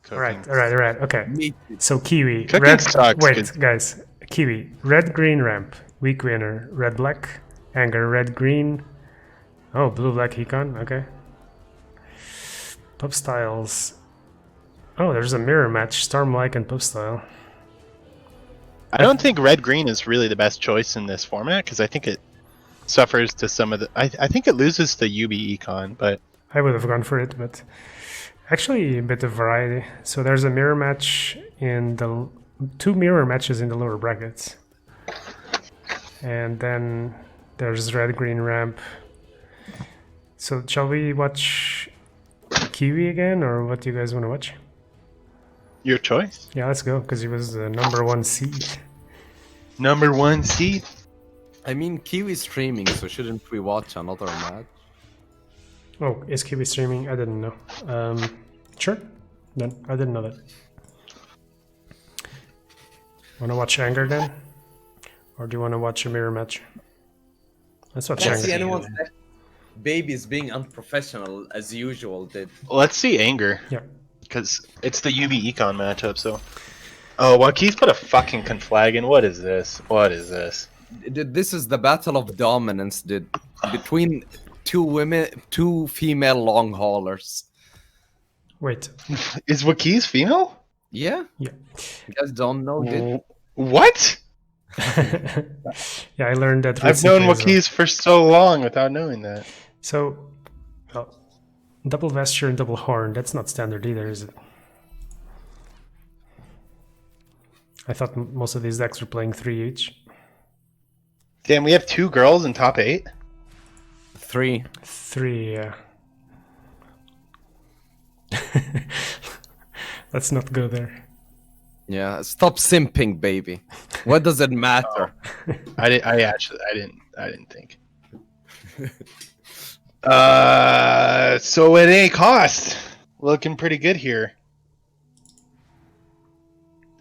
cooking. Alright, okay. So Kiwi, Cooking red, sucks, wait, good. guys, Kiwi, red, green ramp, weak winner, red, black, anger, red, green, oh, blue, black, econ, okay. Pub styles, oh, there's a mirror match, Storm-like and pub style. I don't think red-green is really the best choice in this format, because I think it suffers to some of the... I think it loses to UB econ, but... I would have gone for it, but actually a bit of variety. So there's a mirror match in the... 2 mirror matches in the lower brackets. And then there's red-green ramp. So shall we watch Kiwi again, or what do you guys want to watch? Your choice. Yeah, let's go, because he was the #1 seed. #1 seed? I mean, Kiwi's streaming, so shouldn't we watch another match? Oh, is Kiwi streaming? I didn't know. Sure. Then I didn't know that. Want to watch Anger then? Or do you want to watch a mirror match? Let's watch Can't see Anger. anyone say Baby's being unprofessional as usual. Did Let's see Anger. Yeah. Because it's the UB econ matchup, so... Oh, Waukese put a fucking conflag in. What is this? What is this? This is the battle of dominance, dude. Between two female long haulers. Wait. Is Waukese female? Yeah? Yeah. You guys don't know, dude? What? Yeah, I learned that I've known recently as well. Waukese for so long without knowing that. So, well, double vesture and double horn, that's not standard either, is it? I thought most of these decks were playing 3 each. Damn, we have 2 girls in top 8? 3. 3, yeah. Let's not go there. Yeah, stop simping, baby. What does it matter? I didn't think. So at any cost, looking pretty good here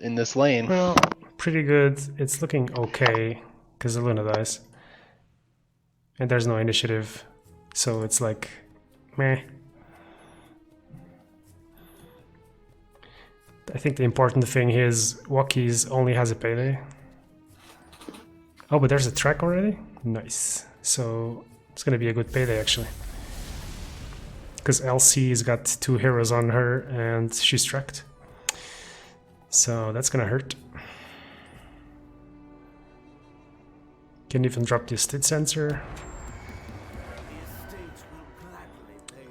in this lane. Well, pretty good. It's looking okay, because the Luna dies. And there's no initiative, so it's like, meh. I think the important thing is Waukese only has a payday. Oh, but there's a track already? Nice. So it's gonna be a good payday actually. Because LC's got 2 heroes on her and she's tracked. So that's gonna hurt. Can even drop the estate sensor.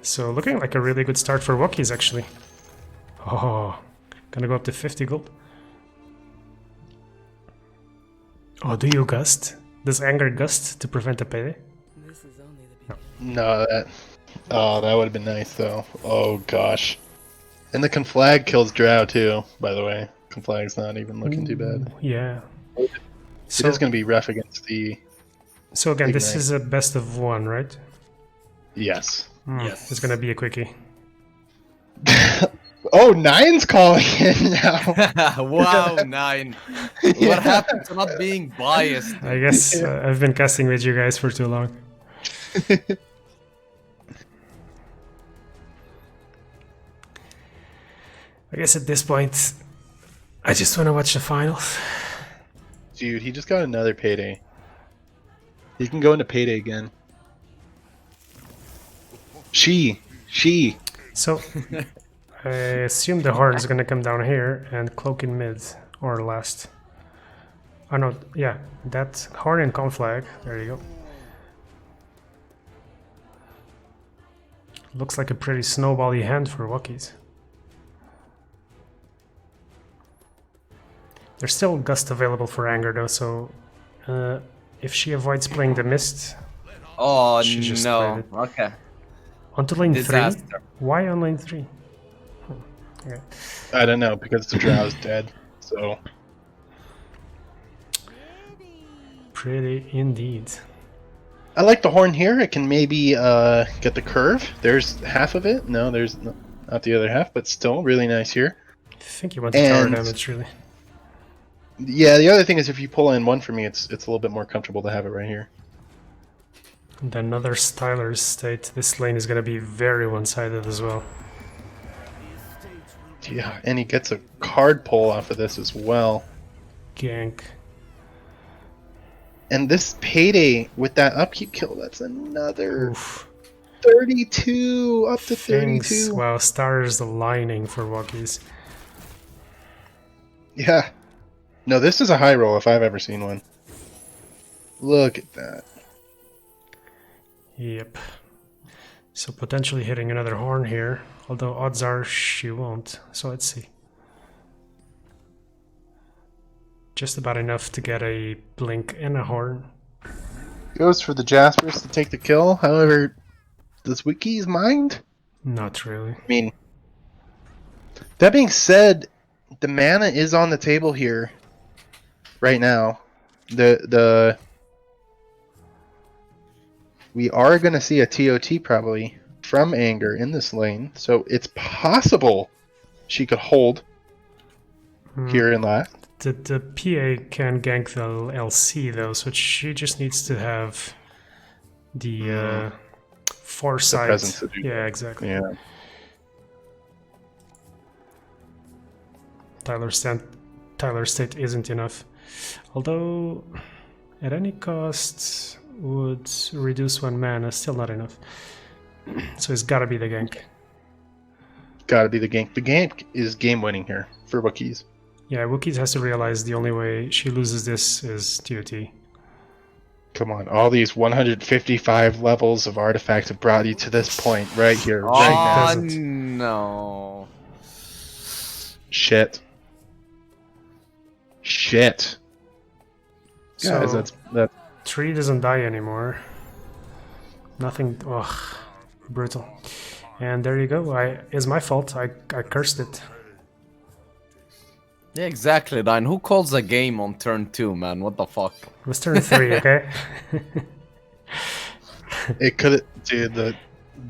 So looking like a really good start for Waukese actually. Oh, gonna go up to 50 gold. Oh, do you gust? Does Anger gust to prevent a payday? No, that would have been nice though. Oh gosh. And the conflag kills Drow too, by the way. Conflag's not even looking too bad. Yeah. So, it is going to be rough against the... So again, this Ignite. is a best of 1, right? Yes. Yes. It's gonna be a quickie. Oh, 9's calling in now. Wow, 9. What happened to not being biased? I guess I've been casting with you guys for too long. I guess at this point, I just want to watch the finals. Dude, he just got another payday. He can go into payday again. She. So, I assume the Horde is gonna come down here and cloak in mid, or last. Oh no, yeah, that Horn and Conflag, there you go. Looks like a pretty snowbally hand for Waukese. There's still Gust available for Anger though, so if she avoids playing the Mist, Oh, she just no. played it. Okay. Onto lane 3? Disaster. Why on lane 3? Okay. I don't know, because the Drow's dead, so... Pretty indeed. I like the horn here. It can maybe get the curve. There's half of it. No, there's not the other half, but still really nice here. I think you want the tower And- damage, really. Yeah, the other thing is if you pull in 1 for me, it's a little bit more comfortable to have it right here. And another Styler's State. This lane is going to be very one-sided as well. Yeah, and he gets a card pull off of this as well. Gank. And this payday with that upkeep kill, that's another Oof. 32, up to Things, 32. well, stars aligning for Wokkies. Yeah. No, this is a high roll if I've ever seen one. Look at that. Yep. So potentially hitting another horn here, although odds are she won't. So let's see. Just about enough to get a blink and a horn. Goes for the Jaspers to take the kill. However, does Wiki's mind? Not really. I mean, that being said, the mana is on the table here right now. We are going to see a TOT probably from Anger in this lane, so it's possible she could hold here in last. The PA can gank the LC though, so she just needs to have the foresight. presence to do Yeah, exactly. Yeah. Tyler State isn't enough. Although, at any cost, would reduce 1 mana, still not enough. So it's gotta be the gank. Gotta be the gank. The gank is game winning here for Wookiees. Yeah, Wookiees has to realize the only way she loses this is TOT. Come on, all these 155 levels of artifacts have brought you to this point right here, right now. Oh doesn't. no! Shit. Shit. So, Guys, that's tree doesn't die anymore. Nothing. Ugh, brutal. And there you go. It's my fault. I cursed it. Yeah, exactly, Ryan. Who calls a game on turn 2, man? What the fuck? It was turn 3, okay? it could dude the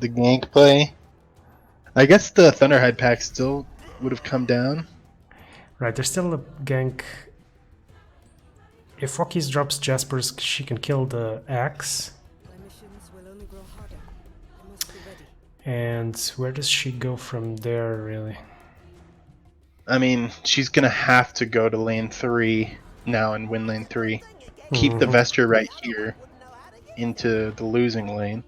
gank play. I guess the Thunderhide pack still would have come down. Right, there's still a gank. If Rockies drops Jaspers, she can kill the axe. And where does she go from there, really? I mean, she's gonna have to go to lane 3 now and win lane 3. Keep the Vesture right here into the losing lane.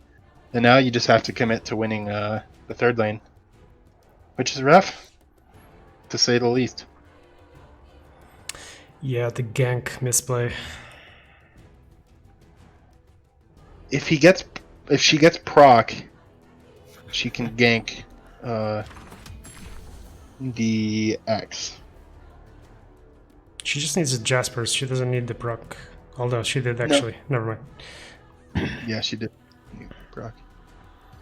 And now you just have to commit to winning the third lane. Which is rough, to say the least. Yeah, the gank misplay. If she gets proc, she can gank the X. She just needs the Jaspers. She doesn't need the proc. Although she did actually. No. Never mind. Yeah, she did. Proc.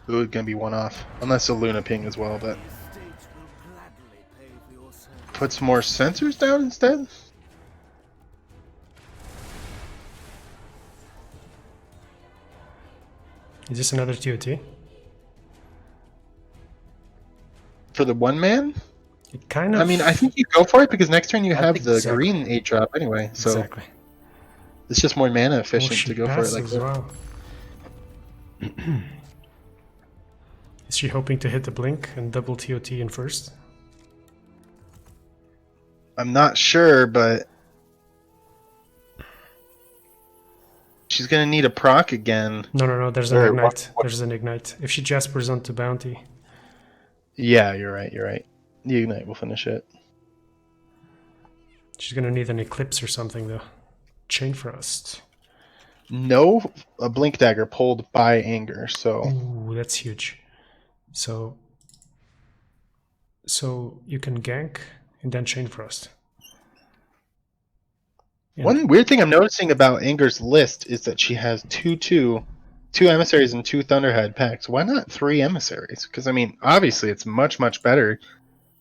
It was gonna be one off, unless a Luna ping as well. But puts more sensors down instead. Is this another TOT? For the one man? It kind of. I mean, I think you go for it because next turn you have the exactly. green 8 drop anyway. So Exactly. it's just more mana efficient she to go for it like passes, that. wow. Is she hoping to hit the blink and double TOT in first? I'm not sure, but she's gonna need a proc again. No. There's an Or ignite. what- There's an ignite. If she Jaspers onto bounty. Yeah, you're right. The ignite will finish it. She's gonna need an eclipse or something though. Chain Frost. No, a blink dagger pulled by Anger. So Ooh, that's huge. So you can gank and then Chain Frost. And one weird thing I'm noticing about Anger's list is that she has two emissaries and 2 Thunderhead packs. Why not 3 emissaries? Because I mean, obviously, it's much better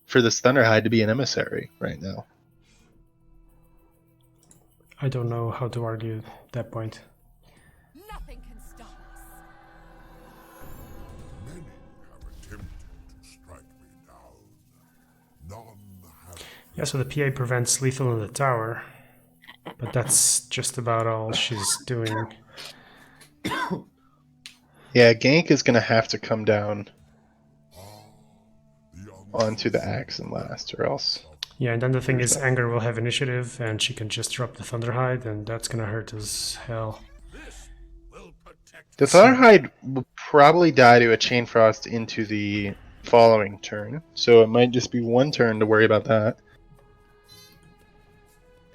for this Thunderhide to be an emissary right now. I don't know how to argue that point. Nothing can stop us. Many have attempted to strike me down. None have. Yeah, so the PA prevents lethal in the tower, but that's just about all she's doing. Yeah, gank is gonna have to come down. The onto the axe and last, or else. Yeah, and then the thing is, Anger will have initiative, and she can just drop the Thunderhide, and that's gonna hurt as hell. The Thunderhide will probably die to a Chain Frost into the following turn, so it might just be one turn to worry about that.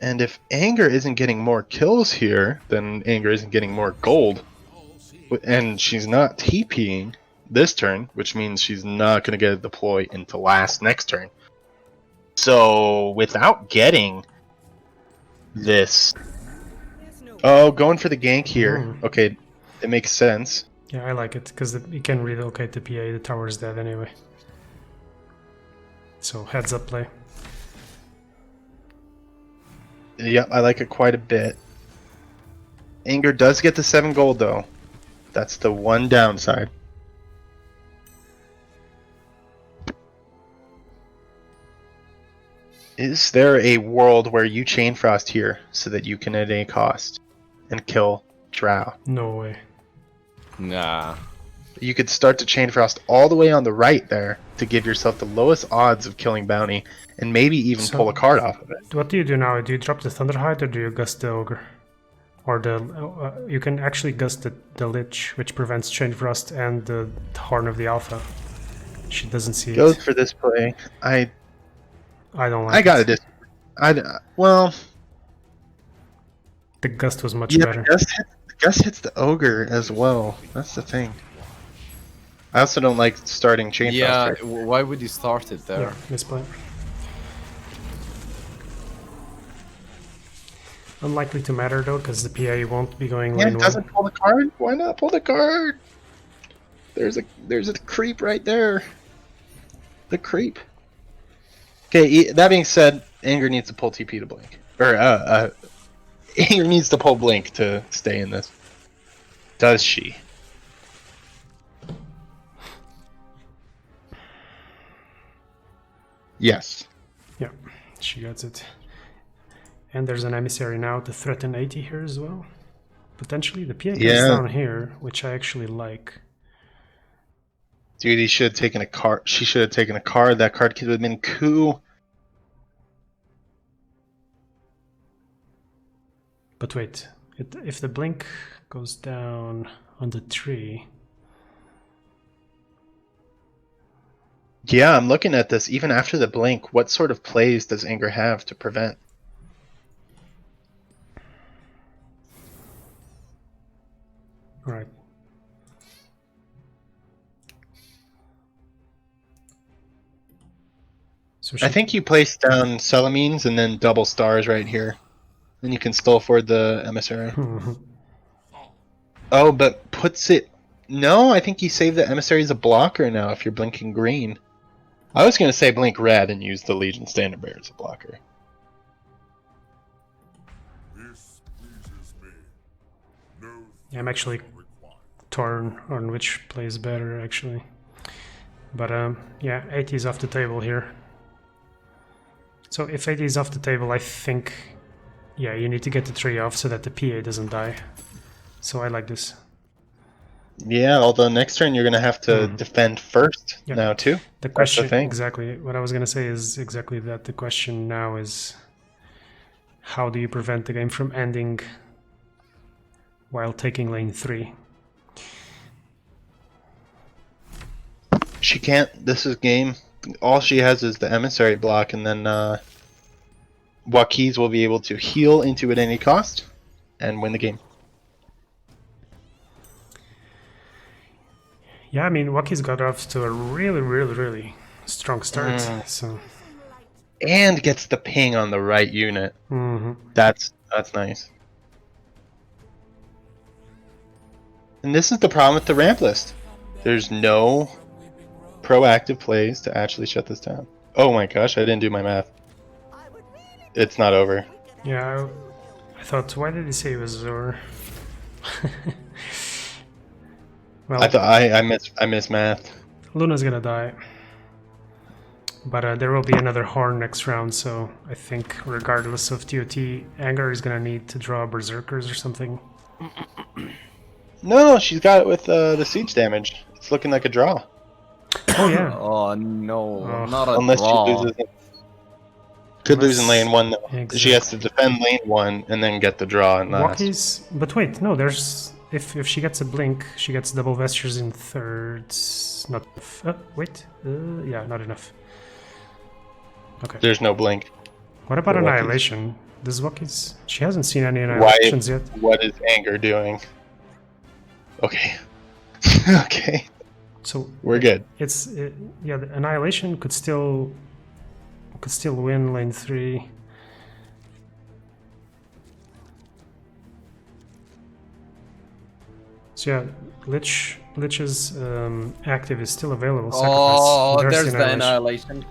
And if Anger isn't getting more kills here, then Anger isn't getting more gold. And she's not TPing this turn, which means she's not going to get a deploy into last next turn. So, without getting this... Oh, going for the gank here. Okay, it makes sense. Yeah, I like it, because you can relocate the PA, the tower is dead anyway. So, heads up play. Yep, I like it quite a bit. Anger does get the 7 gold, though. That's the one downside. Is there a world where you Chain Frost here so that you can at any cost and kill Drow? No way. Nah. You could start to Chain Frost all the way on the right there to give yourself the lowest odds of killing Bounty and maybe even pull a card off of it. What do you do now? Do you drop the Thunderhide or do you gust the Ogre? Or the you can actually gust the Lich, which prevents Chain Frost and the Horn of the Alpha. She doesn't see Goes it. for this play. I don't like I gotta it. well, The gust was much yeah, better. Gust hits the Ogre as well. That's the thing. I also don't like starting Chain Yeah, Frost. why would you start it there? Yeah, misplay. Unlikely to matter though, because the PA won't be going Yeah, lane it 1. doesn't pull the card. Why not pull the card? There's a creep right there. The creep. Okay, that being said, Anger needs to pull TP to Blink. Or, Anger needs to pull Blink to stay in this. Does she? Yes. Yeah, she gets it. And there's an emissary now to threaten 80 here as well. Potentially the PA comes down here, which I actually like. Dude, he should have taken a card. She should have taken a card. That card could have been coup. But wait, if the blink goes down on the tree... Yeah, I'm looking at this. Even after the blink, what sort of plays does Anger have to prevent? Right. So I think you place down Celamines and then double stars right here. Then you can still afford the emissary. Oh, but puts it... No, I think you save the emissary as a blocker now if you're blinking green. I was going to say blink red and use the Legion Standard Bearer as a blocker. This pleases me. No Yeah, I'm actually required. torn on which plays better, actually. But yeah, 80 is off the table here. So if 80 is off the table, I think, yeah, you need to get the tree off so that the PA doesn't die. So I like this. Yeah, although next turn you're going to have to defend first Yeah. now too. The question, thing. exactly, what I was going to say is exactly that. The question now is, how do you prevent the game from ending while taking lane 3? She can't. This is game. All she has is the emissary block, and then Wakiz will be able to heal into it at any cost and win the game. Yeah, I mean, Waki's got off to a really strong start. So And gets the ping on the right unit. That's nice. And this is the problem with the ramp list. There's no proactive plays to actually shut this down. Oh my gosh, I didn't do my math. It's not over. yeah, I thought, why did he say it was over? Well, I thought I missed math. Luna's gonna die. But there will be another horn next round, so I think regardless of TOT, Anger is gonna need to draw Berserkers or something. No, she's got it with the siege damage. It's looking like a draw. Oh yeah. Oh no, Oh. not a Unless she draw. loses it. Could lose in lane 1 though. Exactly. She has to defend lane 1 and then get the draw in last. Walkies, but wait, no. There's if she gets a blink, she gets double vestures in thirds. Not. Wait. Yeah, not enough. Okay. There's no blink. What about for Walkies. annihilation? Does Walkies? She hasn't seen any annihilations yet. What is anger doing? Okay. Okay. So We're good. yeah. The annihilation could still win lane 3. So yeah, Lich's active is still available. Oh, Sacrifice. there's the annihilation.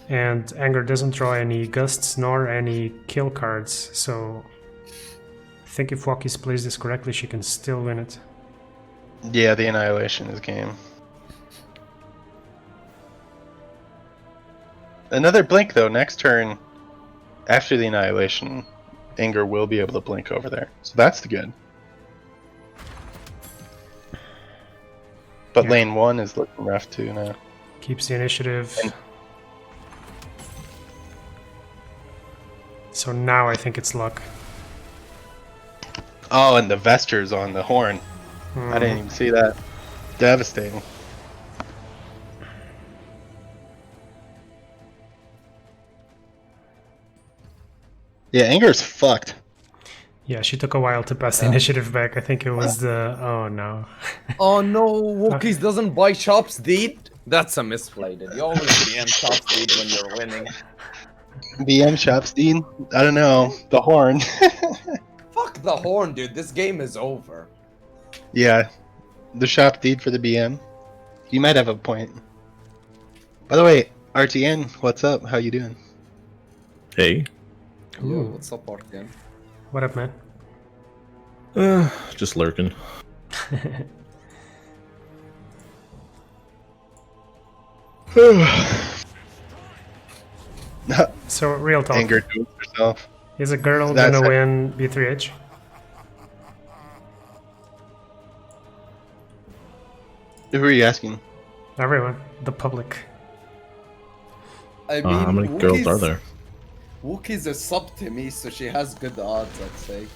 And Anger doesn't draw any gusts nor any kill cards, so I think if Walkies plays this correctly, she can still win it. Yeah, the annihilation is game. Another blink though, next turn after the annihilation, Anger will be able to blink over there. So that's the good. But Yeah. lane 1 is looking rough too now. Keeps the initiative. And- So now I think it's luck. Oh, and the Vester's on the horn. I didn't even see that. Devastating. Yeah, Anger's fucked. Yeah, she took a while to pass the initiative back. I think it was the... Oh no. Oh no, Wookiees doesn't buy shops, dude. That's a misplay, dude. You always BM shops, dude, when you're winning. BM Shopstein? I don't know. The horn. Fuck the horn, dude. This game is over. Yeah. The shop deed for the BM. You might have a point. By the way, RTN, what's up? How you doing? Hey. Yo, what's up, Artian? What up, man? Just lurking. So, real talk. Anger to herself. Is a girl That's gonna it. win B3H? Who are you asking? Everyone. The public. I mean, How many girls are there? Wookiees are sub to me, so she has good odds, I'd say.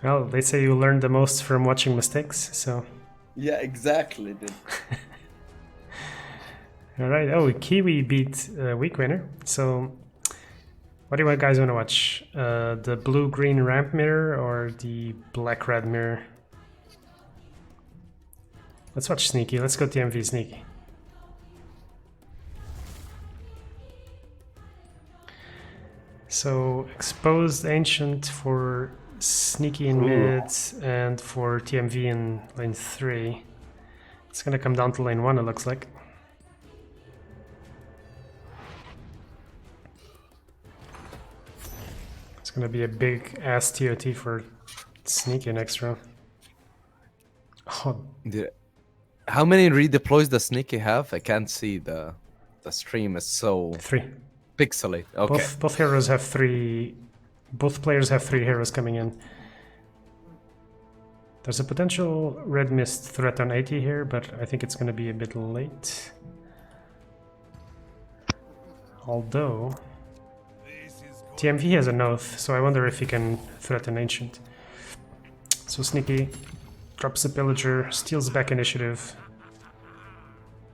Well, they say you learn the most from watching mistakes, so... Yeah, exactly, dude. Alright, oh, Kiwi beat week winner. So, what do you guys want to watch? The blue-green ramp mirror or the black-red mirror? Let's watch Sneaky. Let's go TMV Sneaky. So, exposed ancient for Sneaky in mid and for TMV in lane 3. It's gonna come down to lane 1, it looks like. It's gonna be a big ass TOT for Sneaky next round. Oh, Dude, how many redeploys does Sneaky have? I can't see the stream is so 3. pixelated. Okay. Both heroes have 3. Both players have 3 heroes coming in. There's a potential red mist threat on 80 here, but I think it's gonna be a bit late. Although TMV has an oath, so I wonder if he can threaten Ancient. So Sneaky drops the Pillager, steals back initiative.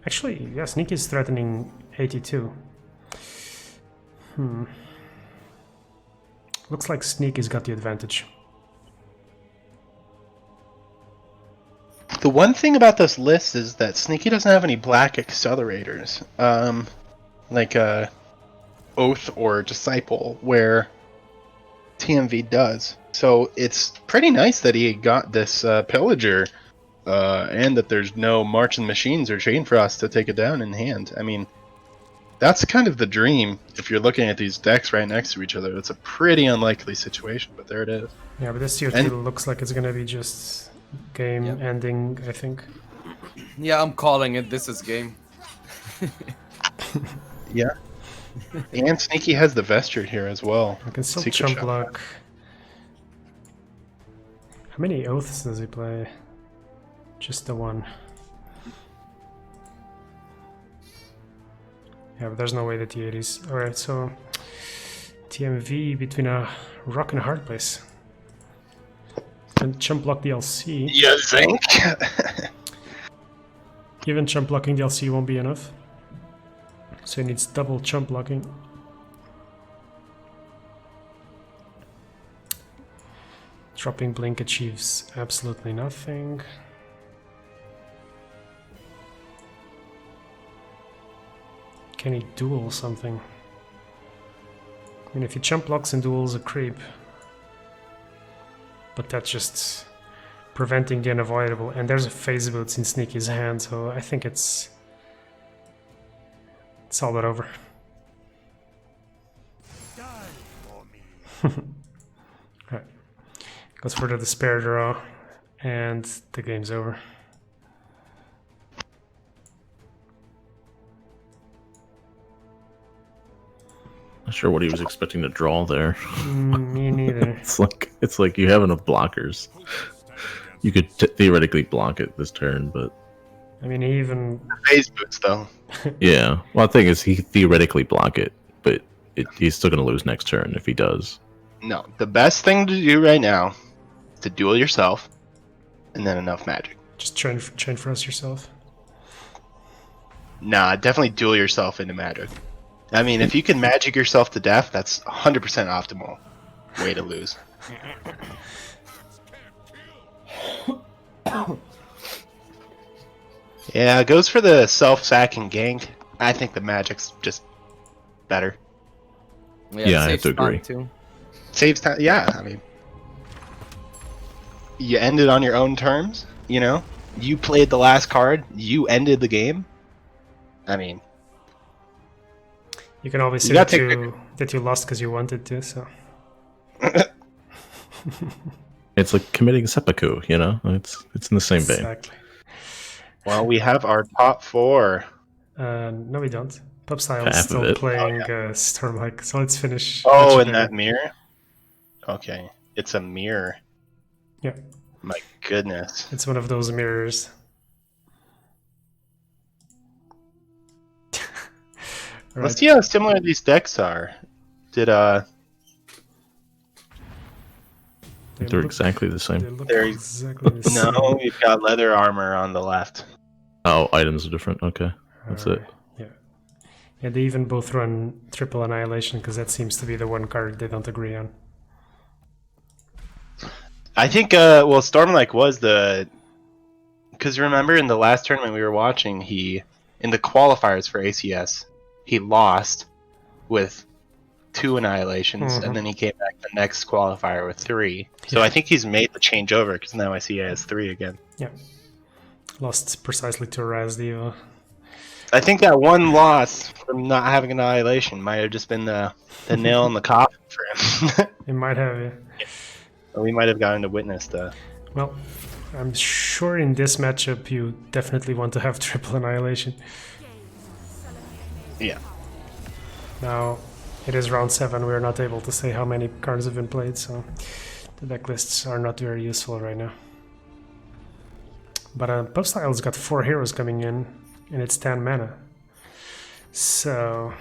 Actually, yeah, Sneaky is threatening 82. Looks like Sneaky's got the advantage. The one thing about this list is that Sneaky doesn't have any black accelerators. Like Oath or Disciple, where TMV does. So it's pretty nice that he got this Pillager, and that there's no Marching Machines or Chain Frost to take it down in hand. I mean, that's kind of the dream if you're looking at these decks right next to each other. It's a pretty unlikely situation, but there it is. Yeah, but this TOT looks like it's gonna be just game ending, I think. Yeah, I'm calling it. This is game. Yeah. And Sneaky has the Vesture here as well. I can still Secret chump shot. block. How many oaths does he play? Just the one. Yeah, but there's no way that the 80s. Alright, so TMV between a rock and a hard place. And chump block the LC. You think? Even chump blocking the LC won't be enough. So he needs double chump blocking. Dropping blink achieves absolutely nothing. Can he duel something? I mean, if he chump blocks and duels a creep. But that's just preventing the unavoidable. And there's a phase boots in Sneaky's hand, so I think it's all but over. Right. Goes for the despair draw, and the game's over. Not sure what he was expecting to draw there. Me neither. It's like you have enough blockers. You could theoretically block it this turn, but I mean, he even... Phase boots, though. yeah. Well, the thing is, he theoretically block it, but he's still going to lose next turn if he does. No, the best thing to do right now is to duel yourself, and then enough magic. Just train for us yourself. Nah, definitely duel yourself into magic. I mean, if you can magic yourself to death, that's 100% optimal way to lose. Yeah, it goes for the self-sack and gank. I think the magic's just better. Yeah, I have saves to time agree. Too. Saves time. Yeah, I mean, you ended on your own terms. You know, you played the last card. You ended the game. I mean, You can always You say gotta that you lost because you wanted to, so... It's like committing seppuku, you know? It's in the same vein. Exactly. well, we have our top four. No, we don't. Pop Style is Half of still it. playing Stormlight, so let's finish. Oh, in Legendary. that mirror. Okay, it's a mirror. Yeah, My goodness. it's one of those mirrors. Let's Right. see how similar these decks are. Did They're exactly the same. They look They're- exactly the same. no? We've got leather armor on the left. Oh, items are different. Okay, that's it. Yeah. Yeah, they even both run triple annihilation because that seems to be the one card they don't agree on. I think well, Stormlight was the, because remember in the last tournament we were watching, he in the qualifiers for ACS he lost with 2 annihilations, and then he came back the next qualifier with 3. So I think he's made the change over because now I see he has 3 again. Yeah. Lost precisely to Raz Diva. I think that one loss from not having annihilation might have just been the nail in the coffin for him. It might have, yeah. We might have gotten to witness the. Well, I'm sure in this matchup you definitely want to have triple annihilation. Yeah. Now, it is round 7, we're not able to say how many cards have been played, so the deck lists are not very useful right now. But Pub Style's got 4 heroes coming in, and it's 10 mana. So...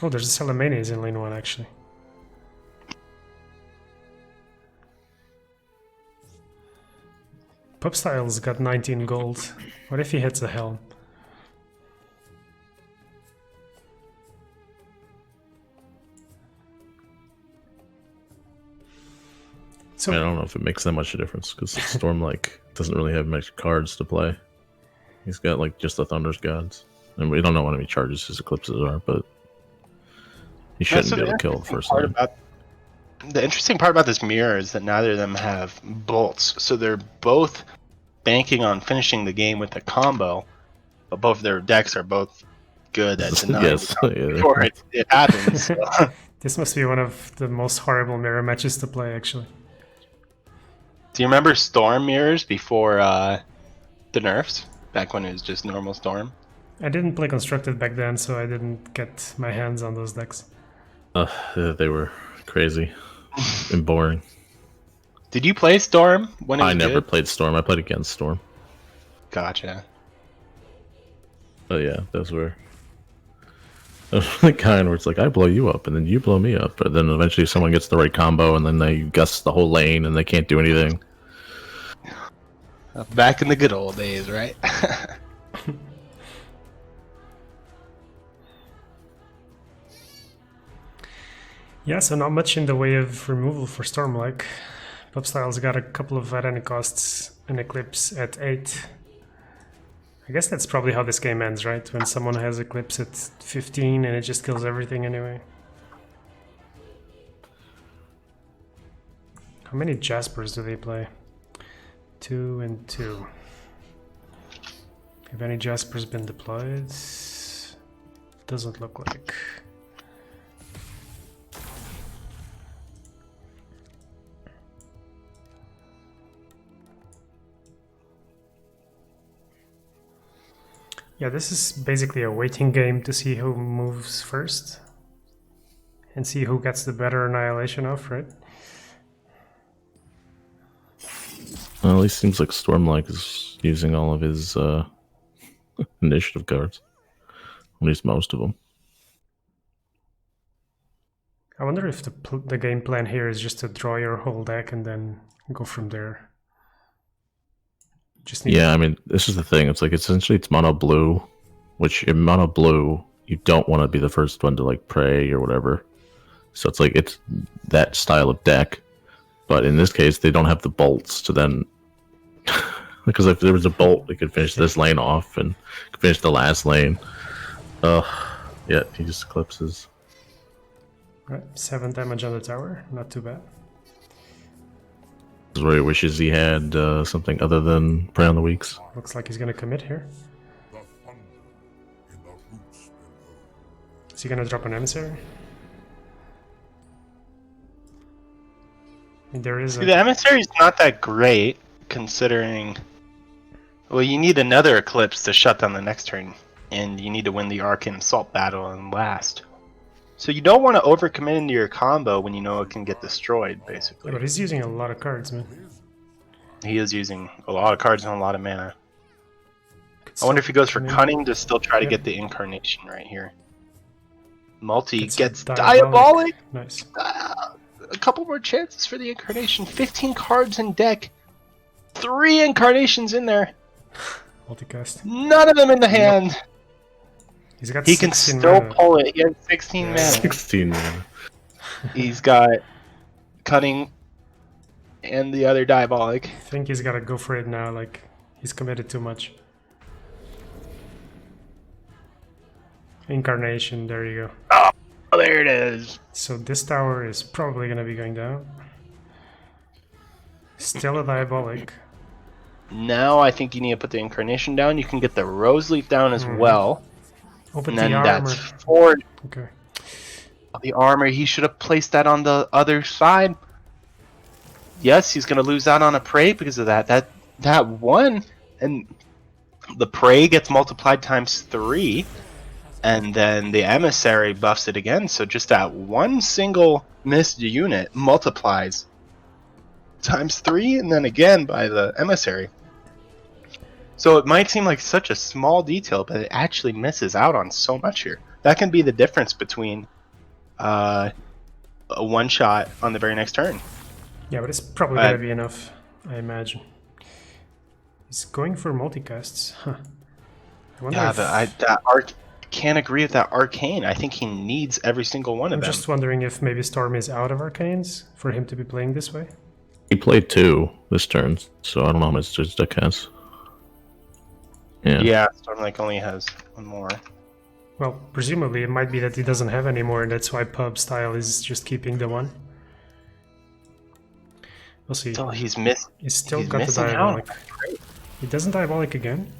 Oh, there's a Salamanias in lane 1, actually. Pub Style's got 19 gold. What if he hits a Helm? So, I don't know if it makes that much of a difference because Stormlight doesn't really have much cards to play. He's got like just the Thunder's Gods, and we don't know how many charges his Eclipses are, but he shouldn't be able to kill the first time. The interesting part about this mirror is that neither of them have bolts, so they're both banking on finishing the game with a combo, but both of their decks are both good at denying Yes, the combo yeah. before it happens. So. this must be one of the most horrible mirror matches to play, actually. Do you remember Storm mirrors before the nerfs? Back when it was just normal Storm? I didn't play Constructed back then, so I didn't get my hands on those decks. They were crazy and boring. Did you play Storm when it was I never good? played Storm. I played against Storm. Gotcha. But yeah, those were the kind where it's like I blow you up and then you blow me up, but then eventually someone gets the right combo and then they gust the whole lane and they can't do anything. Back in the good old days, right? Yeah, so not much in the way of removal for Storm. Like, Pubstyle's got a couple of Ironic costs and Eclipse at 8. I guess that's probably how this game ends, right? When someone has Eclipse at 15 and it just kills everything anyway. How many Jaspers do they play? 2 and 2. Have any Jaspers been deployed? Doesn't look like. Yeah, this is basically a waiting game to see who moves first and see who gets the better annihilation off, right? Well, at least seems like Stormlight is using all of his initiative cards. At least most of them. I wonder if the game plan here is just to draw your whole deck and then go from there. Just need Yeah, I mean, this is the thing. It's like essentially it's mono blue, which in mono blue you don't want to be the first one to like pray or whatever. So it's like it's that style of deck, but in this case they don't have the bolts to then. Because if there was a bolt, they could finish this lane off and finish the last lane. Yeah, he just eclipses. Right, 7 damage on the tower, not too bad. This is where he wishes he had something other than Prey on the Weeks. Looks like he's gonna commit here. The thunder in the roots below. Is he gonna drop an emissary? And there is See, the emissary's not that great, considering. Well, you need another Eclipse to shut down the next turn, and you need to win the Arcane Assault battle and last. So you don't want to overcommit into your combo when you know it can get destroyed, basically. Yeah, but he's using a lot of cards, man. He is using a lot of cards and a lot of mana. Could I wonder if he goes for still come in. Cunning to still try to Yep. get the Incarnation right here. Multi Gets a gets Diabolic. Diabolic! Nice. A couple more chances for the Incarnation. 15 cards in deck. 3 Incarnations in there. Multicast. None of them in the hand. He's got He can 16 still mana. pull it. He has 16 Yeah. mana. 16 mana. He's got Cunning and the other Diabolic. I think he's gotta go for it now, like, he's committed too much. Incarnation, there you go. Oh, there it is. So this tower is probably gonna be going down. Still a Diabolic. Now I think you need to put the Incarnation down. You can get the Rose Leaf down as well. Open And the then armor. that's 4. Okay. The armor, he should have placed that on the other side. Yes, he's going to lose out on a prey because of that. That one, and the prey gets multiplied times 3, and then the emissary buffs it again. So just that one single missed unit multiplies times 3, and then again by the emissary. So it might seem like such a small detail, but it actually misses out on so much here. That can be the difference between a one-shot on the very next turn. Yeah, but it's probably gonna be enough, I imagine. He's going for multicasts. Huh. I wonder Yeah, if... but can't agree with that Arcane. I think he needs every single one of I'm them. just wondering if maybe Storm is out of Arcanes for him to be playing this way. He played 2 this turn, so I don't know how much his deck has. Yeah, Stormlake only has one more. Well, presumably it might be that he doesn't have any more, and that's why Pub Style is just keeping the one. We'll see. Still, He's still he's got the missing out. Diabolic. He doesn't Diabolic again?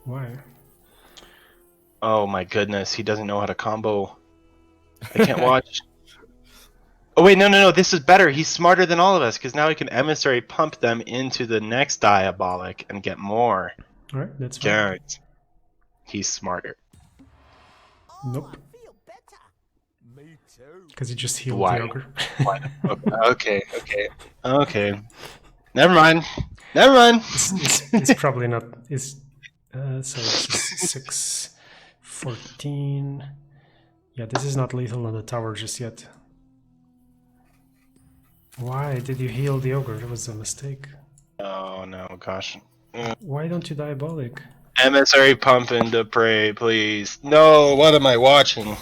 Why? Oh my goodness, he doesn't know how to combo. I can't watch. Oh wait, no, this is better. He's smarter than all of us, because now he can emissary pump them into the next Diabolic and get more. Alright, that's fine. Guaranteed. He's smarter. Nope. Because he just healed Why? the ogre. Okay. Never mind. It's probably not. So it's just 6, 14. Yeah, this is not lethal on the tower just yet. Why did you heal the ogre? That was a mistake. Oh no, gosh. Why don't you diabolic? Emissary pump into prey, please. No, what am I watching?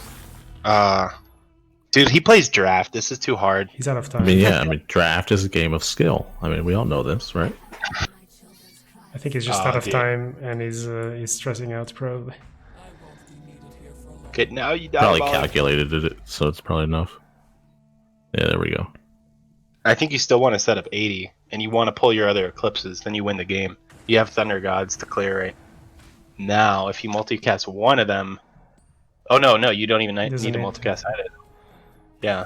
Dude, he plays draft. This is too hard. He's out of I time. mean, yeah, I mean, draft is a game of skill. I mean, we all know this, right? I think he's just out of time and he's stressing out probably. Okay, now you Probably diabolic. calculated it, so it's probably enough. Yeah, there we go. I think you still want to set up 80, and you want to pull your other eclipses, then you win the game. You have Thunder Gods to clear right now. If you multicast one of them... Oh, no, you don't even need to multicast either. Yeah.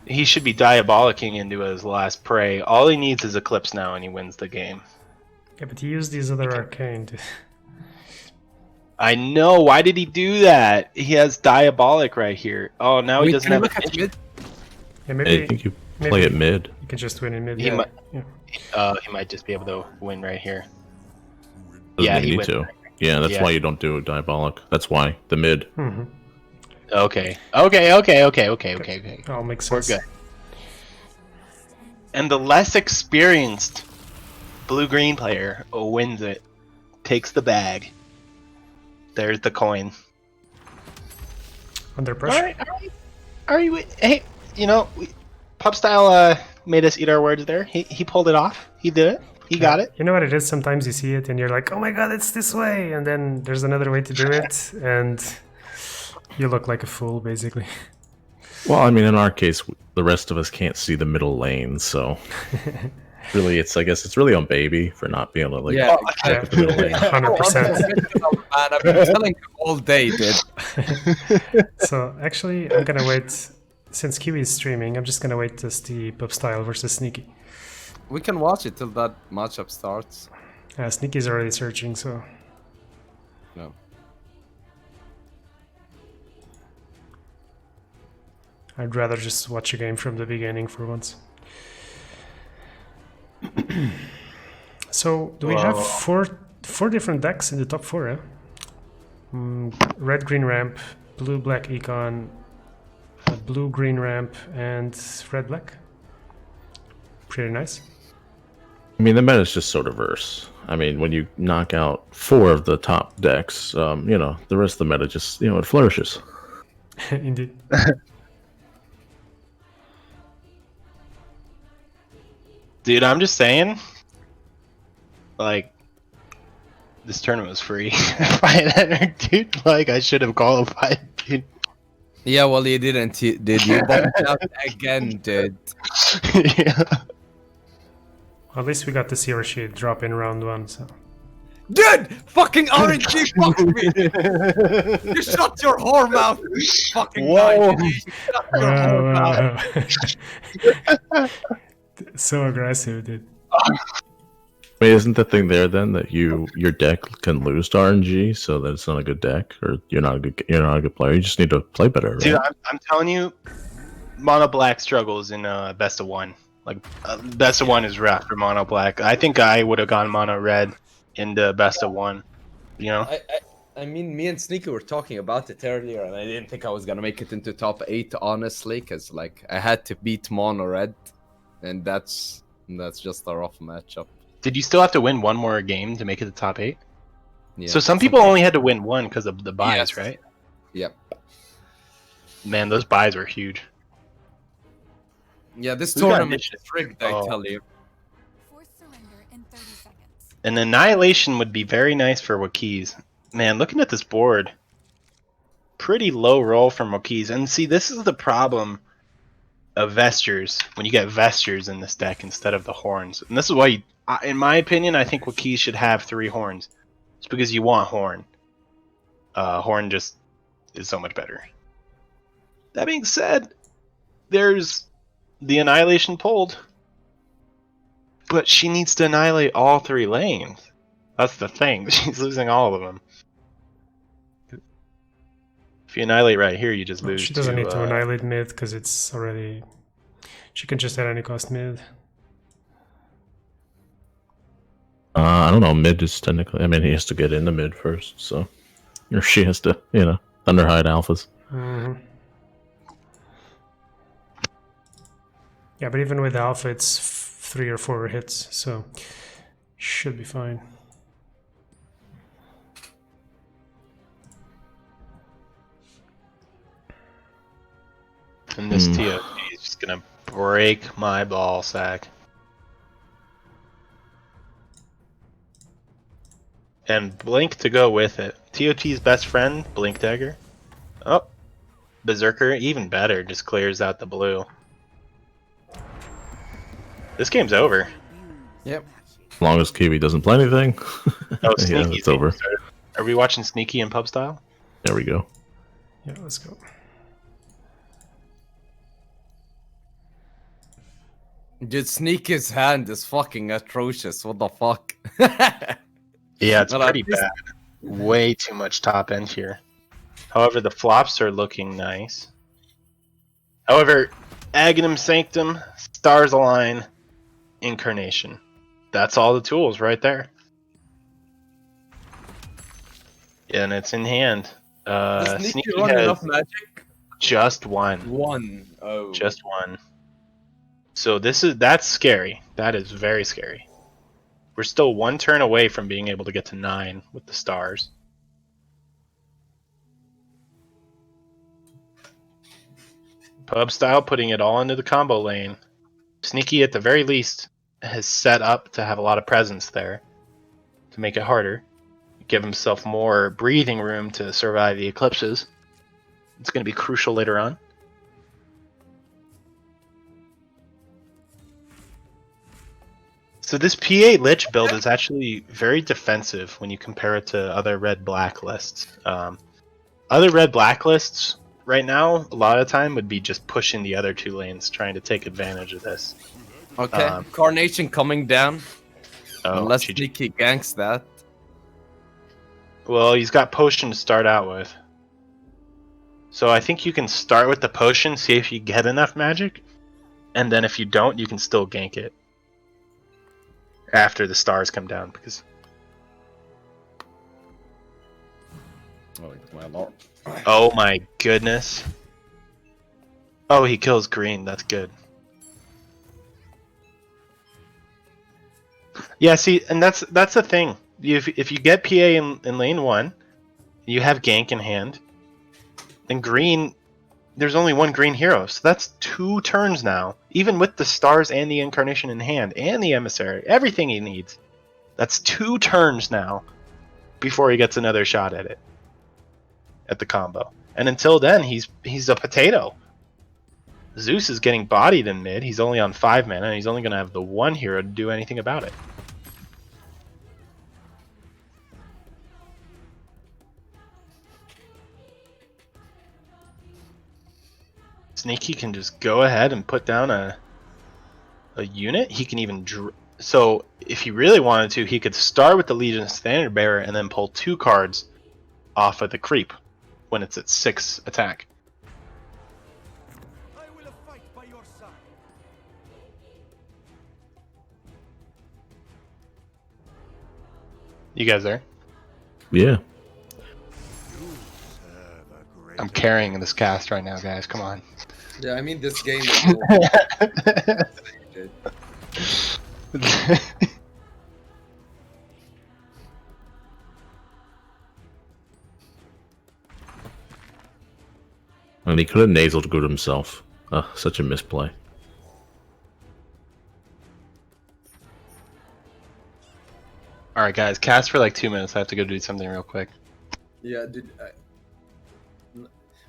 He should be diabolicing into his last prey. All he needs is Eclipse now, and he wins the game. Yeah, but he used these other arcane to... I know. Why did he do that? He has Diabolic right here. Oh, now he doesn't have... look at mid. Yeah, I maybe think you play it mid. you can just win in mid. He Yeah. might- Yeah. he might just be able to win right here. Doesn't Yeah, even he need wins. to. Yeah, that's Yeah. why you don't do a diabolic. That's why the mid. Mm-hmm. Okay. All makes We're sense. good. And the less experienced blue-green player wins it. Takes the bag. There's the coin. Under pressure. Alright, hey, you know, Pub Style made us eat our words there. He pulled it off. He did it. He got it. You know what it is? Sometimes you see it and you're like, oh my god, it's this way. And then there's another way to do it. And you look like a fool, basically. Well, I mean, in our case, the rest of us can't see the middle lane, so really, I guess it's really on Baby for not being able to like. Yeah, Yeah, the middle lane. 100%. Man, I've been telling you all day, dude. So actually, I'm gonna wait. Since Kiwi is streaming, I'm just gonna wait to see Pub Style versus Sneaky. We can watch it till that matchup starts. Sneaky's already searching, so... No. I'd rather just watch a game from the beginning for once. So, do we have four different decks in the top 4, eh? Red, green ramp, blue, black econ, blue, green ramp, and red, black. Pretty nice. I mean, the meta is just so diverse. I mean, when you knock out 4 of the top decks, you know, the rest of the meta just, it flourishes. Indeed. Dude, I'm just saying, like, this tournament was free. If I had entered, dude, like, I should have qualified, dude. Yeah, well, you didn't, did you? Bumped out again, dude. Yeah. At least we got to see Rashid drop in round 1, so... Dude! Fucking RNG fucked me! You shut your whore mouth, you fucking guy! Whoa. You shut your whore mouth! So aggressive, dude. Wait, isn't the thing there then that your deck can lose to RNG, so that it's not a good deck, or you're not a good player? You just need to play better, right? Dude, I'm telling you, Mono Black struggles in best of 1. Like, best of 1 is rough for Mono Black. I think I would have gone Mono Red into best of 1. You know? I mean, me and Sneaky were talking about it earlier, and I didn't think I was gonna make it into top 8, honestly, because like I had to beat Mono Red, and that's just a rough matchup. Did you still have to win one more game to make it to top 8? Yeah, So some people only had to win 1 because of the buys, Yes. right? Yep. Man, those buys were huge. Yeah, this Who's got tournament initiative? is rigged, I Oh. tell you. Force surrender in 30 seconds. An Annihilation would be very nice for Wakiz. Man, looking at this board, pretty low roll from Wakiz. And see, this is the problem of Vestures, when you get Vestures in this deck instead of the Horns. And this is why, in my opinion, I think Wakiz should have 3 Horns. It's because you want Horn. Horn just is so much better. That being said, there's the Annihilation pulled. But she needs to annihilate all 3 lanes. That's the thing. She's losing all of them. If you annihilate right here, you just Well, lose she doesn't to, need to annihilate mid because it's already. She can just at any cost mid. I don't know. Mid is technically. I mean, he has to get into mid first, so or she has to, Thunderhide alphas. Hmm. Yeah, but even with alpha, it's 3 or 4 hits, so should be fine. and this TOT is just gonna break my ball sack. And Blink to go with it. TOT's best friend, Blink Dagger. Oh, Berserker, even better, just clears out the blue. This game's over. Yep. As long as Kiwi doesn't play anything, Oh, yeah, Sneaky. it's over. Are we watching Sneaky in pub style? There we go. Yeah, let's go. Dude, Sneaky's hand is fucking atrocious. What the fuck? Yeah, it's Well, at pretty least- bad. Way too much top end here. However, the flops are looking nice. However, Aghanim Sanctum, Stars Align, Incarnation. That's all the tools right there. Yeah, and it's in hand. Does Sneaky Sneaky run has enough magic? just one. One. Oh. Just one. So that's scary. That is very scary. We're still one turn away from being able to get to 9 with the stars. Pub style putting it all into the combo lane. Sneaky at the very least has set up to have a lot of presence there to make it harder. Give himself more breathing room to survive the eclipses. It's going to be crucial later on. So this P8 Lich build is actually very defensive when you compare it to other red-black lists. Other red-black lists right now, a lot of the time, would be just pushing the other 2 lanes, trying to take advantage of this. Okay. Carnation coming down. Oh, Unless GG. Sneaky ganks that. Well, he's got potion to start out with. So I think you can start with the potion, see if you get enough magic, and then if you don't, you can still gank it after the stars come down, because Oh, my lord. oh my goodness. Oh, he kills green. That's good. Yeah, see, and that's the thing. If you get PA in lane 1, you have gank in hand, then green, there's only one green hero, so that's 2 turns now. Even with the stars and the incarnation in hand, and the emissary, everything he needs. That's 2 turns now before he gets another shot at it. At the combo. And until then, he's a potato. Zeus is getting bodied in mid, he's only on 5 mana, and he's only going to have the 1 hero to do anything about it. Sneaky can just go ahead and put down a unit. He can even so if he really wanted to, he could start with the Legion Standard Bearer and then pull 2 cards off of the creep when it's at 6 attack. You guys there? Yeah. I'm carrying this cast right now, guys. Come on. Yeah, I mean this game. And he could have nasaled good himself. Such a misplay. All right, guys. Cast for like 2 minutes. I have to go do something real quick. Yeah, dude.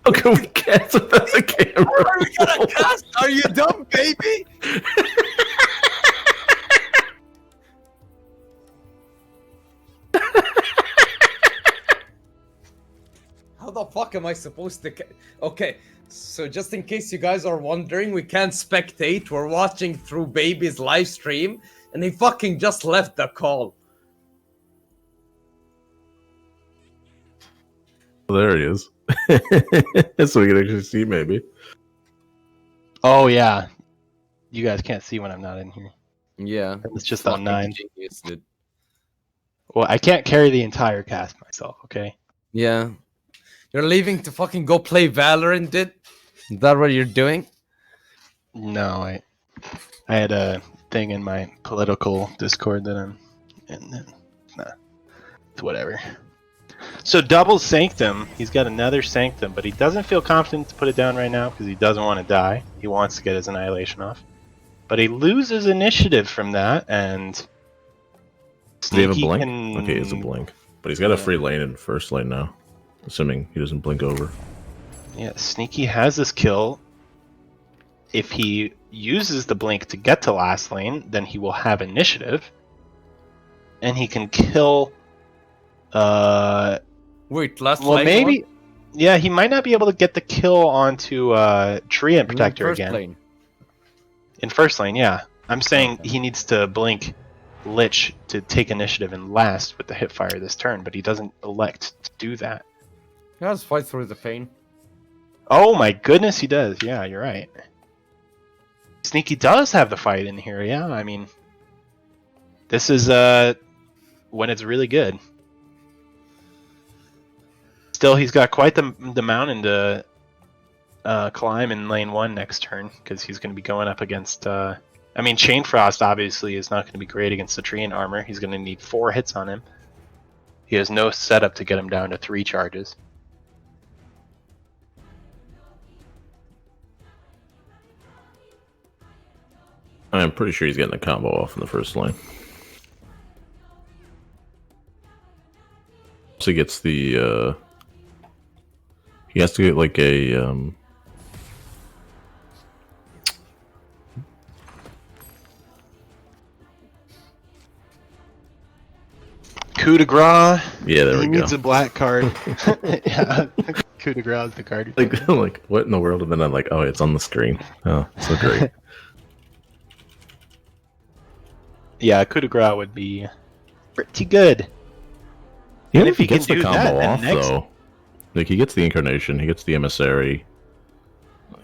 How can we cast without the camera? How are we gonna cast? Are you dumb, baby? How the fuck am I supposed to? Okay, so just in case you guys are wondering, we can't spectate. We're watching through Baby's live stream, and he fucking just left the call. There he is. So we can actually see, maybe. Oh yeah, you guys can't see when I'm not in here. Yeah. It's just on fucking 9. genius, dude. Well, I can't carry the entire cast myself. Okay. Yeah. You're leaving to fucking go play Valorant, dude? Is that what you're doing? No, I had a thing in my political Discord that I'm in. Nah, it's whatever. So double Sanctum, he's got another Sanctum, but he doesn't feel confident to put it down right now because he doesn't want to die. He wants to get his Annihilation off. But he loses initiative from that, and Does he have a Sneaky blink? can- Okay, it's a blink. But he's got a free lane in first lane now. Assuming he doesn't blink over. Yeah, Sneaky has this kill. If he uses the blink to get to last lane, then he will have initiative. And he can kill... Wait, last well, lane maybe... one? Yeah, he might not be able to get the kill onto Treant Protector First again. lane. In first lane, yeah. I'm saying Okay. he needs to blink Lich to take initiative in last with the hipfire this turn, but he doesn't elect to do that. Yeah, let's fight through the pain. Oh my goodness, he does. Yeah, you're right. Sneaky does have the fight in here, yeah. I mean, this is when it's really good. Still, he's got quite the mountain to climb in lane 1 next turn, because he's going to be going up against... I mean, Chain Frost obviously is not going to be great against the Treant armor. He's going to need 4 hits on him. He has no setup to get him down to 3 charges. I'm pretty sure he's getting a combo off in the first lane. So he gets the, he has to get like a, Coup de grace. yeah, there He we go. needs a black card. Yeah, coup de grace is the card. Like what in the world? And then I'm like, oh, it's on the screen. Oh, so great. Yeah, coup de grace would be pretty good. Even And if if he he can gets the do combo that, then off, next- though, like he gets the Incarnation, he gets the Emissary.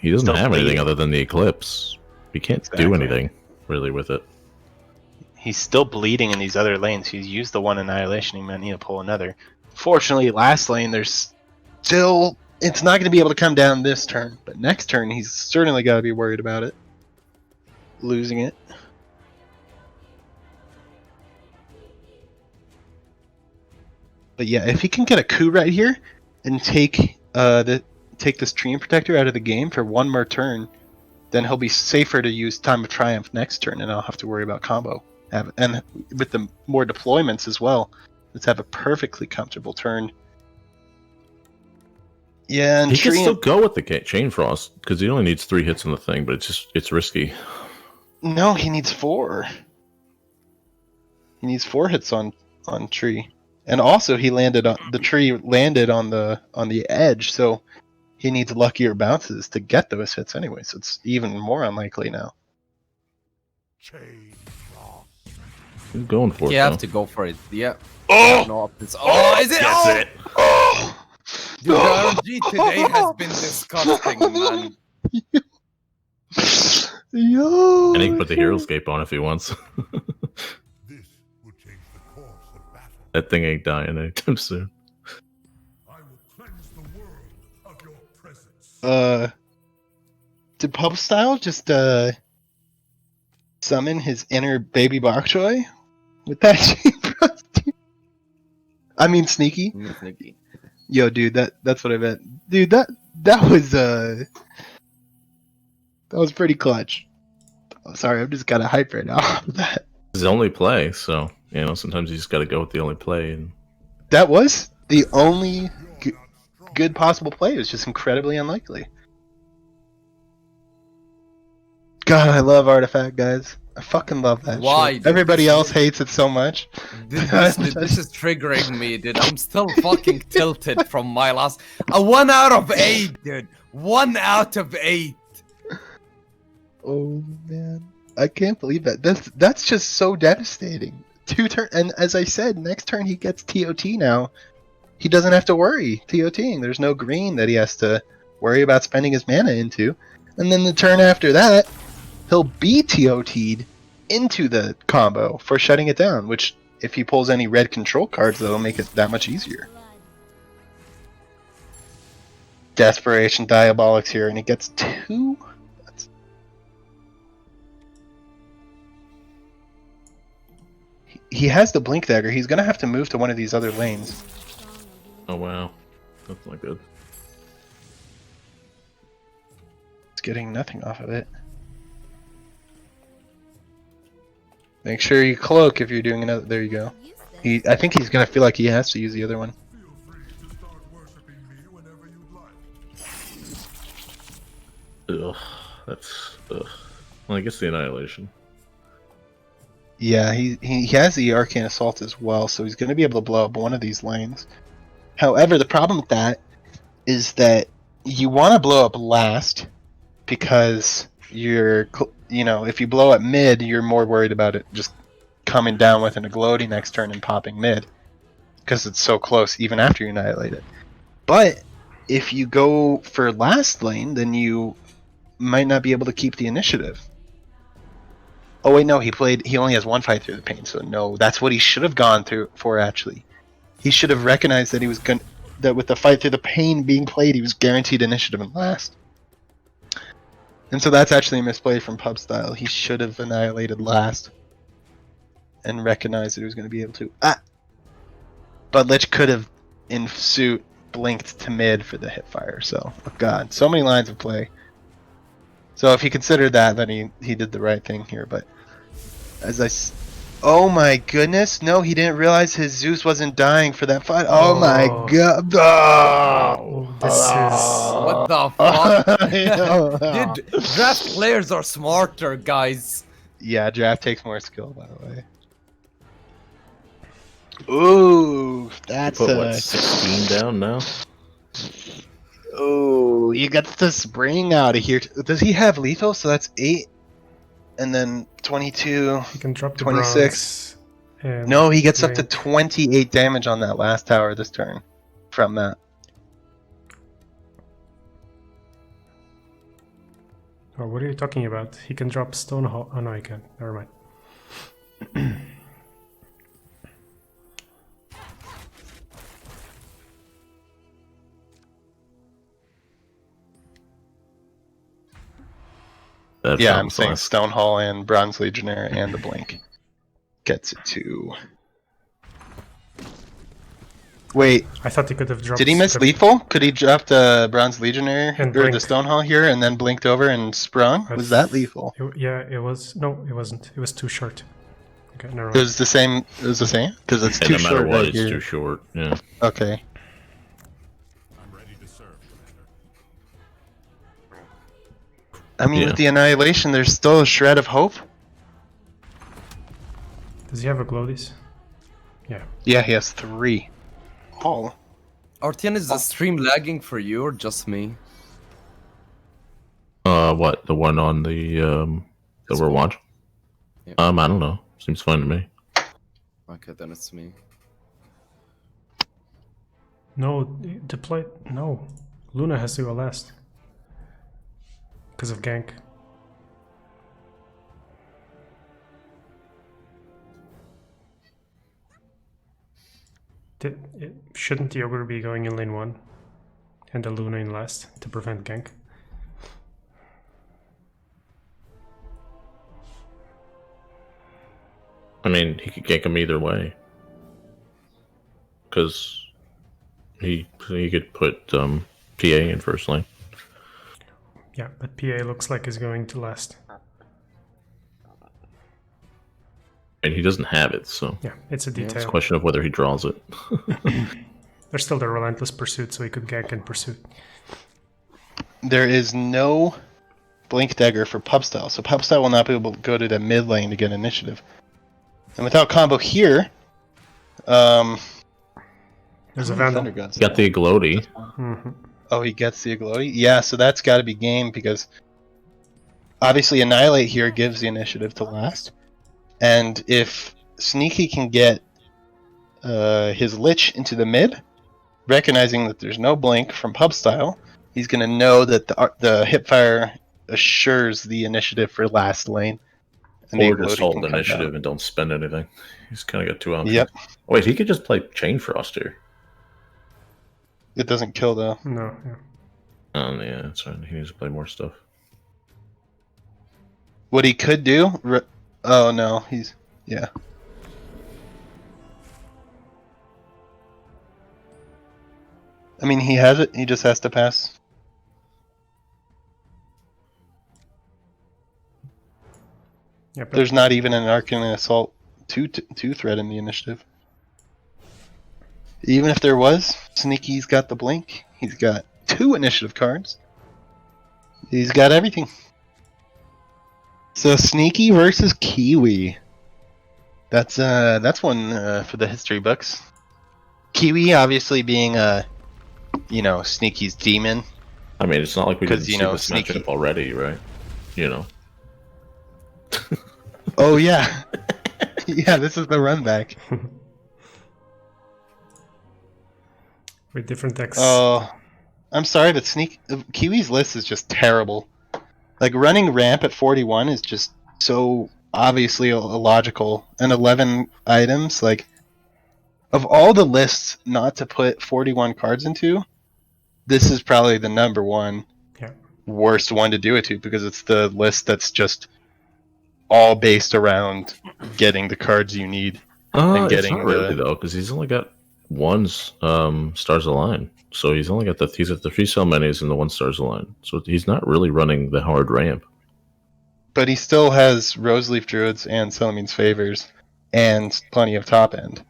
He doesn't Still have anything bleeding. other than the Eclipse. He can't do Exactly. anything really with it. He's still bleeding in these other lanes. He's used the one Annihilation. He might need to pull another. Fortunately, last lane, there's still... It's not going to be able to come down this turn. But next turn, he's certainly got to be worried about it. Losing it. But yeah, if he can get a coup right here and take this Treant Protector out of the game for one more turn, then he'll be safer to use Time of Triumph next turn, and I'll have to worry about combo. And with the more deployments as well, let's have a perfectly comfortable turn. Yeah, and He can still Treant... go with the Chain Frost because he only needs 3 hits on the thing, but it's risky. No, he needs 4. He needs 4 hits on tree, and also he landed on the tree landed on the edge, so he needs luckier bounces to get those hits anyway. So it's even more unlikely now. Chain frost. He's going for it. You have though. to go for it. Yeah. Oh! No options. Oh, is it? Gets Oh! it. Oh! Dude, the RNG today has been disgusting, man. Yo! And he can put the Hero Escape on if he wants. This will change the course of battle. That thing ain't dying anytime soon. I will cleanse the world of your presence. Did Pub Style just summon his inner baby bok choy with that Chain? I mean Sneaky. Sneaky. Yo, dude, that's what I meant. Dude, that was pretty clutch. Oh, sorry, I'm just kind of hyped right now off of that. It's his only play, so sometimes you just got to go with the only play. And That was the only good possible play. It was just incredibly unlikely. God, I love Artifact, guys. I fucking love that Why, shit. dude? Everybody else hates it so much. Dude, this is triggering me, dude. I'm still fucking tilted from my last. A 1 out of 8, dude. 1 out of 8. Oh man, I can't believe that. That's just so devastating. 2 turn, and as I said, next turn he gets TOT now, he doesn't have to worry TOTing. There's no green that he has to worry about spending his mana into. And then the turn after that, he'll be TOT'd into the combo for shutting it down, which if he pulls any red control cards, that'll make it that much easier. Desperation Diabolics here, and he gets 2. He has the Blink Dagger. He's going to have to move to one of these other lanes. Oh wow, that's not good. It's getting nothing off of it. Make sure you cloak if you're doing another. There you go. I think he's going to feel like he has to use the other one. Feel free to start worshiping me whenever you'd like. Ugh, that's well, I guess the Annihilation. Yeah, he has the Arcane Assault as well, so he's going to be able to blow up one of these lanes. However, the problem with that is that you want to blow up last because if you blow up mid, you're more worried about it just coming down within a Gloaty next turn and popping mid because it's so close even after you annihilate it. But if you go for last lane, then you might not be able to keep the initiative. Oh wait, no, he only has one fight through the pain, so no, that's what he should have gone through for actually. He should have recognized that that with the fight through the pain being played, he was guaranteed initiative in last. And so that's actually a misplay from Pub Style. He should have annihilated last and recognized that he was going to be able to. But Lich could have, in suit, blinked to mid for the hipfire. So, oh god, so many lines of play. So if he considered that, then he did the right thing here. But oh my goodness, no, he didn't realize his Zeus wasn't dying for that fight. Oh my god. Oh, What the fuck? Dude, draft players are smarter, guys. Yeah, draft takes more skill, by the way. Ooh, that's Put what, 16 down now? Oh, you got the spring out of here. Does he have lethal? So that's 8, and then 22. You can drop the 26. bronze and No, he gets up to blink. 28 damage on that last tower this turn from that. Oh, what are you talking about? He can drop stone hall. Oh no, he can't. Never mind. That Yeah, I'm sounds saying nice. Stone Hall and Bronze Legionnaire and the Blink gets it to. Wait, I thought he could have dropped. did he miss the- lethal? Could he drop the Bronze Legionnaire And or the blink. Stone Hall here and then blinked over and sprung? Was that lethal? Yeah, it was. No, it wasn't. It was too short. Okay, never It mind. was the same. It was the same because it's And too no matter short what, right it's here. too short. Yeah. Okay. I'm ready to serve, Commander. I mean, Yeah. with the Annihilation, there's still a shred of hope. Does he have a Glodies? Yeah. Yeah, he has 3. Oh. Artian, is the stream lagging for you or just me? What, the one on the that we're watching? Yeah. I don't know. Seems fine to me. Okay, then it's me. No, deploy. No, Luna has to go last because of gank. Shouldn't the ogre be going in lane 1 and the Luna in last to prevent gank? I mean, he could gank him either way. Because he could put PA in first lane. Yeah, but PA looks like he's going to last. And he doesn't have it, so Yeah, it's a it's a detail. question of whether he draws it. There's still the relentless pursuit, so he could gank in pursuit. There is no Blink Dagger for Pub Style, so Pub Style will not be able to go to the mid lane to get initiative. And without combo here, There's a Thunder Vandal. Gods. Got the Aglody. Mhm. Oh, he gets the Aglody? Yeah, so that's got to be game because obviously Annihilate here gives the initiative to last. And if Sneaky can get his Lich into the mid, recognizing that there's no blink from pub style, he's going to know that the hipfire assures the initiative for last lane. And Or the just loading hold can come initiative down. and don't spend anything. He's kind of got two options. Yep. Wait, he could just play Chain Frost here. It doesn't kill though. No, yeah. Yeah, that's right. He needs to play more stuff. What he could do? Oh no, he's yeah. I mean, he has it. He just has to pass. Yeah, but There's not even an Arcane Assault two threat in the initiative. Even if there was, Sneaky's got the blink. He's got 2 initiative cards. He's got everything. So Sneaky versus Kiwi. That's one for the history books. Kiwi obviously being Sneaky's demon. I mean, it's not like we didn't 'Cause, see this Sneaky- matchup already, right? You know. Oh yeah, yeah. This is the run back. with different decks. Oh, I'm sorry, but Kiwi's list is just terrible. Like running ramp at 41 is just so obviously illogical. And 11 items, like of all the lists not to put 41 cards into, this is probably the number one Yeah. worst one to do it to because it's the list that's just all based around getting the cards you need. It's getting not really though, because he's only got one Stars Align. So he's only got the 3 cell minis and the 1 Stars Align. So he's not really running the hard ramp. But he still has Roseleaf Druids and Celamine's Favors and plenty of top end.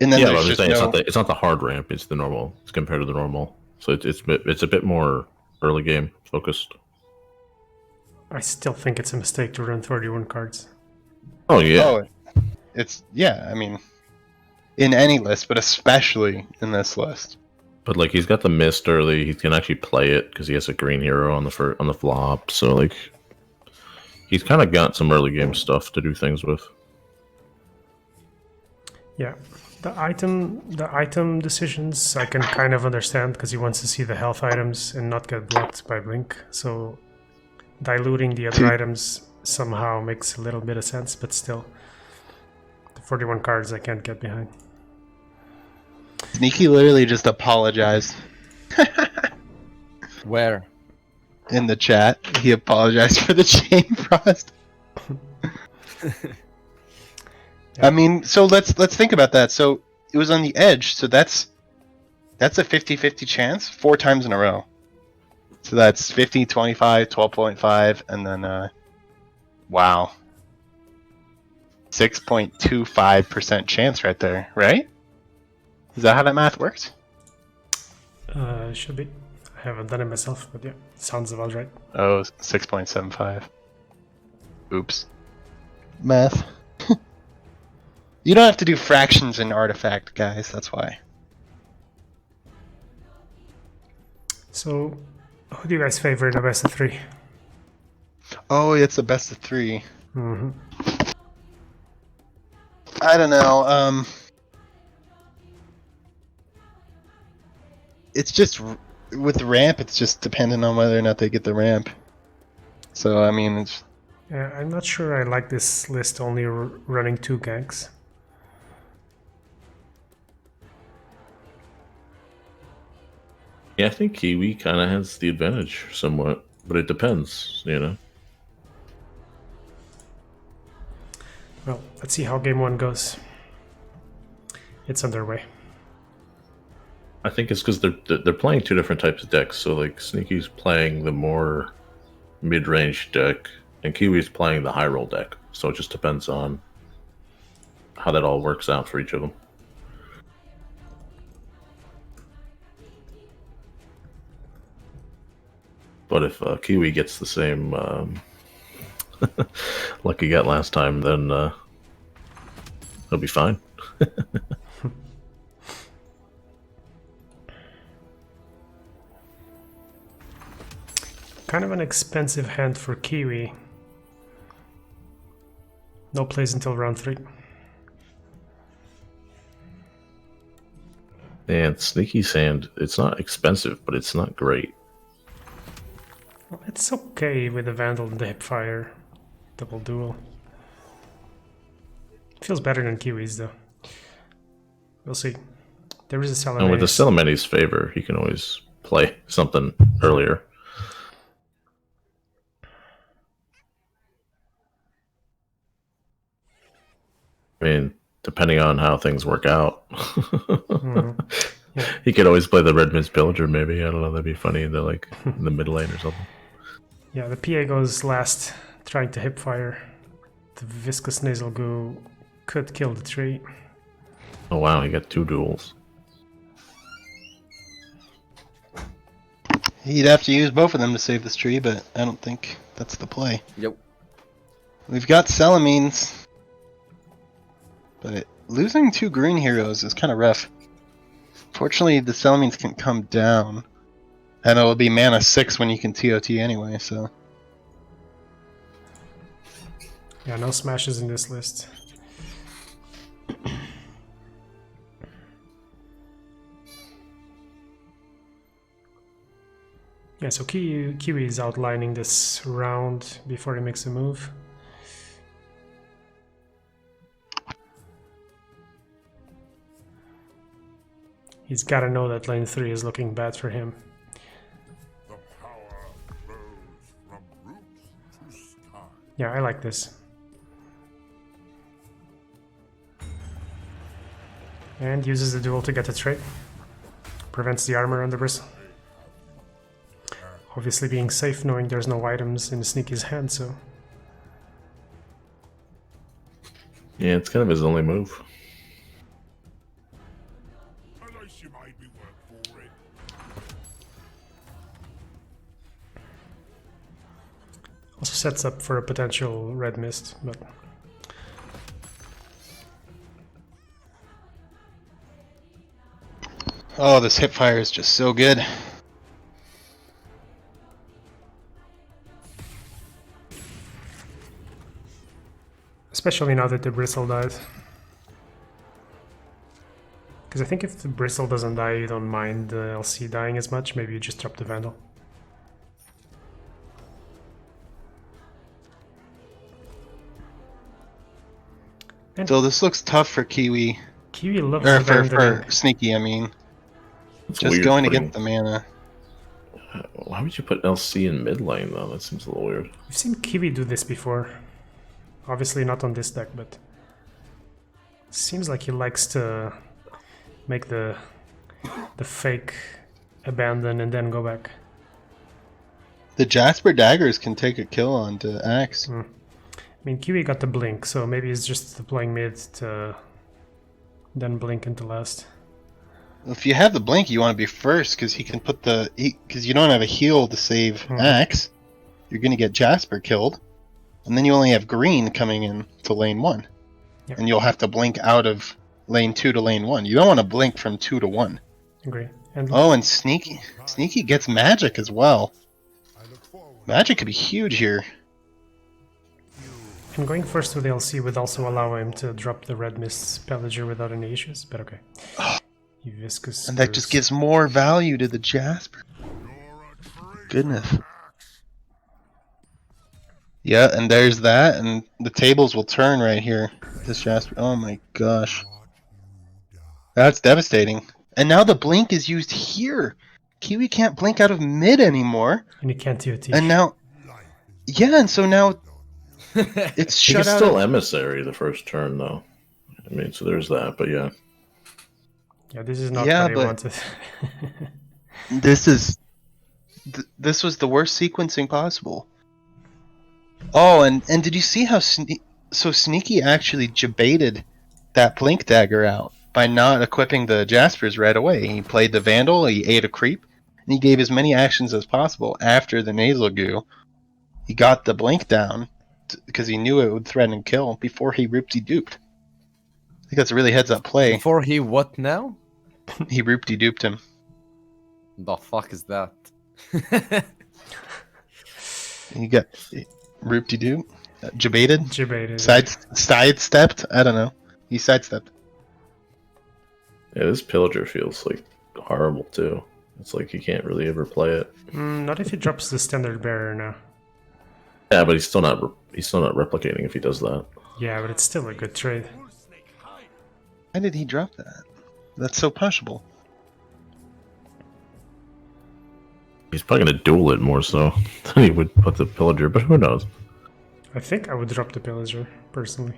And then Yeah, but there's I'm just saying no... it's not the hard ramp. It's the normal. It's compared to the normal. So it's a bit more early game focused. I still think it's a mistake to run 31 cards. Oh yeah. Oh, I mean, in any list, but especially in this list. But like he's got the mist early. He can actually play it because he has a green hero on the flop. So like he's kind of got some early game stuff to do things with. Yeah, the item decisions I can kind of understand because he wants to see the health items and not get blocked by blink. So diluting the other items somehow makes a little bit of sense, but still, the 41 cards I can't get behind. Sneaky literally just apologized Where? in the chat. He apologized for the chain frost. I mean, so let's think about that. So it was on the edge, so that's a 50-50 chance 4 times in a row. So that's 50, 25, 12.5, and then wow. 6.25% chance right there, right? Is that how that math works? Should be. I haven't done it myself, but yeah, sounds about right. Oh, 6.75. Oops. Math. You don't have to do fractions in Artifact, guys, that's why. So, who do you guys favor in the best of 3? Oh, it's a best of 3. Mm-hmm. I don't know. It's just with the ramp. It's just dependent on whether or not they get the ramp. So I mean, it's Yeah, I'm not sure I like this list only running 2 ganks. Yeah, I think Kiwi kind of has the advantage somewhat, but it depends, you know. Well, let's see how game 1 goes. It's underway. I think it's because they're playing 2 different types of decks. So like Sneaky's playing the more mid-range deck, and Kiwi's playing the high roll deck. So it just depends on how that all works out for each of them. But if Kiwi gets the same luck he got last time, then he'll be fine. Kind of an expensive hand for Kiwi. No plays until round 3. And Sneaky Sand, it's not expensive, but it's not great. Well, it's okay with the Vandal and the Hipfire double duel. Feels better than Kiwi's though. We'll see. There is a Salamandre's. And with the Salamandre's favor, he can always play something earlier. I mean, depending on how things work out, he could always play the Red Mist Pillager. Maybe, I don't know. That'd be funny in the in the mid lane or something. Yeah, the PA goes last, trying to hipfire. The viscous nasal goo could kill the tree. Oh wow, he got 2 duels. He'd have to use both of them to save this tree, but I don't think that's the play. Yep. We've got Salamines, but losing 2 green heroes is kind of rough. Fortunately, the Salamines can come down, and it'll be mana 6 when you can TOT anyway, so... Yeah, no smashes in this list. Yeah, so Kiwi is outlining this round before he makes a move. He's got to know that lane 3 is looking bad for him. The power flows from roots to sky. Yeah, I like this. And uses the duel to get the trade. Prevents the armor on the bristle. Obviously being safe, knowing there's no items in Sneaky's hand, so... Yeah, it's kind of his only move. Unless you made me work for it. Also sets up for a potential red mist, but... Oh, this hipfire is just so good. Especially now that the bristle died. Because I think if the bristle doesn't die, you don't mind the LC dying as much. Maybe you just drop the Vandal. And So this looks tough for Kiwi. Kiwi loves Or for abandoning. Sneaky, I mean. It's Just weird going putting- against the mana. Why would you put LC in mid lane though? That seems a little weird. We've seen Kiwi do this before. Obviously not on this deck, but... Seems like he likes to make the fake abandon and then go back. The Jasper daggers can take a kill onto Axe. I mean, Kiwi got the blink, so maybe he's just playing mid to then blink into last. If you have the blink, you want to be first because he can put the because you don't have a heal to save Axe. You're gonna get Jasper killed, and then you only have green coming in to lane 1, Yep. and you'll have to blink out of lane 2 to lane 1. You don't want to blink from 2 to 1. Agree. And Oh, and Sneaky gets magic as well. I look forward. Magic could be huge here. And going first with LC would also allow him to drop the red mist Pillager without any issues, but okay. You viscous And that just screws. gives more value to the Jasper. Goodness. Yeah, and there's that, and the tables will turn right here. This Jasper. Oh my gosh. That's devastating. And now the blink is used here. Kiwi can't blink out of mid anymore. And he can't TOT. And now... Yeah, and so now... It's He shut can out. still emissary the first turn though. I mean, so there's that, but yeah. Yeah, this is not Yeah, what he but- wanted. This is... This was the worst sequencing possible. Oh, and did you see how Sneaky actually jebaited that Blink Dagger out by not equipping the Jaspers right away? He played the Vandal, he ate a creep, and he gave as many actions as possible after the Nasal Goo. He got the Blink down because he knew it would threaten and kill before he roopty-duped. I think that's a really heads-up play. Before he what now? He roopty-duped him. The fuck is that? He got roopty-doop, jebaited. Jebaited. Sidestepped? I don't know. He sidestepped. Yeah, this pillager feels like horrible too. It's like you can't really ever play it. Not if he drops the standard barrier now. Yeah, but he's still not replicating if he does that. Yeah, but it's still a good trade. Why did he drop that? That's so punishable. He's probably gonna duel it more so than he would put the pillager, but who knows? I think I would drop the pillager, personally.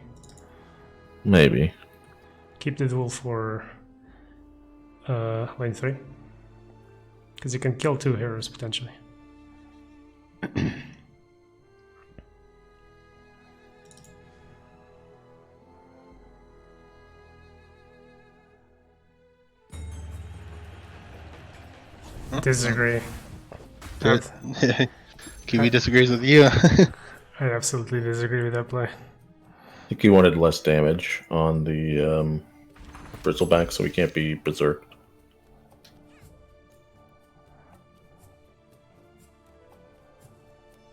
Maybe. Keep the duel for lane 3. Because you can kill 2 heroes, potentially. Disagree. Kiwi disagrees with you. I absolutely disagree with that play. I think he wanted less damage on the bristleback, so he can't be berserked.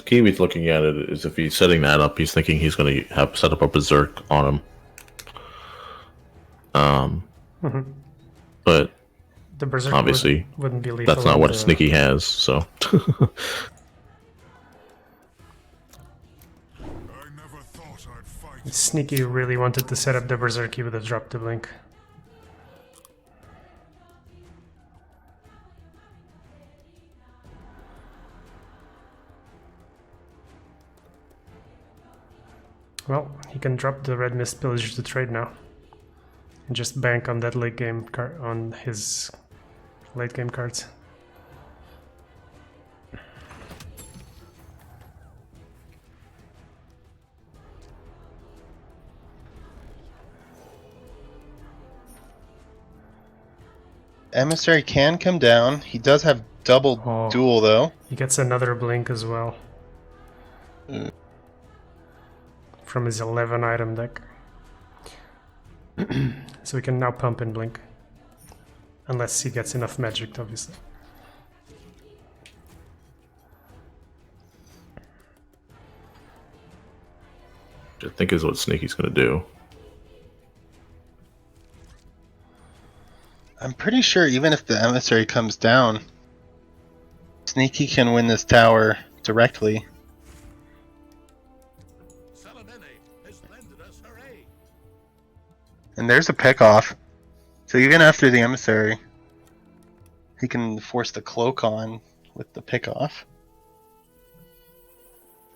Kiwi's looking at it as if he's setting that up. He's thinking he's going to have set up a berserk on him. But The berserk obviously wouldn't be lethal. that's not what Sneaky has. So I never thought I'd fight. If Sneaky really wanted to set up the berserk, he would have dropped the blink. Well, he can drop the red mist pillager to trade now, and just bank on that late game card on his late game cards. Emissary can come down. He does have double Oh. duel though. He gets another blink as well from his 11 item deck. So he can now pump and blink. Unless he gets enough magic, obviously. I think is what Sneaky's going to do. I'm pretty sure even if the emissary comes down, Sneaky can win this tower directly. And there's a pick off. So even after the emissary, he can force the cloak on with the pick off.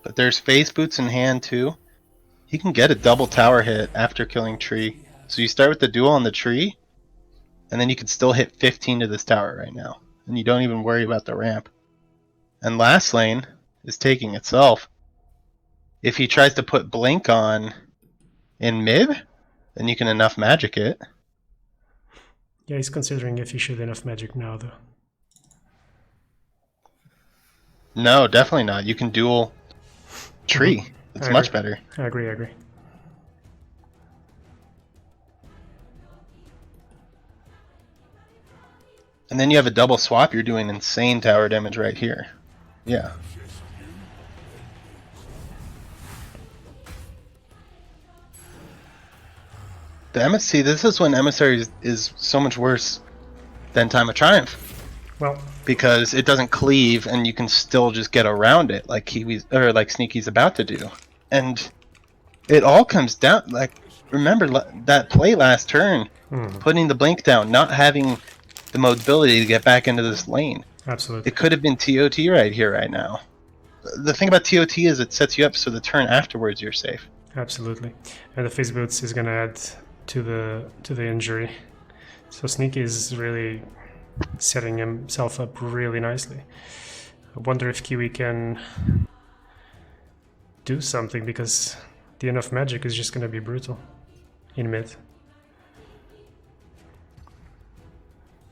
But there's phase boots in hand too. He can get a double tower hit after killing tree. So you start with the duel on the tree, and then you can still hit 15 to this tower right now. And you don't even worry about the ramp. And last lane is taking itself. If he tries to put blink on in mid, then you can enough magic it. Yeah, he's considering if he should enough magic now, though. No, definitely not. You can duel tree. It's I much agree. better. I agree, I agree. And then you have a double swap, you're doing insane tower damage right here. Yeah. The MSC, this is when Emissary is so much worse than Time of Triumph. Well, Because it doesn't cleave and you can still just get around it like like Sneaky's about to do. And it all comes down, like, remember that play last turn, putting the blink down, not having the mobility to get back into this lane. absolutely. It could have been TOT right here, right now. The thing about TOT is it sets you up so the turn afterwards you're safe. Absolutely. And the phase boots is gonna add to the injury. So Sneaky is really setting himself up really nicely. I wonder if Kiwi can do something, because the enough magic is just gonna be brutal in mid.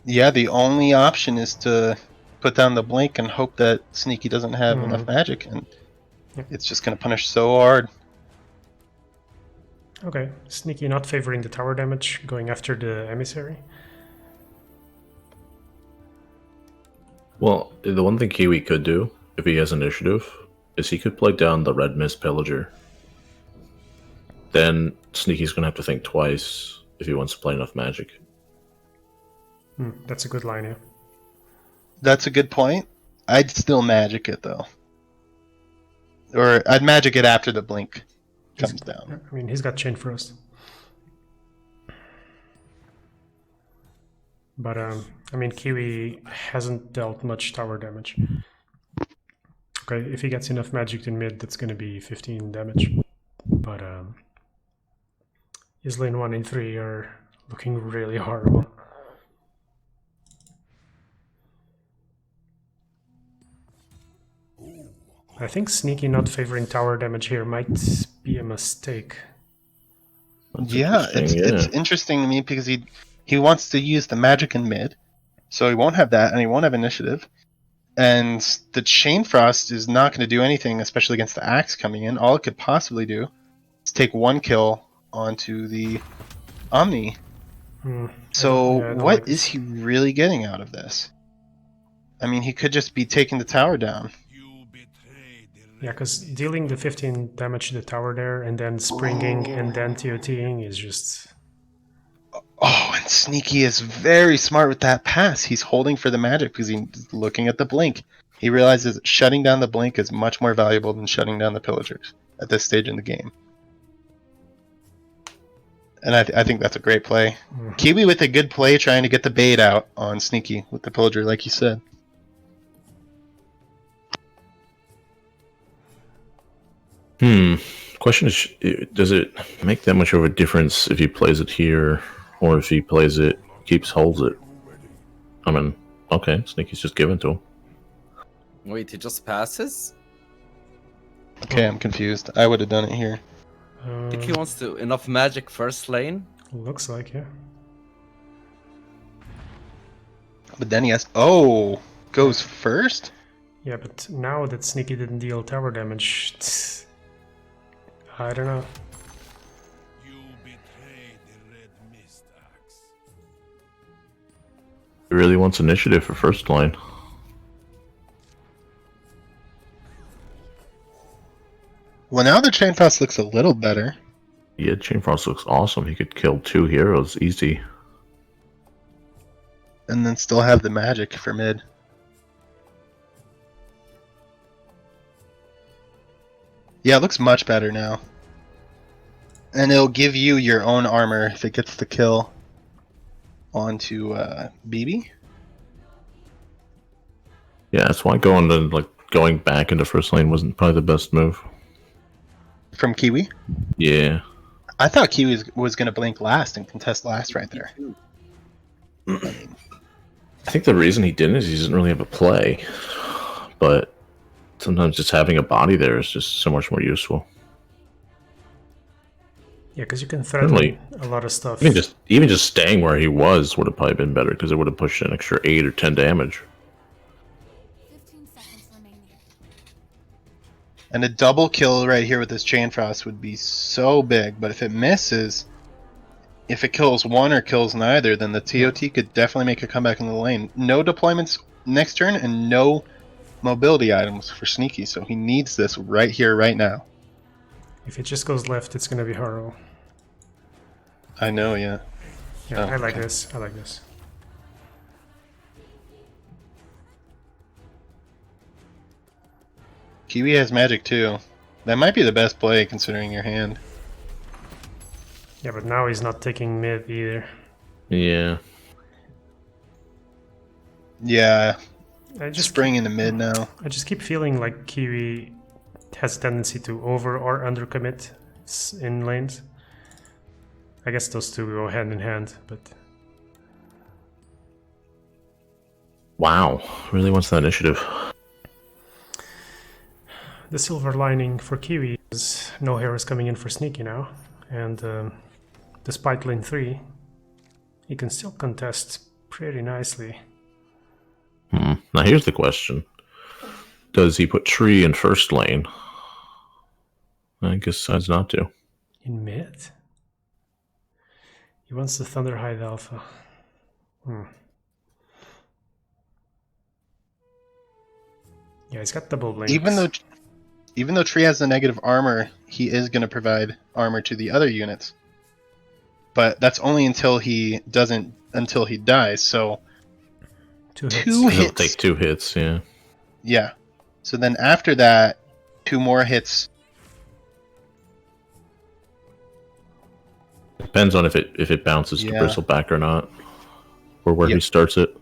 Yeah, the only option is to put down the blink and hope that Sneaky doesn't have enough magic, and Yep. it's just going to punish so hard. Okay, Sneaky not favoring the tower damage, going after the emissary. Well, the one thing Kiwi could do, if he has initiative, is he could play down the red mist pillager. Then Sneaky's going to have to think twice if he wants to play enough magic. That's a good line, yeah. That's a good point. I'd still magic it though. Or I'd magic it after the blink comes down. I mean, he's got Chain Frost. But, I mean, Kiwi hasn't dealt much tower damage. Okay, if he gets enough magic in mid, that's going to be 15 damage. But his lane 1 and 3 are looking really horrible. I think Sneaky not favoring tower damage here might be a mistake. Yeah, it's interesting to me because he wants to use the magic in mid, so he won't have that and he won't have initiative. And the Chain Frost is not going to do anything, especially against the Axe coming in. All it could possibly do is take 1 kill onto the Omni. So what is he really getting out of this? I mean, he could just be taking the tower down. Yeah, because dealing the 15 damage to the tower there, and then springing, and then TOTing is just... Oh, and Sneaky is very smart with that pass. He's holding for the magic because he's looking at the blink. He realizes that shutting down the blink is much more valuable than shutting down the pillagers at this stage in the game. And I think that's a great play. Kiwi with a good play trying to get the bait out on Sneaky with the pillager, like you said. Question is, does it make that much of a difference if he plays it here, or if he plays it, holds it? I mean, okay, Sneaky's just given to him. Wait, he just passes? Okay, I'm confused. I would have done it here. I think he wants to enough magic first lane. Looks like, yeah. But then he has... Oh! Goes first? Yeah, but now that Sneaky didn't deal tower damage... I don't know. He really wants initiative for first line. Well, now the Chain Frost looks a little better. Yeah, Chain Frost looks awesome. He could kill 2 heroes easy. And then still have the magic for mid. Yeah, it looks much better now. And it'll give you your own armor if it gets the kill onto BB. Yeah, that's why going back into first lane wasn't probably the best move. From Kiwi? Yeah. I thought Kiwi was going to blink last and contest last right there. I think the reason he didn't is he doesn't really have a play. But sometimes just having a body there is just so much more useful. Yeah, because you can threaten a lot of stuff. Even just staying where he was would have probably been better, because it would have pushed an extra 8 or 10 damage. 15 seconds remaining. And a double kill right here with this Chain Frost would be so big, but if it misses, if it kills one or kills neither, then the TOT could definitely make a comeback in the lane. No deployments next turn and no mobility items for Sneaky, so he needs this right here, right now. If it just goes left, it's going to be horrible. I know, yeah. Yeah, Oh, I like okay. this. I like this. Kiwi has magic too. That might be the best play considering your hand. Yeah, but now he's not taking mid either. Yeah. Yeah, I just spring into mid now. I just keep feeling like Kiwi has a tendency to over or undercommit in lanes. I guess those two go hand in hand, but... Wow. Really wants that initiative. The silver lining for Kiwi is no heroes coming in for Sneaky now, and despite lane 3, he can still contest pretty nicely. Now here's the question. Does he put Tree in first lane? I guess decides not to. In mid? He wants the Thunderhide Alpha. Yeah, he's got double blinks. Even though Tree has the negative armor, he is going to provide armor to the other units. but that's only until he dies. So 2 hits. Two He'll hits. take 2 hits, yeah. Yeah. So then after that, 2 more hits. Depends on if it bounces to Yeah. bristle back or not, or where he Yep. starts it.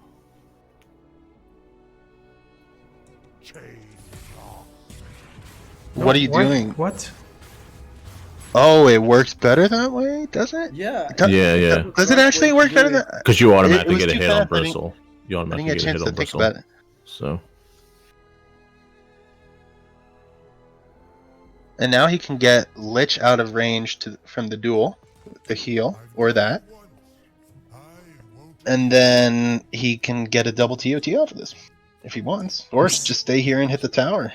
What are you What? doing? What? Oh, it works better that way, does it? Yeah. Yeah. Does it actually work better than? Because you automatically was get a too hit on fast. bristle. You I automatically didn't get a get a chance hit to on think bristle. about it. So And now he can get Lich out of range from the duel, the heal, or that. And then he can get a double TOT off of this, if he wants. Or just stay here and hit the tower.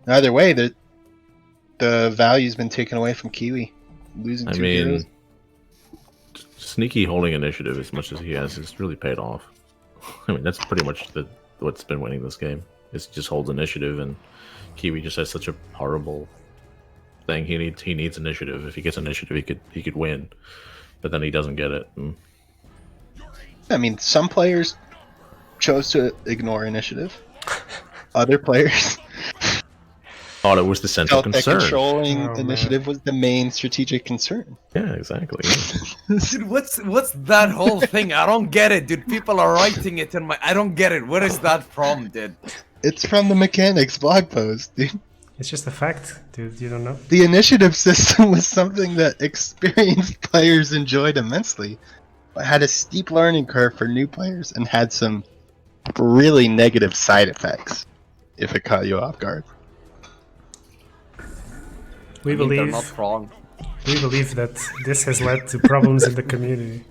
Either way, the value's been taken away from Kiwi. Losing I 2 mean, heroes. Sneaky holding initiative as much as he has really paid off. I mean, that's pretty much what's been winning this game. Is just holds initiative, and Kiwi just has such a horrible thing. He needs initiative. If he gets initiative, he could win, but then he doesn't get it. And I mean, some players chose to ignore initiative. Other players thought it was the central felt that concern. controlling Oh, man. initiative was the main strategic concern. Yeah, exactly. Yeah. Dude, what's that whole thing? I don't get it, dude. People are writing it in my. I don't get it. Where is that from, dude? It's from the mechanics blog post, dude. It's just a fact, dude. You don't know. The initiative system was something that experienced players enjoyed immensely, but had a steep learning curve for new players and had some really negative side effects if it caught you off guard. We I mean, they're believe not wrong. we believe that this has led to problems in the community.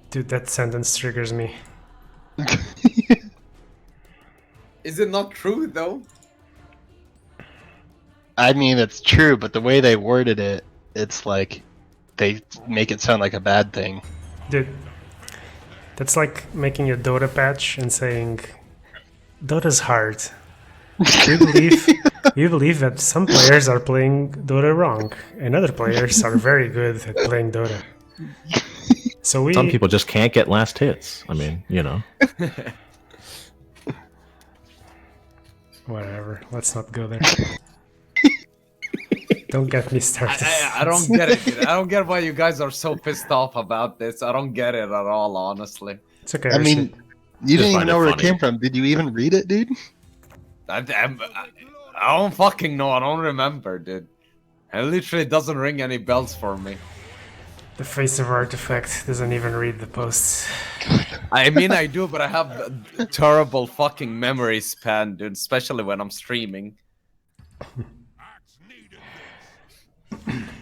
Dude, that sentence triggers me. Is it not true though? I mean, it's true, but the way they worded it, it's like they make it sound like a bad thing. Dude, that's like making a Dota patch and saying, Dota's hard. We believe that some players are playing Dota wrong, and other players are very good at playing Dota. So we Some people just can't get last hits. I mean, you know. Whatever, let's not go there. Don't get me started. I don't get it, dude. I don't get why you guys are so pissed off about this. I don't get it at all, honestly. It's okay. I mean, you didn't even find know it where it funny. came from. Did you even read it, dude? I don't fucking know. I don't remember, dude. It literally doesn't ring any bells for me. the face of artifact doesn't even read the posts. I mean, I do, but I have a terrible fucking memory span, dude. Especially when I'm streaming.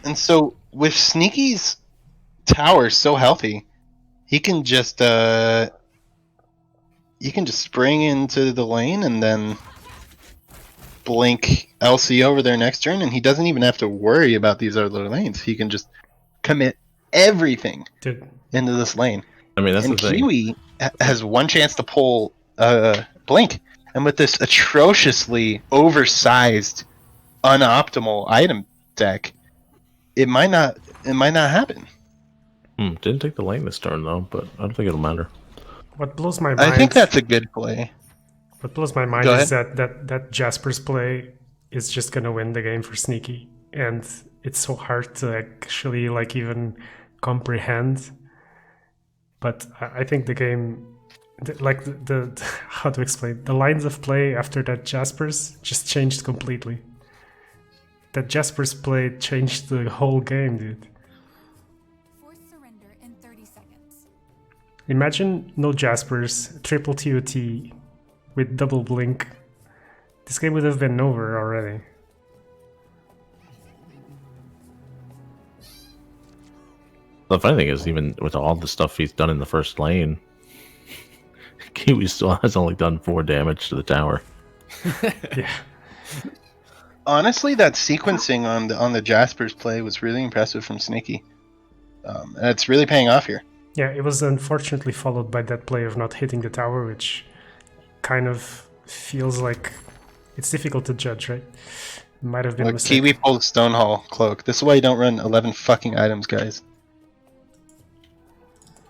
And so with Sneaky's tower so healthy, he can just spring into the lane and then blink LC over there next turn, and he doesn't even have to worry about these other lanes. He can just commit everything Dude, into this lane. I mean, that's And the thing. Kiwi has one chance to pull blink, and with this atrociously oversized, unoptimal item deck, it might not happen. Didn't take the lane this turn though, but I don't think it'll matter. what blows my mind? I think that's a good play. What blows my mind Go is that Jasper's play is just gonna win the game for Sneaky, and it's so hard to actually like even comprehend. But I think the game, like the how to explain, the lines of play after that Jasper's just changed completely. That Jasper's play changed the whole game, dude. Force surrender in 30 seconds. Imagine no Jaspers, triple TOT with double blink. This game would have been over already. The funny thing is, even with all the stuff he's done in the first lane, Kiwi still has only done 4 damage to the tower. Yeah. Honestly, that sequencing on the Jasper's play was really impressive from Sneaky, and it's really paying off here. Yeah, it was unfortunately followed by that play of not hitting the tower, which kind of feels like It's difficult to judge, right? Might have been a Look, mistake. Kiwi pulled Stonehall cloak. This is why you don't run 11 fucking items, guys.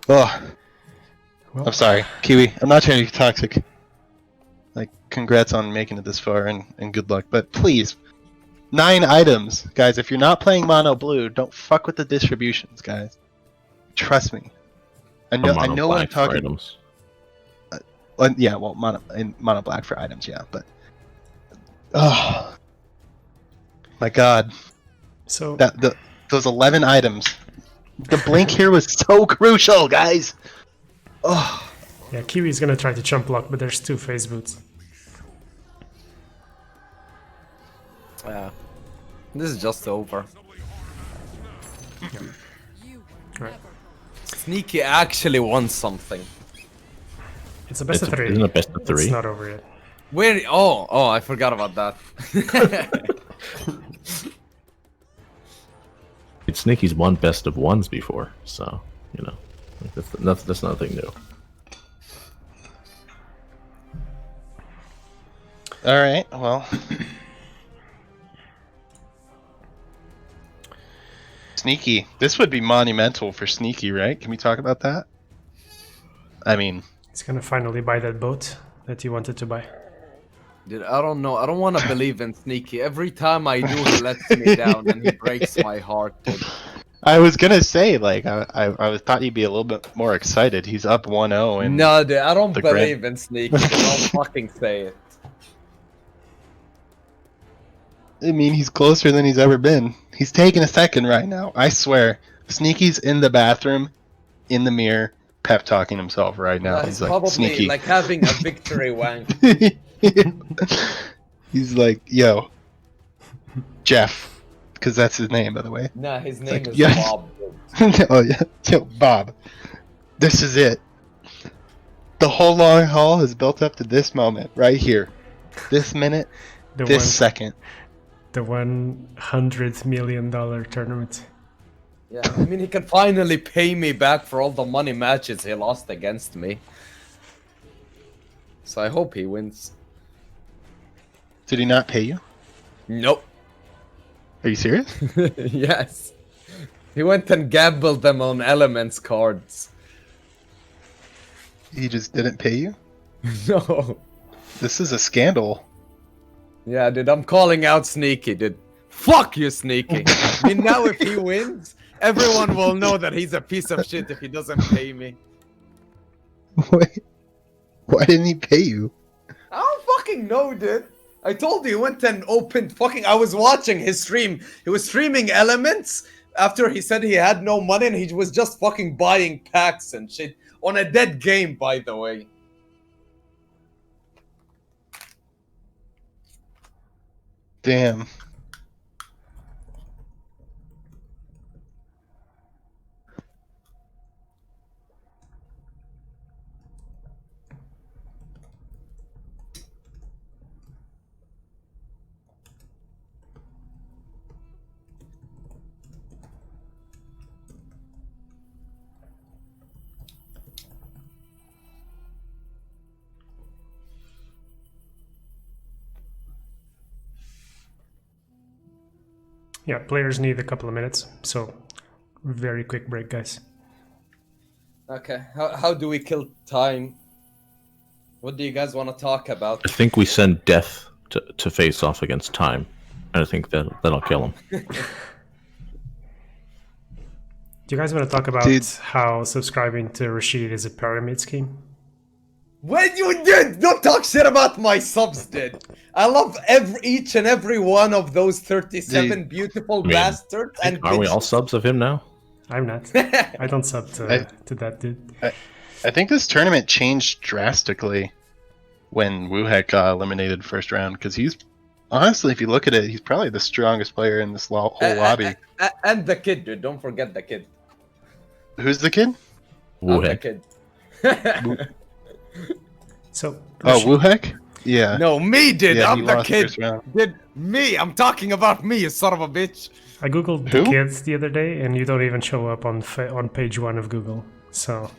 Oh, Well, I'm sorry, Kiwi. I'm not trying to be toxic. Like, congrats on making it this far and good luck. But please, 9 items, guys. If you're not playing mono blue, don't fuck with the distributions, guys. Trust me. I know what I'm talking. Items. Yeah, well, mono black for items, yeah. But oh my god, so those 11 items. The blink here was so crucial, guys. Oh. yeah, Kiwi's gonna try to chump block, but there's 2 phase boots. Yeah. This is just over. Right. Sneaky actually won something. It's a best of 3. Isn't it best of 3? It's not over yet. Where? Oh, I forgot about that. Sneaky's won best of 1s before, so you know that's nothing new. All right, well. Sneaky. This would be monumental for Sneaky, right? Can we talk about that? I mean, He's gonna finally buy that boat that he wanted to buy. Dude, I don't know. I don't want to believe in Sneaky. Every time I do, he lets me down and he breaks my heart, dude. I was gonna say, like, I thought you'd be a little bit more excited. He's up 1-0 and No, dude, I don't the believe in Sneaky. Don't fucking say it. I mean, he's closer than he's ever been. He's taking a second right now. I swear. Sneaky's in the bathroom, in the mirror, pep talking himself right now. That's He's like, probably Sneaky. like having a victory wank. He's like, yo, Jeff, because that's his name, by the way. Nah, his name like, is yeah. Bob. Oh yeah, yo, Bob. This is it. The whole long haul has built up to this moment right here, this minute, this second. The $100 million tournament. Yeah, I mean, he can finally pay me back for all the money matches he lost against me. So I hope he wins. Did he not pay you? Nope. Are you serious? Yes. He went and gambled them on elements cards. He just didn't pay you? No. This is a scandal. Yeah, dude, I'm calling out Sneaky, dude. Fuck you, Sneaky. I mean, now if he wins, everyone will know that he's a piece of shit if he doesn't pay me. Wait, why didn't he pay you? I don't fucking know, dude. I told you, he went and opened fucking... I was watching his stream. He was streaming Elements after he said he had no money and he was just fucking buying packs and shit. On a dead game, by the way. Damn. Yeah, players need a couple of minutes, so very quick break, guys. Okay, how do we kill time? What do you guys want to talk about? I think we send Death to face off against Time, and I think that'll kill him. Do you guys want to talk about how subscribing to Rashid is a pyramid scheme? When you did, don't talk shit about my subs, dude. I love each and every one of those 37 beautiful bastards. And are we all subs of him now? I'm not. I don't sub to that dude. I think this tournament changed drastically when Woohek got eliminated first round, because he's honestly, if you look at it, he's probably the strongest player in this whole lobby. And the kid, dude. Don't forget the kid. Who's the kid? Woohek. The kid. So. Woohek? Yeah. No, me, dude. Yeah, I'm the kid. Dude, me. I'm talking about me, you son of a bitch. I googled the kids the other day, and you don't even show up on page 1 of Google. So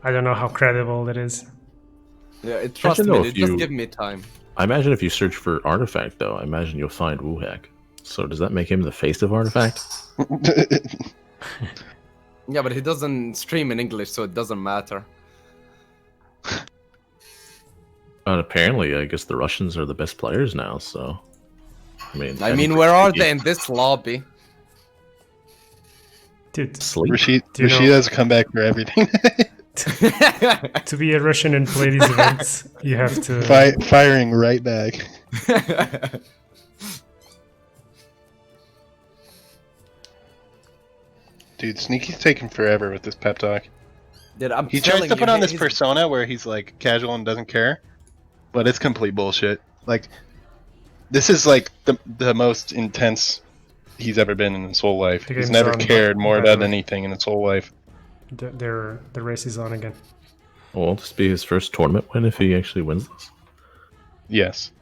I don't know how credible that is. Yeah, trust me, dude, just give me time. I imagine if you search for Artifact, though, I imagine you'll find Wuhak. So does that make him the face of Artifact? Yeah, but he doesn't stream in English, so it doesn't matter. And apparently, I guess the Russians are the best players now, so... I mean, where are they in this lobby? Dude, Sleep? Rashid Do you know- has come back for everything. to be a Russian and play these events, you have to... Firing right back. Dude, Sneaky's taking forever with this pep talk. Dude, I'm He tries telling to put you, on this he's- persona where he's like casual and doesn't care, but it's complete bullshit. Like, this is like the most intense he's ever been in his whole life. The He's game's never on, cared more by the about way. anything in his whole life. The race is on again. Will this be his first tournament win if he actually wins this? Yes.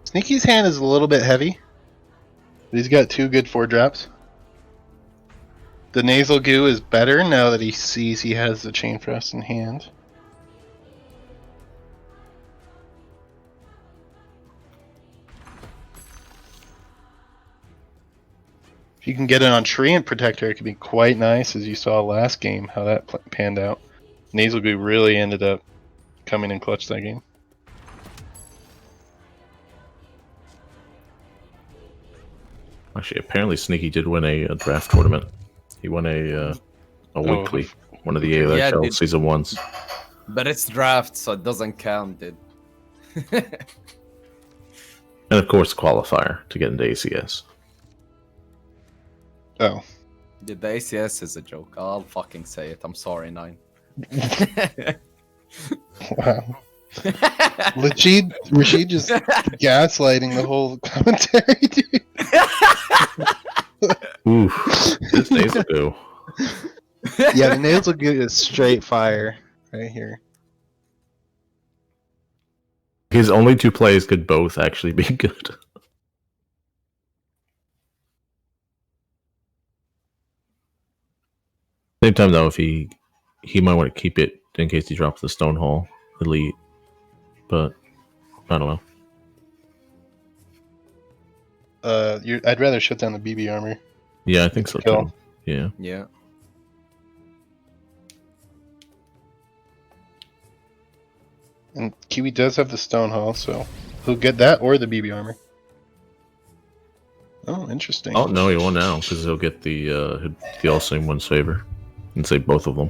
Sneaky's hand is a little bit heavy. But he's got 2 good 4-drops. The nasal goo is better now that he sees he has the chain frost in hand. If you can get it on Treant Protector, it could be quite nice, as you saw last game, how that panned out. Nasal goo really ended up coming in clutch that game. Actually, apparently Sneaky did win a draft tournament. He won a weekly, one of the ALHL Yeah, dude. season 1s. But it's draft, so it doesn't count, dude. And of course, qualifier to get into ACS. Oh. Dude, the ACS is a joke. I'll fucking say it. I'm sorry, 9. Wow. Rashid just gaslighting the whole commentary, dude. Oof. This nasal goo. Yeah, the nasal goo is straight fire right here. His only 2 plays could both actually be good. Same time though, if he might want to keep it in case he drops the Stonehall Elite, but I don't know. I'd rather shut down the BB armor. Yeah, I think so Kill. too. Yeah. Yeah. And Kiwi does have the Stonehall, so he'll get that or the BB armor. Oh, interesting. Oh no, he won't now because he'll get the All Same One's favor and save both of them.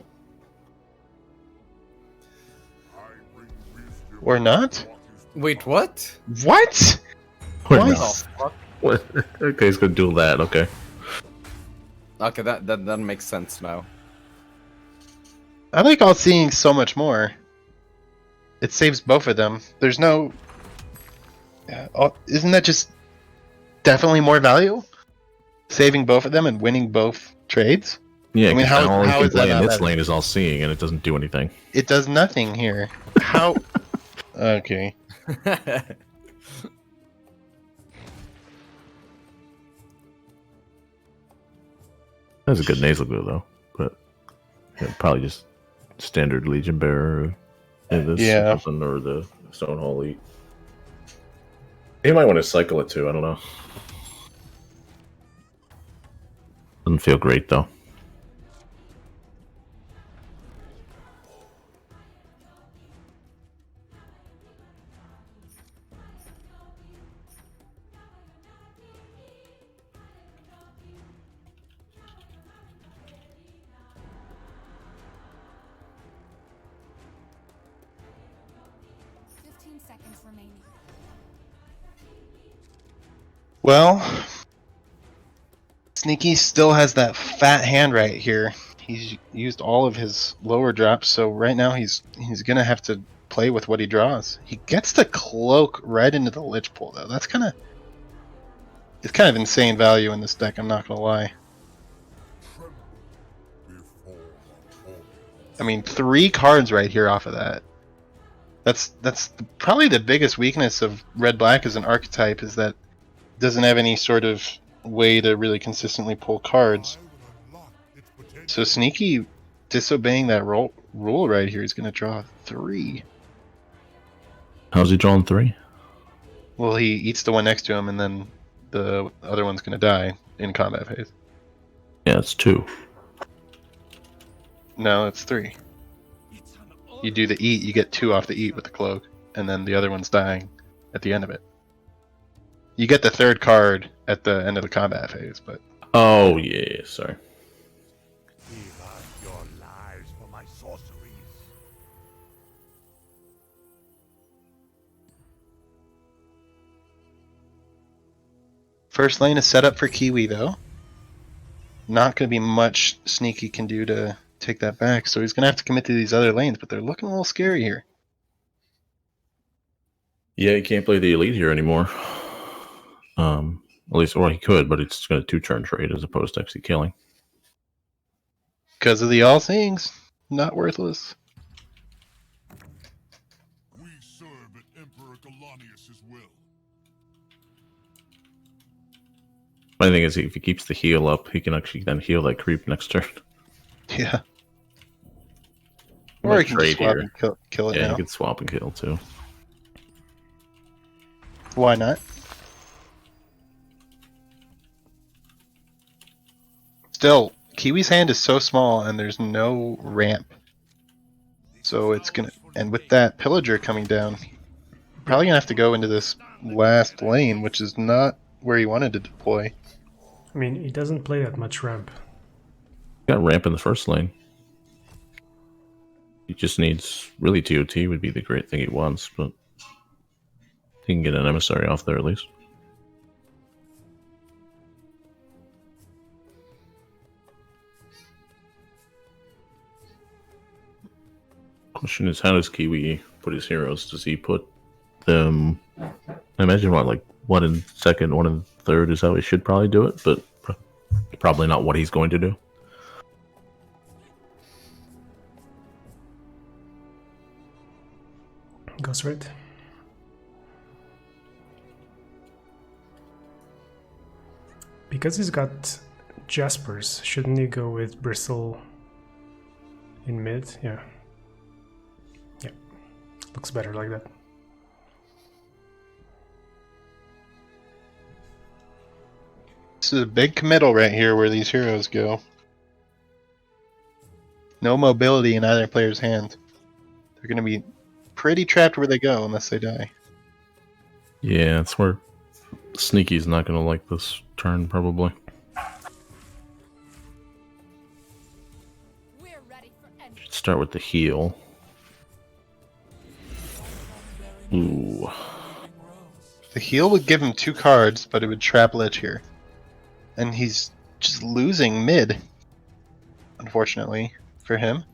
Or not? Wait, what? What? Or Why? not. What? Okay, he's gonna do that. Okay. Okay, that makes sense now. I like All Seeing so much more. It saves both of them. There's no... isn't that just definitely more value? Saving both of them and winning both trades? Yeah, I mean, 'cause how- all he how can is that play in not this better? lane is All Seeing, and it doesn't do anything. It does nothing here. How... Okay. That's a good nasal glue though, but yeah, probably just standard Legion Bearer in this Yeah. something, or the Stonehall Elite. He might want to cycle it too. I don't know. Doesn't feel great though. Well, Sneaky still has that fat hand right here. He's used all of his lower drops, so right now he's gonna have to play with what he draws. He gets to cloak right into the Lich Pool though. That's it's kind of insane value in this deck, I'm not gonna lie. Tremble before the I mean, 3 cards right here off of that. That's probably the biggest weakness of red-black as an archetype, is that it doesn't have any sort of way to really consistently pull cards. So Sneaky disobeying that rule right here is going to draw 3. How's he drawing 3? Well, he eats the one next to him, and then the other one's going to die in combat phase. Yeah, it's 2. No, it's 3. You do the eat, you get 2 off the eat with the cloak, and then the other one's dying at the end of it. You get the 3rd card at the end of the combat phase, but... Oh, yeah, sorry. Give up your lives for my sorceries. First lane is set up for Kiwi, though. Not going to be much Sneaky can do to take that back, so he's going to have to commit to these other lanes, but they're looking a little scary here. Yeah, he can't play the elite here anymore. At least, or he could, but it's going to 2-turn trade as opposed to actually killing. Because of the all things, not worthless. We serve at Emperor Galanius' will. My thing is, if he keeps the heal up, he can actually then heal that creep next turn. Yeah. He Or might he can just trade swap here. and kill it Yeah, now. he could swap and kill too. Why not? Still, Kiwi's hand is so small and there's no ramp. So it's gonna, and with that pillager coming down, probably gonna have to go into this last lane, which is not where he wanted to deploy. I mean, he doesn't play that much ramp. Got ramp in the first lane. He just needs, really TOT would be the great thing he wants, but he can get an emissary off there at least. Question is, how does Kiwi put his heroes? Does he put them, I imagine what, like 1 in second, 1 in third is how he should probably do it, but probably not what he's going to do. Goes right. Because he's got Jaspers, shouldn't he go with Bristle in mid? Yeah. Yeah. Looks better like that. This is a big committal right here where these heroes go. No mobility in either player's hand. They're going to be pretty trapped where they go unless they die. Yeah, that's where Sneaky's not going to like this turn, probably. We're ready for entry. Should start with the heal. Ooh. The heal would give him 2 cards, but it would trap Lich here. And he's just losing mid, unfortunately, for him.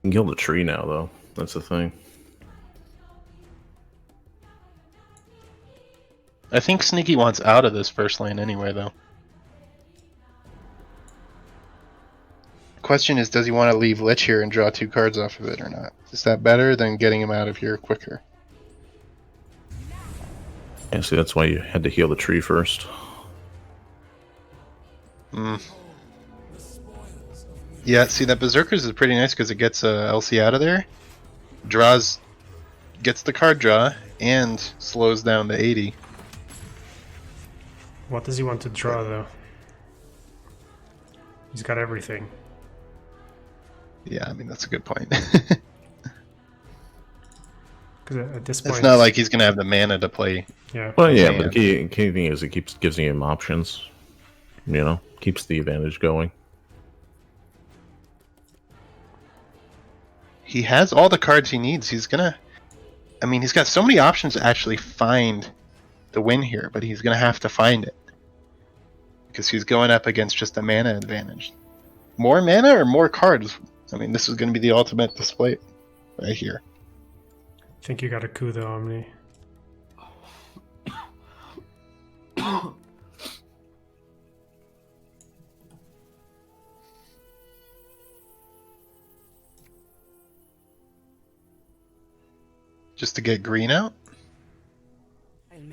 Can kill the tree now, though. That's the thing. I think Sneaky wants out of this first lane anyway, though. Question is, does he want to leave Lich here and draw 2 cards off of it or not? Is that better than getting him out of here quicker? Yeah, see, that's why you had to heal the tree first. Yeah, see, that Berserkers is pretty nice because it gets LC out of there, gets the card draw, and slows down the 80. What does he want to draw, though? He's got everything. Yeah, I mean, that's a good point. Because at this point... It's not like he's going to have the mana to play. Yeah. Well, yeah, Man. but the key thing is it gives him options. You know, keeps the advantage going. He has all the cards he needs. He's gonna... I mean, he's got so many options to actually find the win here, but he's gonna have to find it. Because he's going up against just a mana advantage. More mana or more cards? I mean, this is gonna be the ultimate display right here. I think you got a coup, though, Omni. just to get green out.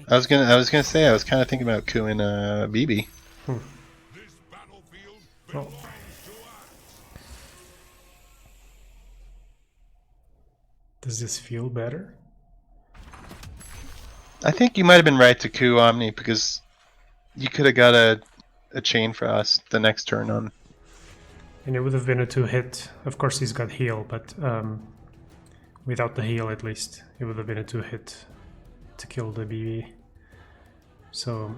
I was gonna say I was kind of thinking about queuing BB. Oh. Does this feel better? I think you might have been right to queue Omni because you could have got a chain for us the next turn on. And it would have been a 2-hit. Of course, he's got heal, but without the heal, at least, it would have been a 2-hit to kill the BB. So,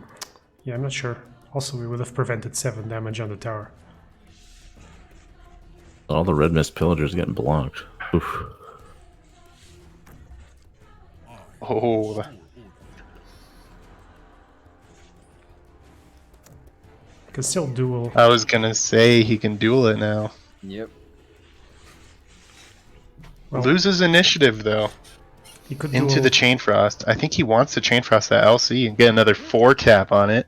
yeah, I'm not sure. Also, we would have prevented 7 damage on the tower. All the red mist pillagers getting blocked. Oof. Oh, Can still duel. I was gonna say he can duel it now. Yep. Well, Loses initiative though he could into duel. the Chain Frost. I think he wants to Chain Frost that LC and get another 4 tap on it,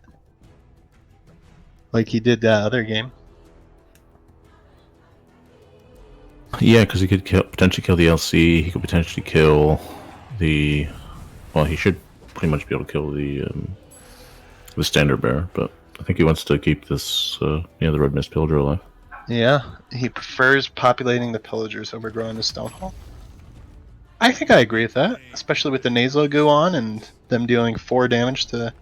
like he did that other game. Yeah, because he could potentially kill the LC. He could potentially kill the. Well, he should pretty much be able to kill the standard bearer, but I think he wants to keep this, the red mist pillager alive. Yeah, he prefers populating the pillagers over growing the stone hall. I think I agree with that, especially with the nasal goo on and them dealing 4 damage to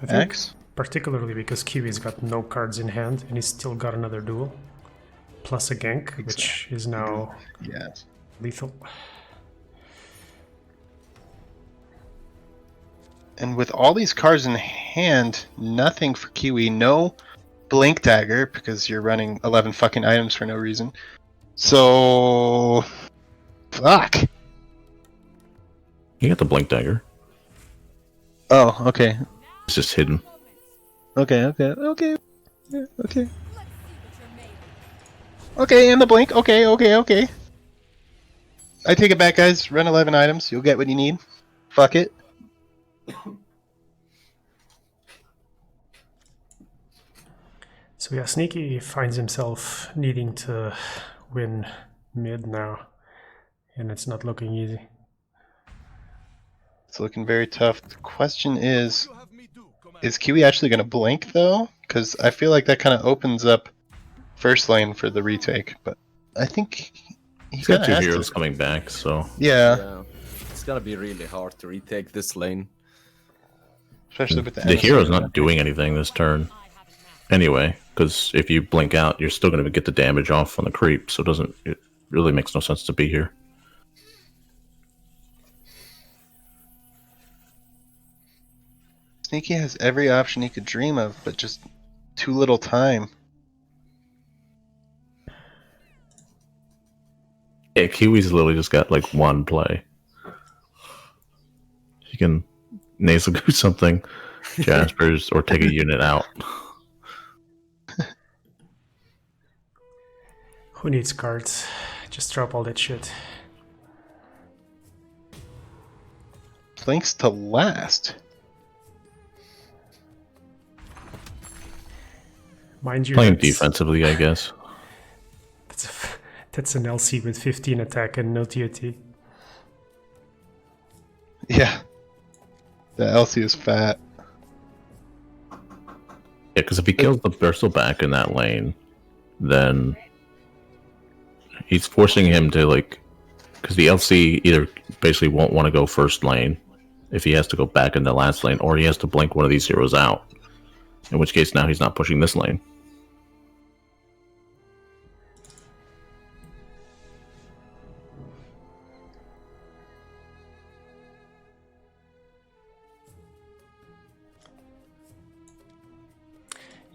I think X. particularly because Kiwi's got no cards in hand and he's still got another duel. Plus a gank, which is now Yes. lethal. And with all these cards in hand, nothing for Kiwi. No Blink Dagger, because you're running 11 fucking items for no reason. So... Fuck! You got the blink dagger. Oh, okay. It's just hidden. Okay. Yeah, okay. Okay, and the blink. Okay. I take it back, guys. Run 11 items. You'll get what you need. Fuck it. So yeah, Sneaky finds himself needing to win mid now, and it's not looking easy. It's looking very tough. The question is Kiwi actually going to blink, though? Because I feel like that kind of opens up first lane for the retake, but I think He's got 2 heroes coming back, so... Yeah, It's gonna be really hard to retake this lane. especially with The hero's not doing anything this turn. Anyway, because if you blink out, you're still going to get the damage off on the creep, so it really makes no sense to be here. Sneaky has every option he could dream of, but just too little time. Yeah, Kiwi's literally just got like 1 play. You can nasal goo something, Jaspers, or take a unit out. Who needs cards? Just drop all that shit. Blinks to last. Mind you, Playing that's- defensively, I guess. That's an LC with 15 attack and no TOT. Yeah. The LC is fat. Yeah, because if he kills the Bristleback in that lane, then he's forcing him to, like... Because the LC either basically won't want to go first lane if he has to go back in the last lane, or he has to blink one of these heroes out. In which case now he's not pushing this lane.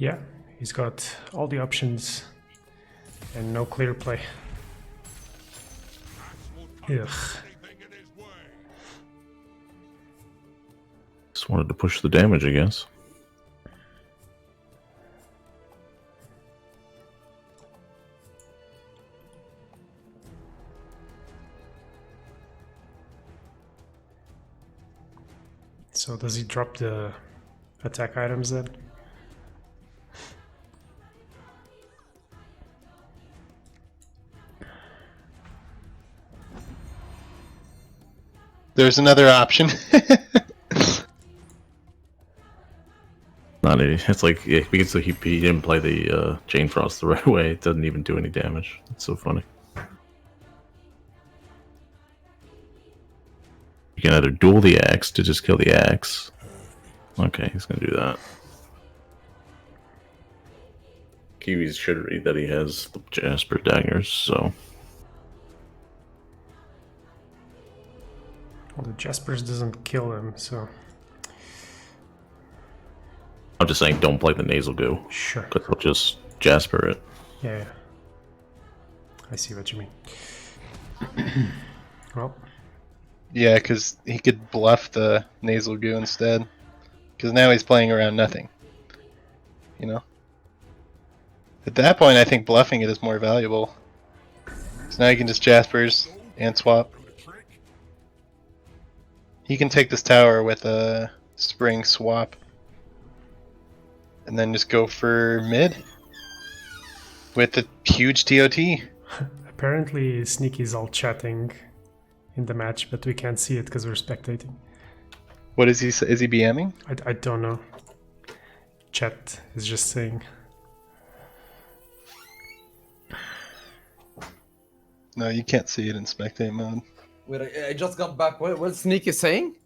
Yeah, he's got all the options and no clear play. Ugh. Just wanted to push the damage, I guess. So does he drop the attack items then? There's another option. Not any. It's like because he didn't play the Chain Frost the right way. It doesn't even do any damage. It's so funny. You can either duel the axe to just kill the axe. Okay, he's gonna do that. Kiwis should read that he has the Jasper daggers, so. Well, the Jaspers doesn't kill him, so I'm just saying don't play the nasal goo. sure. Because he'll just Jasper it. Yeah. I see what you mean. Well, Yeah, because he could bluff the nasal goo instead. Because now he's playing around nothing. You know? At that point, I think bluffing it is more valuable. So now you can just Jaspers and swap. He can take this tower with a spring swap. And then just go for mid. With the huge TOT. apparently Sneaky's all chatting in the match, but we can't see it because we're spectating. What is he? Is he BMing? I don't know. Chat is just saying. No, you can't see it in spectate mode. Wait, I just got back. What's Sneaky saying?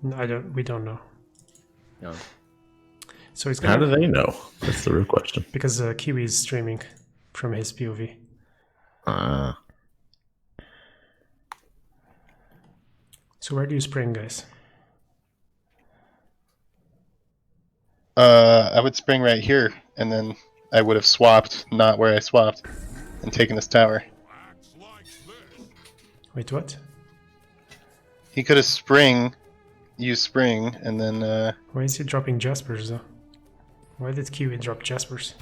No, we don't know. No. So he's How gonna, do they know? That's the real question. because Kiwi is streaming from his POV. So where do you spring, guys? I would spring right here, and then I would have swapped, not where I swapped, and taken this tower. Wait, what? He could have used spring, and then Why is he dropping Jaspers though? Why did Kiwi drop Jaspers?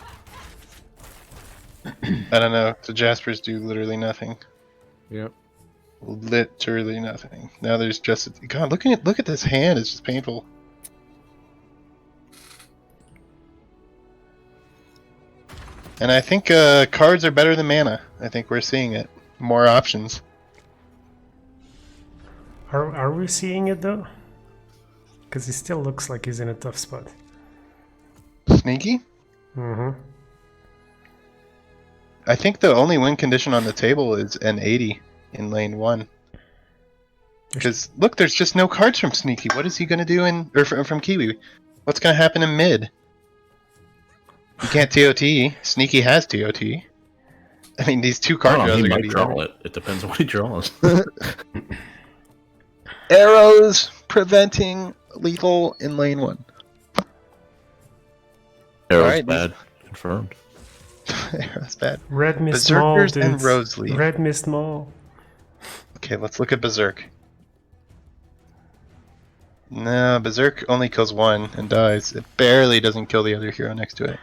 I don't know. The Jaspers do literally nothing. Yep. Literally nothing. Now there's just God. Look at this hand. It's just painful. And I think cards are better than mana. I think we're seeing it. More options. Are we seeing it though? Because he still looks like he's in a tough spot. Sneaky? Mm-hmm. I think the only win condition on the table is an 80 in lane 1. Because look, there's just no cards from Sneaky. What is he gonna do from Kiwi? What's gonna happen in mid? He can't TOT. Sneaky has TOT. I mean, these two card draws he are gonna might be draw it. It depends on what he draws. arrows preventing lethal in lane 1. Arrow's Alright, bad. Confirmed. That's bad. Red Mist Maul, Berserkers dude. and Roseleaf. Red Mist Maul. Okay, let's look at Berserk. No, Berserk only kills 1 and dies. It barely doesn't kill the other hero next to it.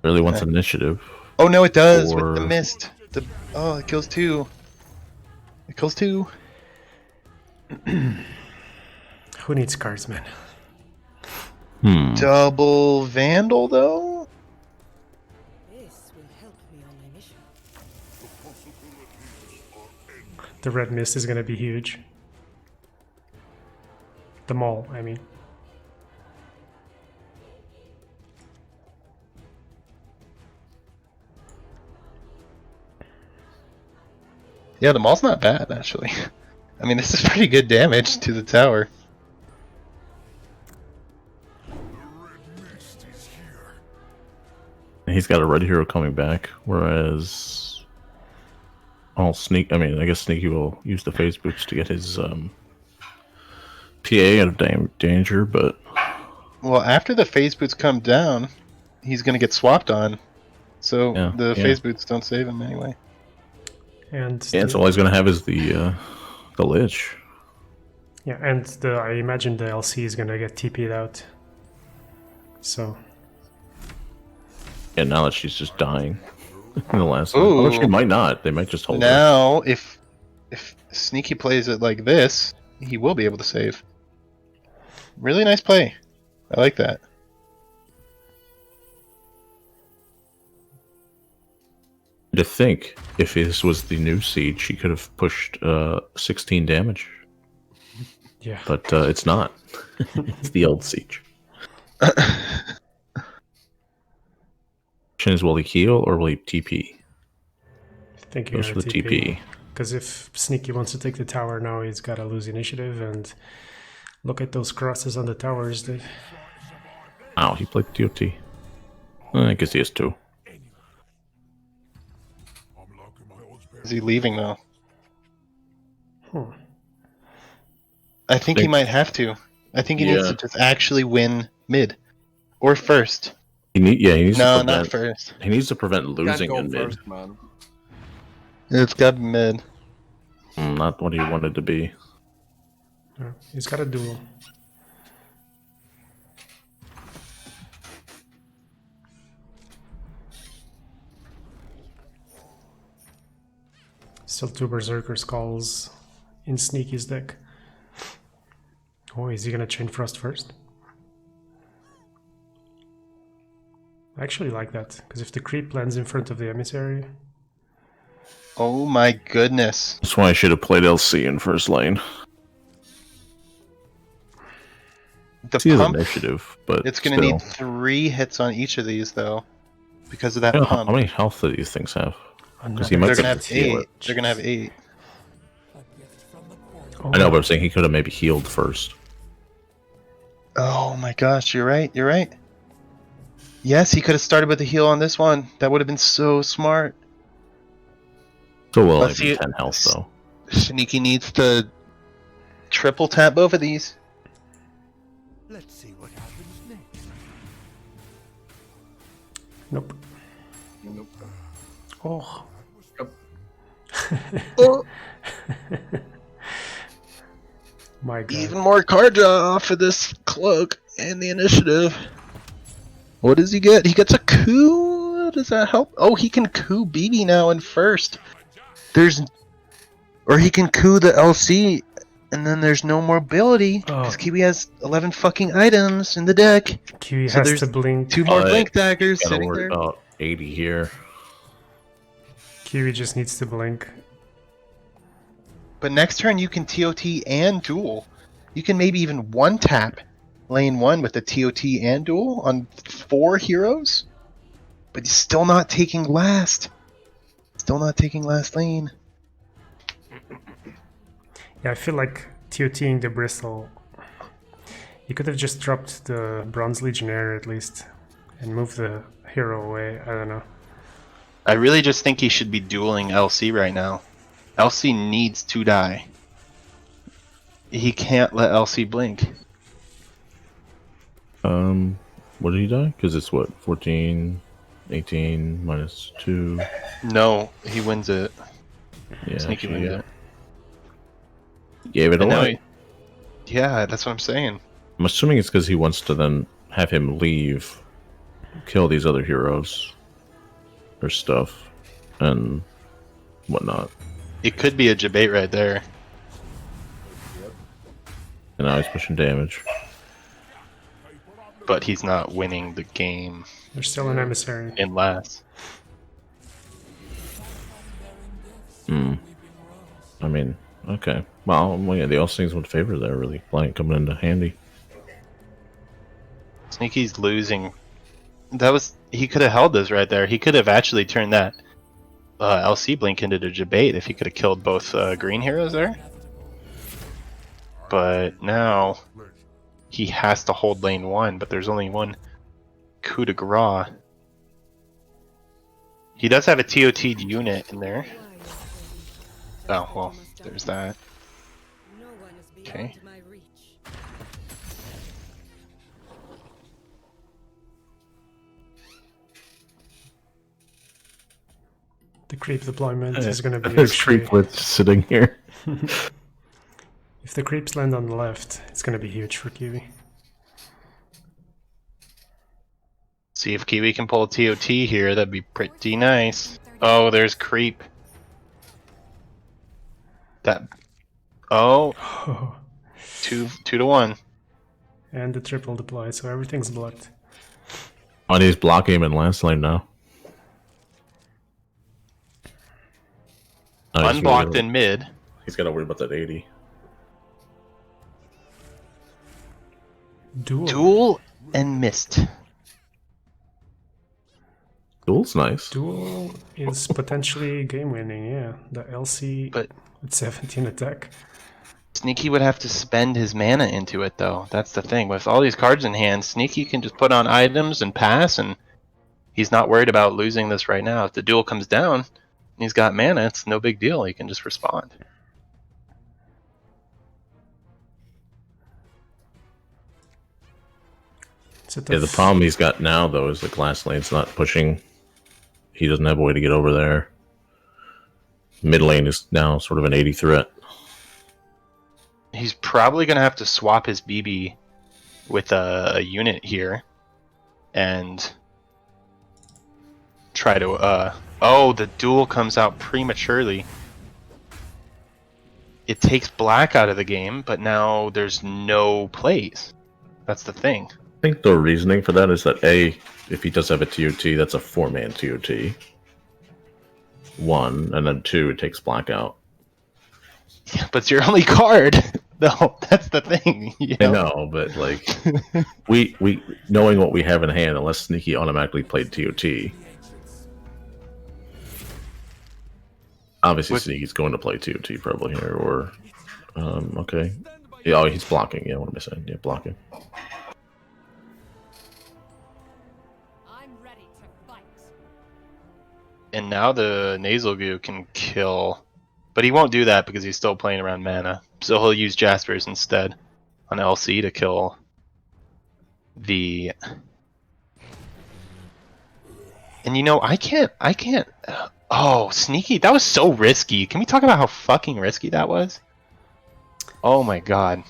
Really wants initiative. Oh no, it does with the Or- mist. It kills 2. It kills 2. Who needs cards, man? Double Vandal though? This will help me on my mission. The Red Mist is gonna be huge. The Maul, I mean. Yeah, the Maul's not bad actually. I mean, this is pretty good damage to the tower. He's got a red hero coming back, whereas I guess Sneaky will use the phase boots to get his PA out of danger, but Well, after the phase boots come down, he's gonna get swapped on. So the phase boots don't save him anyway. And yeah, that's all he's gonna have is the Lich. yeah, and I imagine the LC is gonna get TP'd out. So And now that she's just dying in the last one. Ooh. Although she might not. They might just hold her. Now, if Sneaky plays it like this, he will be able to save. Really nice play. I like that. To think, if this was the new Siege, she could have pushed 16 damage. Yeah. but it's not. It's the old siege. Question is, will he heal or will he TP? I think he Goes got for the TP. TP. Because if Sneaky wants to take the tower now, he's got to lose initiative. And look at those crosses on the towers. Wow, he played TOT. I guess he has two. Is he leaving though? Hmm. I think he might have to. I think he needs to just actually win mid or first. He needs No, to not prevent. first. He needs to prevent Can't losing go in mid. first, man. It's got to be mid. Not what he wanted to be. Yeah, he's got a duel. Still 2 Berserker Skulls in Sneaky's deck. Oh, is he gonna Chain Frost first? I actually like that, because if the creep lands in front of the emissary... Oh my goodness. That's why I should have played LC in first lane. The See his pump, initiative, but it's going to need 3 hits on each of these though. Because of that How pump. many health do these things have? Because he Another might They're be going to able have to heal 8. it. They're going to have 8. Oh, I know, but I'm saying he could have maybe healed first. Oh my gosh, you're right. You're right. Yes, he could have started with the heal on this one. That would have been so smart. So well, Let's like see 10 health though. Sneaky needs to triple tap both of these. Let's see what happens next. Nope. Nope. Oh. Oh, My god. even more card draw off of this cloak and the initiative. What does he get? He gets a coup. Does that help? Oh, he can coup BB now in first. Or he can coup the LC, and then there's no more ability because Oh. Kiwi has 11 fucking items in the deck. Kiwi So has there's to blink. 2 more But blink daggers Gotta sitting worry there. about 80 here. Kiwi just needs to blink. But next turn you can TOT and duel. You can maybe even one tap lane 1 with the TOT and duel on 4 heroes. But he's still not taking last. Still not taking last lane. Yeah, I feel like TOTing the Bristle. You could have just dropped the Bronze Legionnaire at least and moved the hero away. I don't know. I really just think he should be dueling LC right now. LC needs to die. He can't let LC blink. What did he die? Because it's what, 14, 18 minus 2. No, he wins it. Yeah, Sneaky actually, wins yeah. it. Gave it And now away. yeah, that's what I'm saying. I'm assuming it's because he wants to then have him leave, kill these other heroes or stuff, and whatnot. It could be a debate right there. And now he's pushing damage. But he's not winning the game There's still an emissary. in last. I mean, okay. Well, yeah, the all things would favor there, really. Blank coming into handy. Sneaky's losing. He could have held this right there. He could have actually turned that LC blink into a debate if he could have killed both green heroes there. But now he has to hold lane 1, but there's only one coup de grace. He does have a TOT'd unit in there. Oh, well, there's that. No one is Okay. beyond my reach. The creep deployment is going to be There's actually... Creeplet sitting here. If the creeps land on the left, it's going to be huge for Kiwi. See if Kiwi can pull a TOT here. That'd be pretty nice. Oh, there's creep. That. Oh, Oh. 2 to 1. And the triple deploy, so everything's blocked. Oh, and he's blocking him in last lane now. Oh, Unblocked in mid. He's got to worry about that 80. Duel and Mist. Duel's nice. Duel is potentially game winning, yeah. The LC But with 17 attack. Sneaky would have to spend his mana into it, though. That's the thing. With all these cards in hand, Sneaky can just put on items and pass, and he's not worried about losing this right now. If the duel comes down, and he's got mana, it's no big deal. He can just respond. Yeah, the problem he's got now, though, is the glass lane's not pushing. He doesn't have a way to get over there. Mid lane is now sort of an 80 threat. He's probably going to have to swap his BB with a unit here and try to... oh, the duel comes out prematurely. It takes black out of the game, but now there's no plays. That's the thing. I think the reasoning for that is that A, if he does have a TOT, that's a 4-man TOT. 1, and then 2, it takes black out. Yeah, but it's your only card. No, that's the thing. You know? I know, but like we knowing what we have in hand, unless Sneaky automatically played TOT. Obviously, Sneaky's going to play TOT probably here, or okay. Yeah, oh, he's blocking. Yeah, what am I saying? Yeah, blocking. And now the Nasal Goo can kill, but he won't do that because he's still playing around mana. So he'll use Jaspers instead on LC to kill the... And you know, I can't... Oh, Sneaky, that was so risky. Can we talk about how fucking risky that was? Oh my god.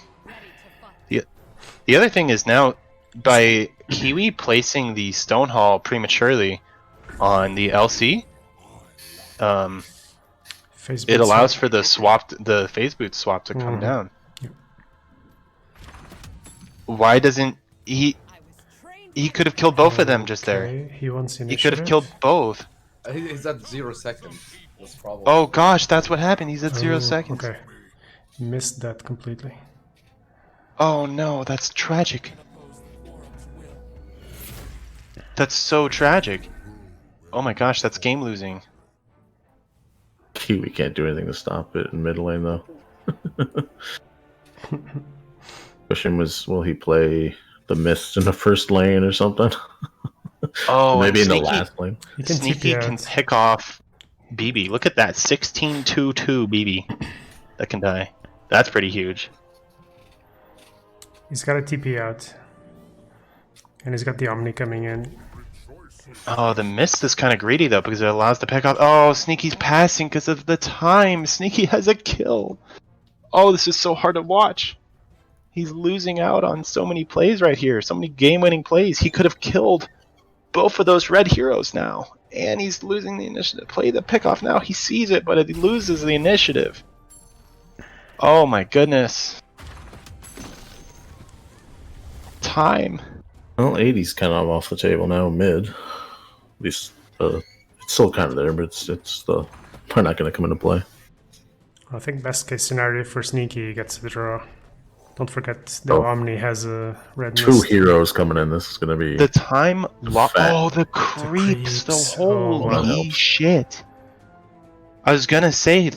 The other thing is now, by Kiwi placing the Stone Hall prematurely on the LC, it allows for the phase boot swap to come down. Yep. Why doesn't he? He could have killed both of them just there. He wants initiative. He could have killed both. He's at 0 seconds. That's probably. Oh gosh, that's what happened. He's at 0 seconds. Okay, missed that completely. Oh no, that's tragic. That's so tragic. Oh my gosh, that's game losing. Kiwi can't do anything to stop it in mid lane though. Question was, will he play the Mist in the first lane or something? Oh, maybe in the Sneaky, last lane. Sneaky can pick off BB. Look at that, 16-2-2 BB that can die. That's pretty huge. He's got a TP out, and he's got the Omni coming in. Oh, the Mist is kind of greedy though because it allows to pick off. Oh, Sneaky's passing because of the time. Sneaky has a kill. Oh, this is so hard to watch. He's losing out on so many plays right here. So many game-winning plays. He could have killed both of those red heroes now, and he's losing the initiative. Play the pickoff now. He sees it, but he loses the initiative. Oh my goodness. Time. Well, 80's kind of off the table now, mid. At least it's still kind of there, but it's probably not going to come into play. I think best case scenario for Sneaky gets the draw. Don't forget the Omni has a red Two mist. heroes coming in. This is going to be The time lock. fat. Oh, the creeps. creeps. The Oh, holy wow. shit. I was gonna say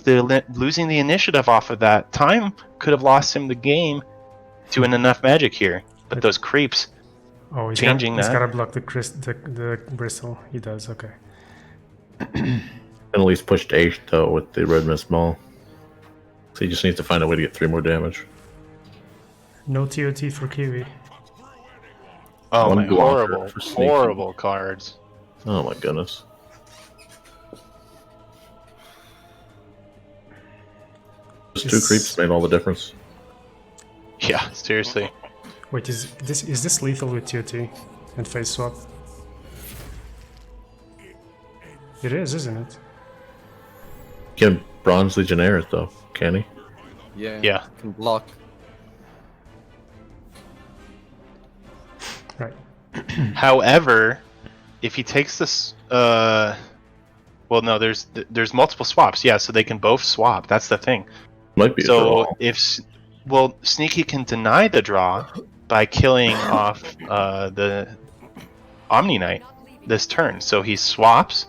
losing the initiative off of that time could have lost him the game doing enough magic here, but those creeps. Oh, he's changing he's that. got to block the bristle. He does. Okay. and at least pushed 8 though with the red mist ball. So he just needs to find a way to get 3 more damage. No TOT for Kiwi. Oh One my blocker horrible, for Sneaky. horrible cards. Oh my goodness. Those 2 This- creeps made all the difference. Yeah, seriously. Wait, is this lethal with TOT and face swap? It is, isn't it? Can Bronze Legionnaire it though, can he? Yeah. Yeah. Can block. Right. However, if he takes this, well, no, there's multiple swaps. Yeah, so they can both swap. That's the thing. Might be a So draw. if Sneaky can deny the draw, by killing off the Omni Knight this turn. So he swaps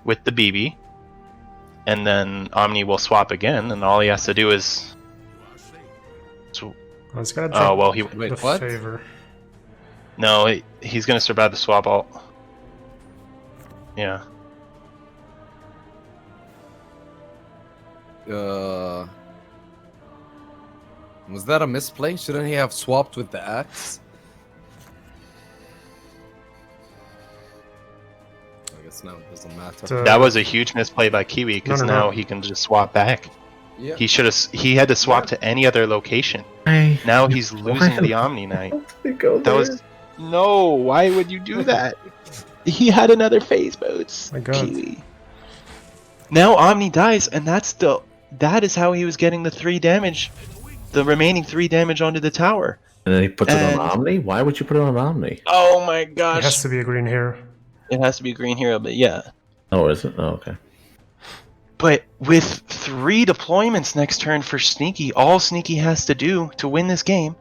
with the BB, and then Omni will swap again, and all he has to do is. Oh, it's gonna drop well, he the what? favor. no, he's gonna survive the swap alt. Yeah. Was that a misplay? Shouldn't he have swapped with the axe? I guess now it doesn't matter. That was a huge misplay by Kiwi because No. now he can just swap back. Yeah. He had to swap to any other location. Now he's losing the Omni Knight. That was no. Why would you do that? He had another phase boots. My God. Kiwi. Now Omni dies, and that is how he was getting the 3 damage, the remaining 3 damage onto the tower. And then he puts it on Omni? Why would you put it on Omni? Oh my It gosh! has to be a green hero. It has to be a green hero, but yeah. Oh, is it? Oh, okay. But with 3 deployments next turn for Sneaky, all Sneaky has to do to win this game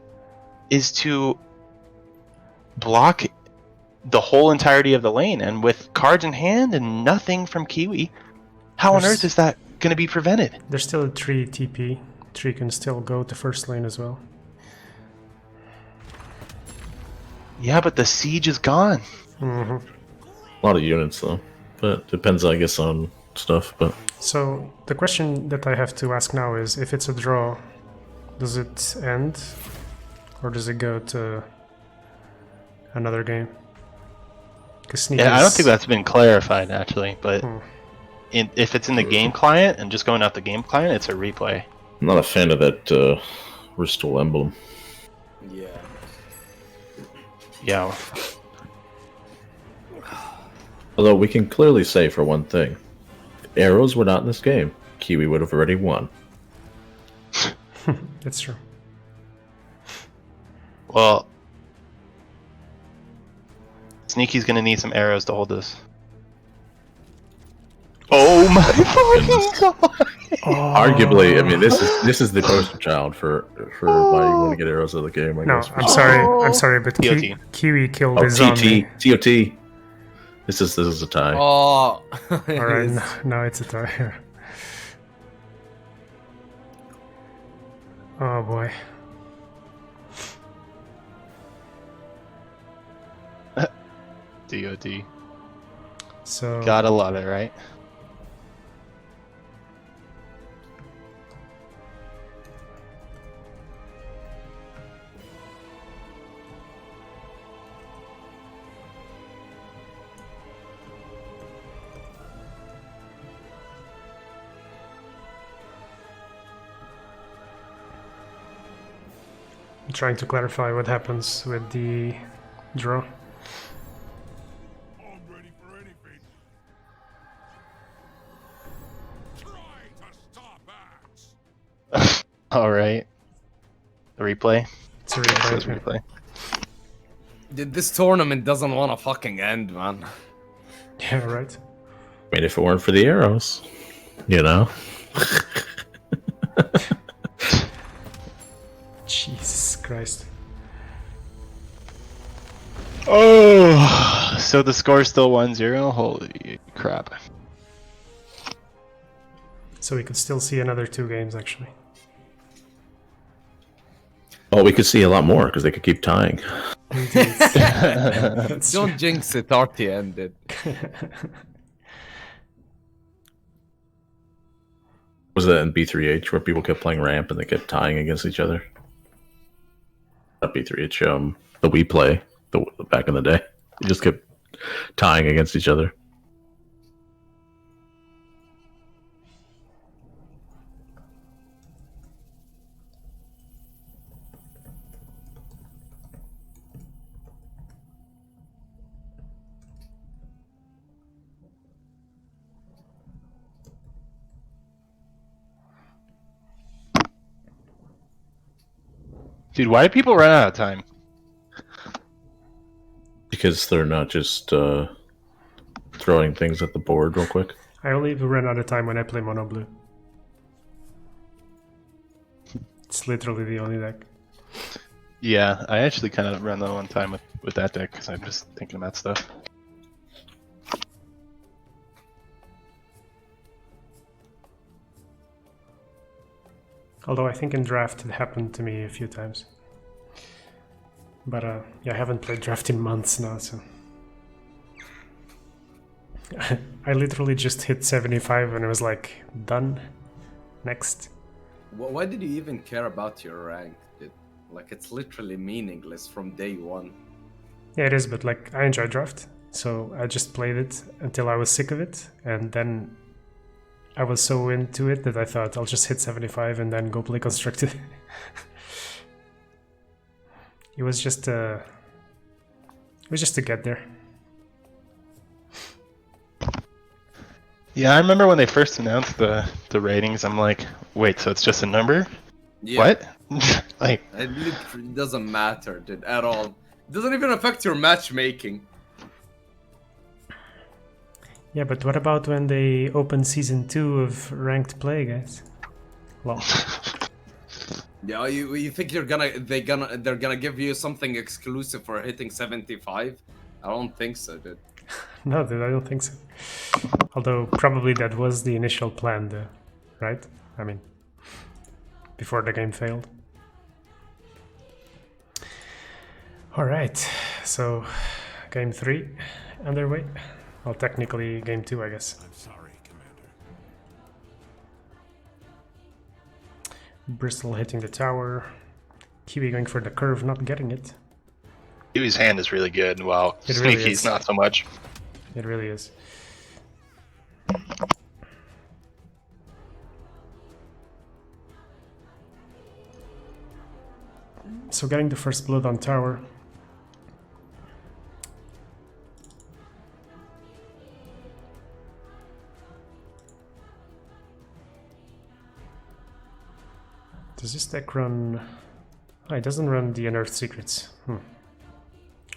is to block the whole entirety of the lane. And with cards in hand and nothing from Kiwi, how on earth is that going to be prevented? There's still a 3 TP. 3 can still go to first lane as well. Yeah, but the siege is gone. Hmm. A lot of units, though. But depends, I guess, on stuff. But So the question that I have to ask now is, if it's a draw, does it end? Or does it go to another game? Yeah, I don't think that's been clarified, actually. But if it's in the game client and just going out the game client, it's a replay. I'm not a fan of that Restore emblem. Yeah. Yeah. Although we can clearly say, for one thing, if arrows were not in this game, Kiwi would have already won. It's true. Well, Sneaky's gonna need some arrows to hold this. Oh my fucking god! Arguably, I mean, this is the poster child for why you want to get arrows out of the game. I No, guess. I'm sorry, but TOT. Kiwi killed Oh, his zombie. TOT. This is a tie. Oh. Alright, now it's a tie. Oh boy. DOD. So Gotta love it, right? I'm trying to clarify what happens with the draw. I'm ready for anything. Try to stop axe. Alright. The replay. It's a It says replay. replay. Dude, this tournament doesn't want to fucking end, man. Yeah, right. I mean, if it weren't for the arrows, you know. Jesus Christ. Oh, so the score's still 1-0? Holy crap. So we could still see another 2 games actually. Oh, we could see a lot more because they could keep tying. Don't jinx it, RT ended. Was that in B3H where people kept playing ramp and they kept tying against each other? Not B3H, the Wii Play, the back in the day. They just kept tying against each other. Dude, why do people run out of time? Because they're not just throwing things at the board real quick. I only run out of time when I play Mono Blue. It's literally the only deck. Yeah, I actually kind of run that one time with that deck because I'm just thinking about stuff. Although I think in draft it happened to me a few times. But yeah, I haven't played draft in months now, so... I literally just hit 75 and I was like, done. Next. Why did you even care about your rank, dude? Like, it's literally meaningless from day one. Yeah, it is, but like, I enjoy draft. So I just played it until I was sick of it. And then I was so into it that I thought I'll just hit 75 and then go play constructed. It was just to get there. Yeah, I remember when they first announced the ratings. I'm like, wait, so it's just a number? Yeah. What? Like, It literally doesn't matter, dude, at all. It doesn't even affect your matchmaking. Yeah, but what about when they open season 2 of ranked play, guys? Well, Yeah, you think they're gonna give you something exclusive for hitting 75? I don't think so, dude. no, dude, I don't think so. Although probably that was the initial plan, though, right? I mean, before the game failed. All right, so game 3 underway. Well, technically game 2, I guess. I'm sorry, Commander. Bristol hitting the tower. Kiwi going for the curve, not getting it. Kiwi's hand is really good, while It really Sneaky's is. not so much. It really is. So getting the first blood on tower. Does this deck run... Oh, it doesn't run the Unearthed Secrets.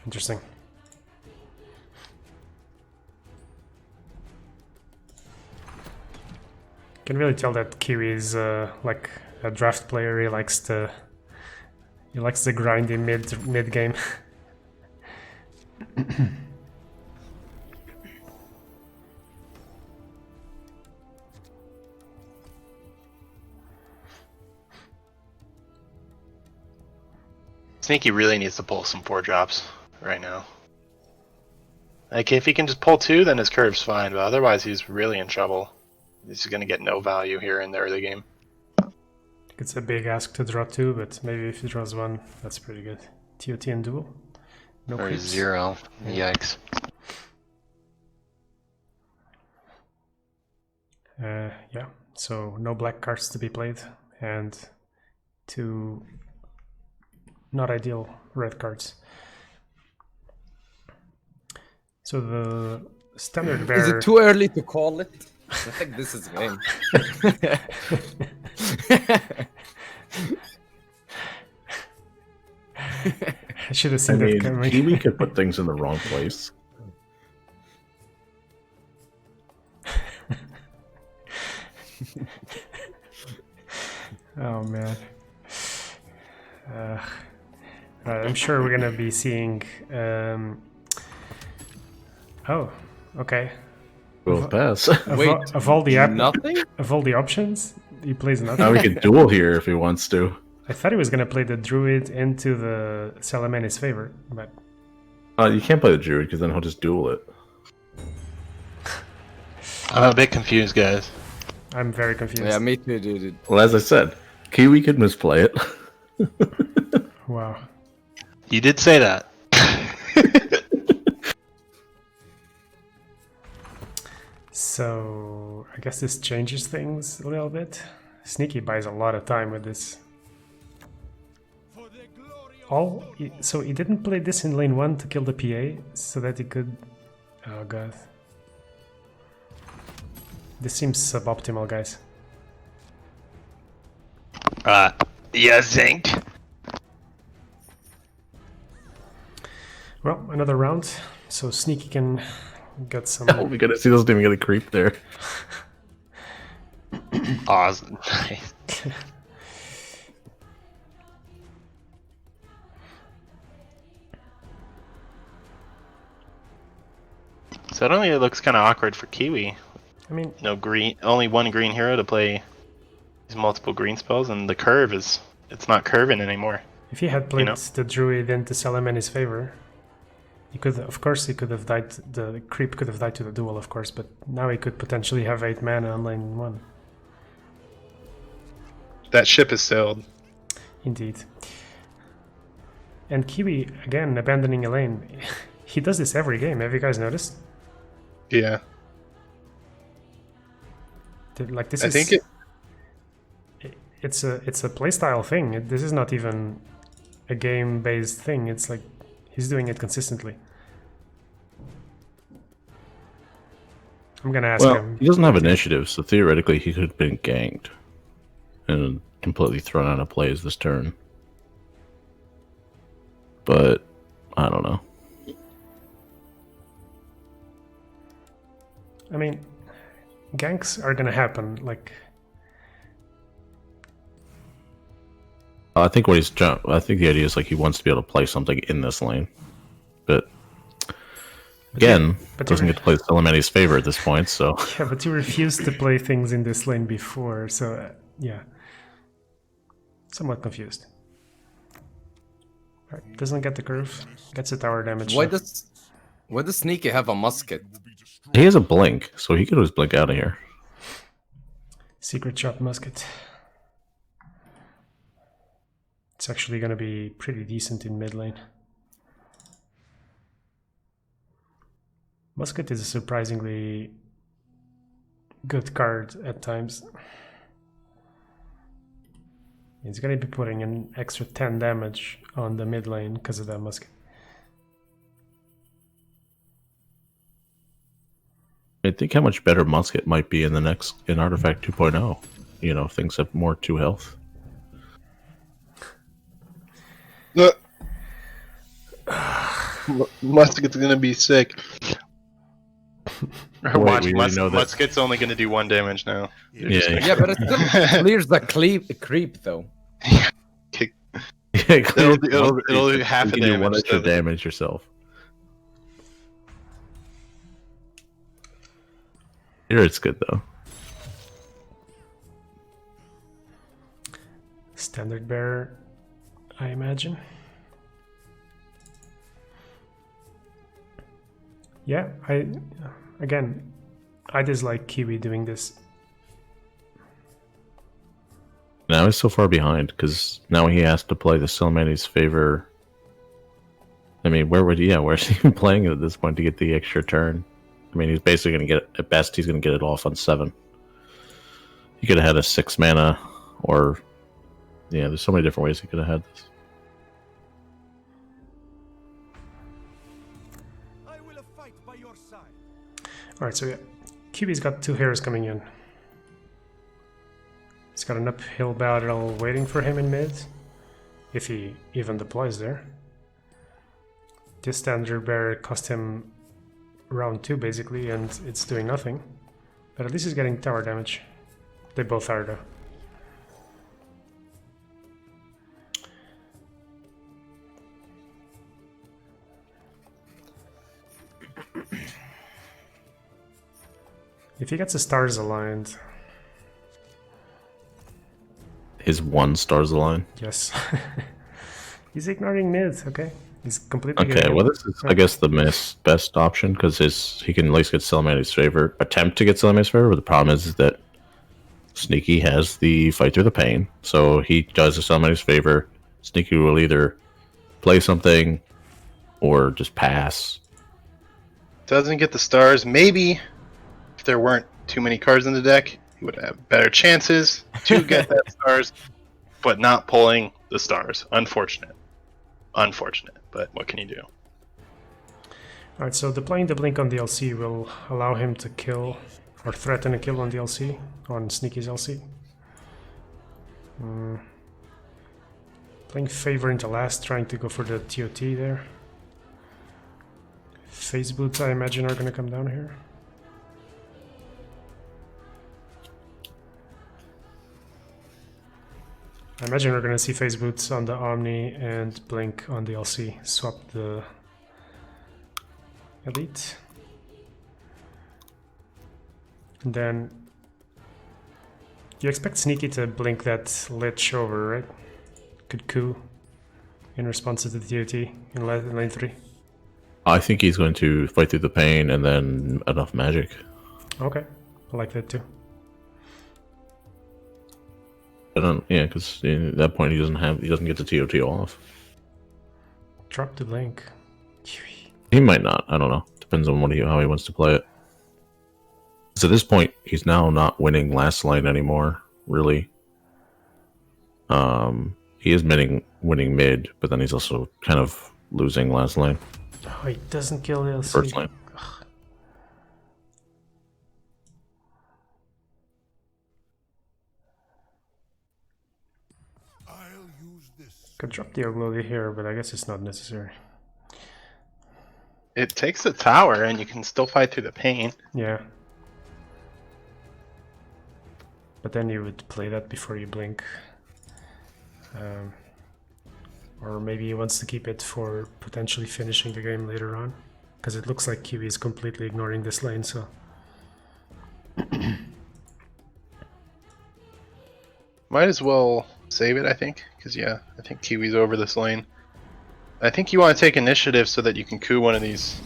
Interesting. Can really tell that Kiwi is like a draft player. He likes the grindy mid game. Sneaky really needs to pull some 4-drops right now. Like, if he can just pull 2, then his curve's fine, but otherwise he's really in trouble. He's gonna get no value here in the early game. It's a big ask to draw 2, but maybe if he draws 1, that's pretty good. TOT and duel. No Or creeps. 0. Yikes. Yeah, so no black cards to be played, and 2 not ideal red cards. So the standard bear... Is it too early to call it? I think this is game. I should have I seen that mean, coming. Kiwi could put things in the wrong place. Oh man. I'm sure we're gonna be seeing. Oh, okay. Both pass. Wait, Of all the nothing? of all the options, he plays nothing. Now we can duel here if he wants to. I thought he was gonna play the druid into the Salamani's favor, but You can't play the druid because then he'll just duel it. I'm a bit confused, guys. I'm very confused. Yeah, me too, dude. Well, as I said, Kiwi could misplay it. Wow. You did say that. So I guess this changes things a little bit. Sneaky buys a lot of time with this. So he didn't play this in lane 1 to kill the PA, so that he could... Oh god. This seems suboptimal, guys. Yeah, Zinc. Well, another round, so Sneaky can get some... Oh my goodness, he doesn't even get a creep there. Awesome. Suddenly it looks kind of awkward for Kiwi. I mean, No green, only one green hero to play these multiple green spells, and the curve it's not curving anymore. if he had played know? the druid into Salam in his favor, he could, of course, he could have died. The creep could have died to the duel, of course, but now he could potentially have 8 mana on lane 1. That ship is sailed. Indeed. And Kiwi, again, abandoning a lane. He does this every game. Have you guys noticed? Yeah. Like this I is. think It's a playstyle thing. This is not even a game-based thing. It's like he's doing it consistently. I'm gonna ask Well, him. he doesn't have initiative, so theoretically he could have been ganked and completely thrown out of plays this turn. But I don't know. I mean, ganks are gonna happen. Like, I think what I think the idea is like he wants to be able to play something in this lane, but again, doesn't get to play Salamani's favor at this point. So yeah, but you refused to play things in this lane before, so yeah, somewhat confused. Right, doesn't get the curve, gets a tower damage. Why so- does Sneaky have a musket? he has a blink, so he could always blink out of here. Secret shot musket. It's actually going to be pretty decent in mid lane. Musket is a surprisingly good card at times. He's going to be putting an extra 10 damage on the mid lane because of that musket. I think how much better musket might be in Artifact 2.0. You know, things have more 2 health. Musket's gonna be sick. Watch, we already know that- Musket's only gonna do 1 damage now. Yeah, but it still clears the creep though. Yeah, It'll do half you a can do 1 damage, extra so- damage yourself. Here it's good though. Standard bearer, I imagine. Yeah, I dislike Kiwi doing this. Now he's so far behind because now he has to play the Salamani's favor. I mean, where's he even playing it at this point to get the extra turn? I mean, he's basically going to get, at best, he's going to get it off on 7. He could have had a 6 mana, or, yeah, there's so many different ways he could have had this. I will fight by your side. Alright, so yeah, Kiwi's got 2 heroes coming in. He's got an uphill battle waiting for him in mid, if he even deploys there. This standard bearer cost him round 2 basically, and it's doing nothing. But at least he's getting tower damage. They both are though. If he gets the stars aligned, His 1 stars align. yes. He's ignoring mid, okay? He's completely Okay, getting well, it. this is, I guess, the best option because he can at least get Salamani's favor, attempt to get Salamani's favor. But the problem is that Sneaky has the fight through the pain, so he does the Salamani's favor. Sneaky will either play something or just pass. Doesn't get the stars. Maybe if there weren't too many cards in the deck, he would have better chances to get that stars, but not pulling the stars. Unfortunate, but what can you do? Alright, so deploying the blink on the LC will allow him to kill or threaten a kill on the LC, on Sneaky's LC. Playing favor into last, trying to go for the TOT there. Phase boots, I imagine, are going to come down here. I imagine we're going to see phase boots on the Omni and blink on the LC. Swap the elite. And then you expect Sneaky to blink that Lich over, right? Could coup in response to the TOT in lane 3. I think he's going to fight through the pain and then enough magic. Okay, I like that too. I don't, yeah, because at that point he doesn't get the TOT off. Drop the blink. He might not. I don't know. Depends on how he wants to play it. So at this point, he's now not winning last lane anymore. Really. He is winning mid, but then he's also kind of losing last lane. Oh, he doesn't kill the First lane. I'll use this. Could drop the Oglody here, but I guess it's not necessary. It takes the tower, and you can still fight through the pain. Yeah. But then you would play that before you blink. Or maybe he wants to keep it for potentially finishing the game later on. Because it looks like Kiwi is completely ignoring this lane, so... Might as well save it, I think. Because, yeah, I think Kiwi's over this lane. I think you want to take initiative so that you can coup one of these.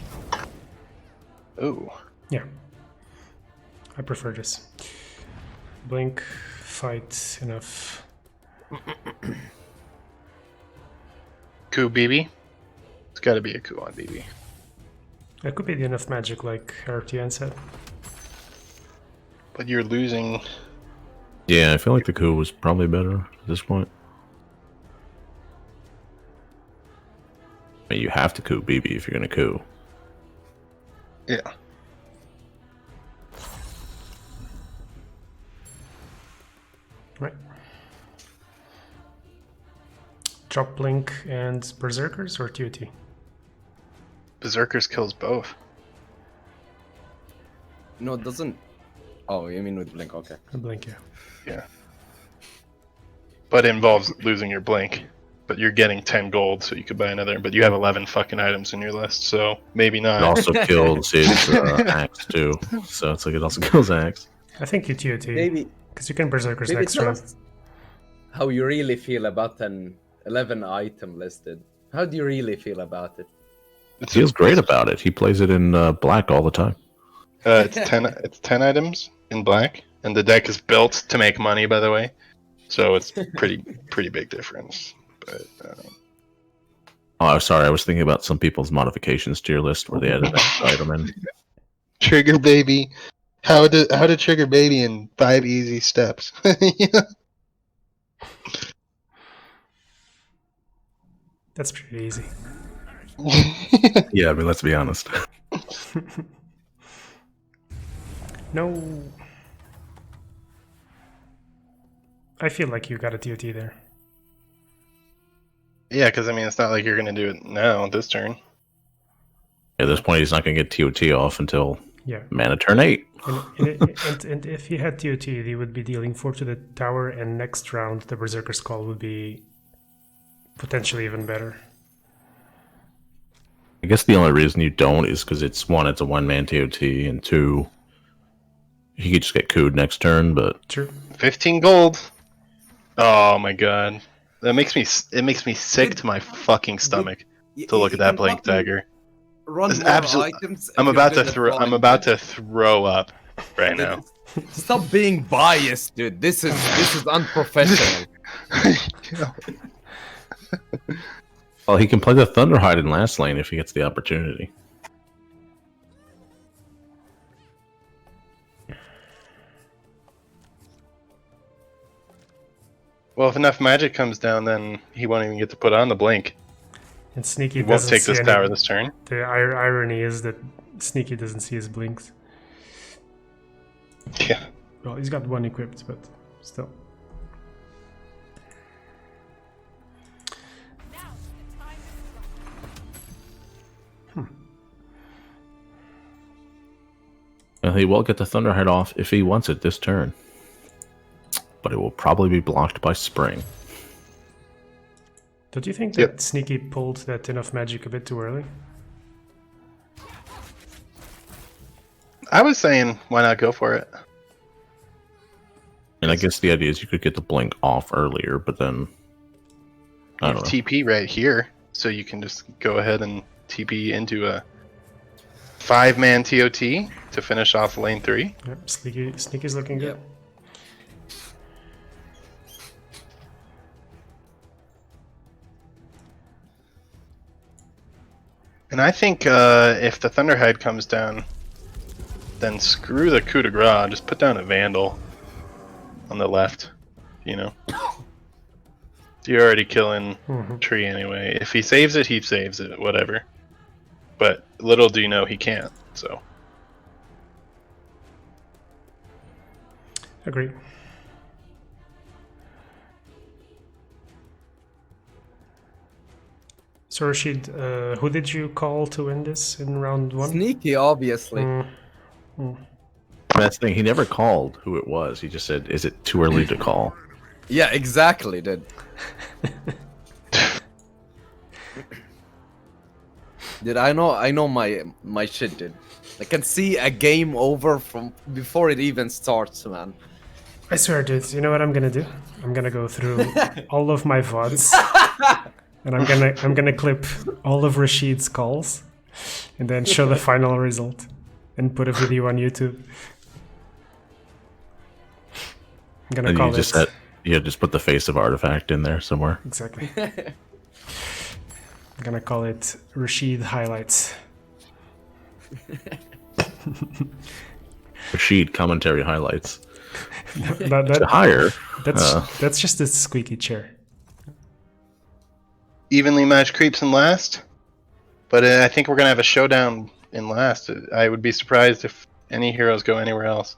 Ooh. Yeah. I prefer this. Blink, fight, enough. Coup BB? It's gotta be a coup on BB. That could be the enough magic like RTN said. But you're losing. Yeah, I feel like the coup was probably better at this point. I mean, you have to coup BB if you're going to coup. Yeah. Right. Drop blink and berserkers or TOT? Berserkers kills both. No, it doesn't. Oh, you mean with blink? Okay. A blink, yeah. Yeah. But it involves losing your blink. But you're getting 10 gold, so you could buy another. But you have 11 fucking items in your list, so maybe not. It also kills his axe too, so it's like it also kills axe. I think you TOT. Maybe. Because you can berserkers Maybe next tell round. us how you really feel about an 11 item listed. How do you really feel about it? It's He feels great about it. He plays it in black all the time. It's 10 items in black, and the deck is built to make money, by the way. So it's pretty big difference. But Oh, sorry. I was thinking about some people's modifications to your list where they added that item in. trigger baby, how to trigger baby in 5 easy steps. That's pretty easy. Yeah, I mean, let's be honest. No. I feel like you got a TOT there. Yeah, because I mean, it's not like you're gonna do it now this turn. At this point, he's not going to get TOT off until Yeah. mana turn 8. And if he had TOT, he would be dealing 4 to the tower, and next round the Berserker's Call would be potentially even better. I guess the only reason you don't is because it's a one-man TOT, and 2, he could just get cooed next turn, but... True. 15 gold. Oh my god, that makes me sick to my fucking stomach to look at that blink dagger. Run It's more absolute- items. I'm if about you're to good at I'm drawing about them. to throw up right now. Stop being biased, dude. This is unprofessional. Well, he can play the Thunderhide in last lane if he gets the opportunity. Well, if enough magic comes down, then he won't even get to put on the blink. And Sneaky He won't doesn't take see this any- tower this turn. The irony is that Sneaky doesn't see his blinks. Yeah. Well, he's got one equipped, but still. Well, he will get the Thunderhead off if he wants it this turn. But it will probably be blocked by Spring. Don't you think that Sneaky pulled that enough magic a bit too early? I was saying, why not go for it? And I guess the idea is you could get the blink off earlier, but then I don't know. TP right here, so you can just go ahead and TP into a 5-man TOT to finish off lane 3. Yep, Sneaky's looking good. And I think if the Thunderhide comes down, then screw the coup de grace. Just put down a Vandal on the left. You know, you're already killing tree anyway. If he saves it, he saves it. Whatever. But little do you know he can't. So. Agree. So Rashid, who did you call to win this in round 1? Sneaky, obviously. That's the thing. He never called who it was. He just said, "Is it too early to call?" Yeah, exactly, dude. Dude, I know my shit, dude. I can see a game over from before it even starts, man. I swear, dude. You know what I'm gonna do? I'm gonna go through all of my VODs, and I'm gonna clip all of Rashid's calls, and then show the final result, and put a video on YouTube. I'm gonna And call you just it. just put the face of Artifact in there somewhere. Exactly. I'm gonna call it Rashid Highlights. Rashid commentary highlights. That Higher. that's just a squeaky chair. Evenly matched creeps in last, but I think we're gonna have a showdown in last. I would be surprised if any heroes go anywhere else.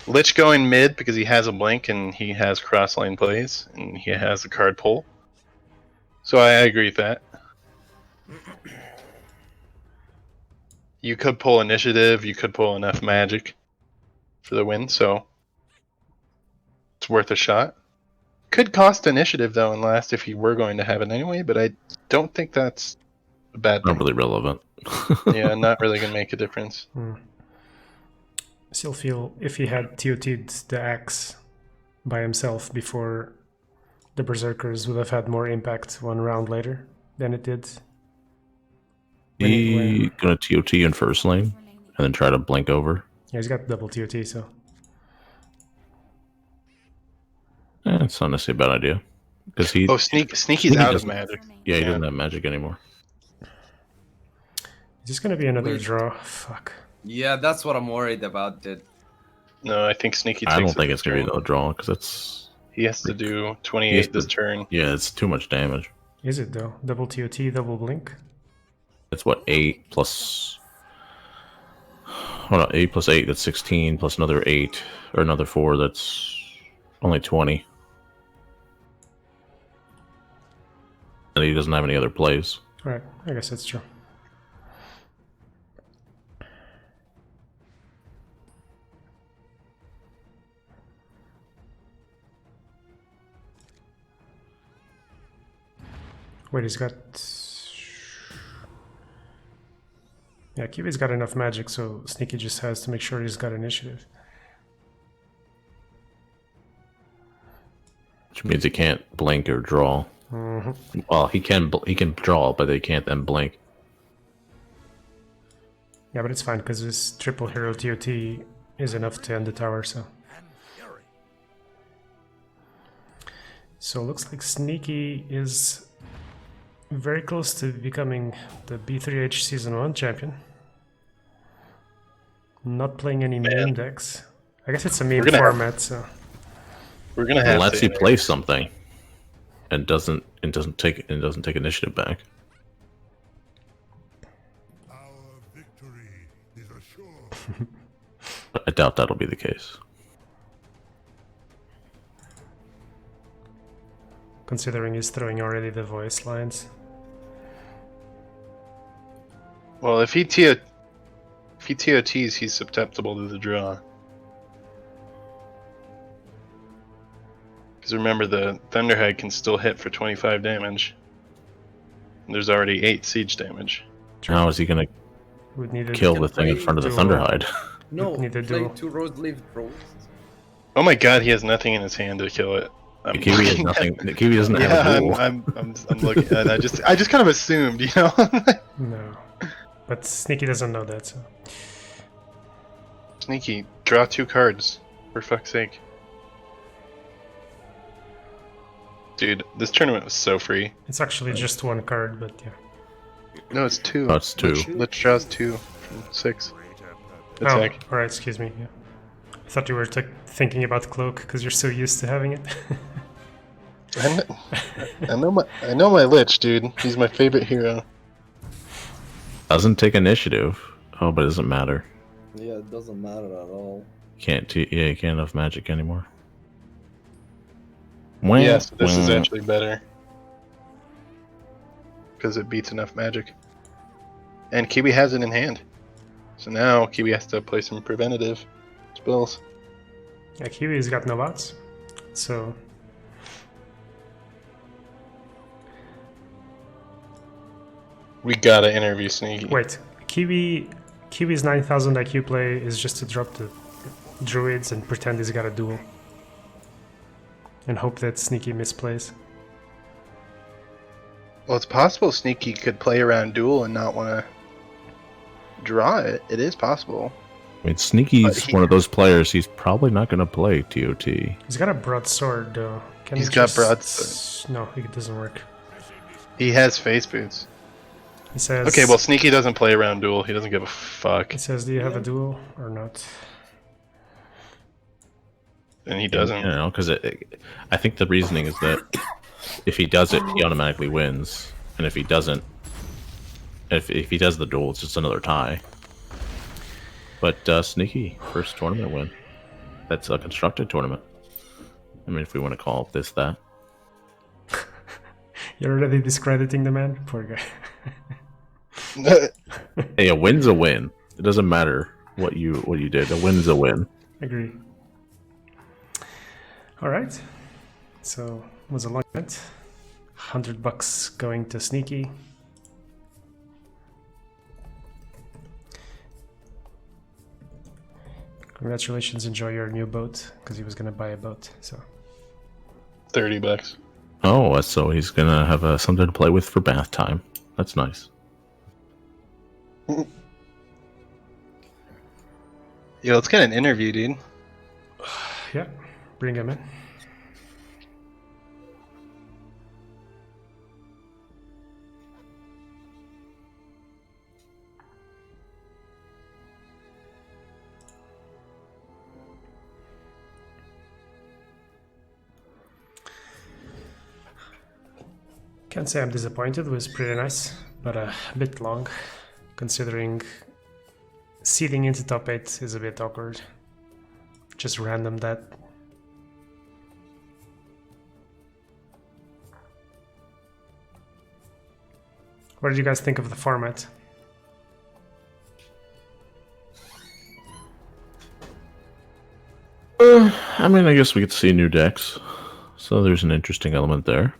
Lich going mid because he has a blink and he has cross lane plays and he has a card pull. So I agree with that. You could pull initiative, you could pull enough magic for the win, so it's worth a shot. Could cost initiative though in last if you were going to have it anyway, but I don't think that's a bad thing. Not really relevant. Yeah, not really gonna make a difference. Still feel if he had TOT'd the axe by himself before the Berserkers would have had more impact 1 round later than it did. He gonna TOT in first lane and then try to blink over. Yeah, he's got double TOT, so It's not necessarily a bad idea because he. Sneaky's out of doesn't- magic. Yeah, he doesn't have magic anymore. is this gonna be another draw? Fuck. Yeah, that's what I'm worried about, dude. No, I think Sneaky takes I don't it think this it's gonna be turn. another draw because that's. He has to do He has 28 this to- turn. Yeah, it's too much damage. Is it though? Double TOT, double blink? It's what 8 plus. Hold on, 8 plus 8. That's 16 plus another 8 or another 4. That's only 20. And he doesn't have any other plays. Alright, I guess that's true. Wait, he's got... Yeah, Kiwi's got enough magic, so Sneaky just has to make sure he's got initiative. Which means he can't blink or draw. Well, he can draw, but they can't then blink. Yeah, but it's fine, because this triple hero TOT is enough to end the tower, so... So looks like Sneaky is very close to becoming the B3H Season 1 champion. Not playing any meme decks. I guess it's a meme format, so... We're gonna have Unless to he plays something and doesn't take initiative back. Our victory is assured. But I doubt that'll be the case. Considering he's throwing already the voice lines. Well, if he TOTs, he's susceptible to the draw. Because remember, the Thunderhead can still hit for 25 damage. And there's already 8 siege damage. How is he gonna Would need a kill can the thing in play front of the dual. Thunderhide. No, Need to play do- 2 rose-leaf drones. Oh my god, he has nothing in his hand to kill it. The Kiwi has nothing. The Kiwi doesn't have Yeah, a duel. I'm looking at. I just kind of assumed, you know. No. But Sneaky doesn't know that, so. Sneaky, draw 2 cards, for fuck's sake. Dude, this tournament was so free. It's actually just 1 card, but yeah. No, it's 2. Oh, it's 2. Let's draw 2 from 6. Attack. Oh, alright, excuse me. Yeah. I thought you were thinking about Cloak because you're so used to having it. I know my Lich, dude. He's my favorite hero. Doesn't take initiative. Oh, but it doesn't matter. Yeah, it doesn't matter at all. You can't have magic anymore. Wah, Yes, this is wah. actually better. Because it beats enough magic. And Kiwi has it in hand. So now Kiwi has to play some preventative spells. Yeah, Kiwi's got no bots. So. We gotta interview Sneaky. Wait, Kiwi's 9000 IQ play is just to drop the druids and pretend he's got a duel. And hope that Sneaky misplays. Well, it's possible Sneaky could play around Duel and not want to draw it. It is possible. I mean, Sneaky's one of those players. He's probably not going to play TOT. He's got a broadsword though. Can He's he got just- broadsword. No, it doesn't work. He has face boots. He says. Okay, well, Sneaky doesn't play around Duel. He doesn't give a fuck. He says, "Do you have a duel or not?" And he doesn't. You know, because I think the reasoning is that if he does it, he automatically wins, and if he doesn't, if he does the duel, it's just another tie. But Sneaky, first tournament win. That's a constructed tournament. I mean, if we want to call this that. You're already discrediting the man. Poor guy. Hey, a win's a win. It doesn't matter what you did. A win's a win. Agree. All right. So it was a long event. $100 going to Sneaky. Congratulations! Enjoy your new boat because he was gonna buy a boat. So $30. Oh, so he's gonna have something to play with for bath time. That's nice. Yo, let's get an interview, dude. yeah, bring him in. Can't say I'm disappointed, it was pretty nice, but a bit long, considering seeding into top 8 is a bit awkward. Just random that. What did you guys think of the format? I mean, I guess we could see new decks, so there's an interesting element there.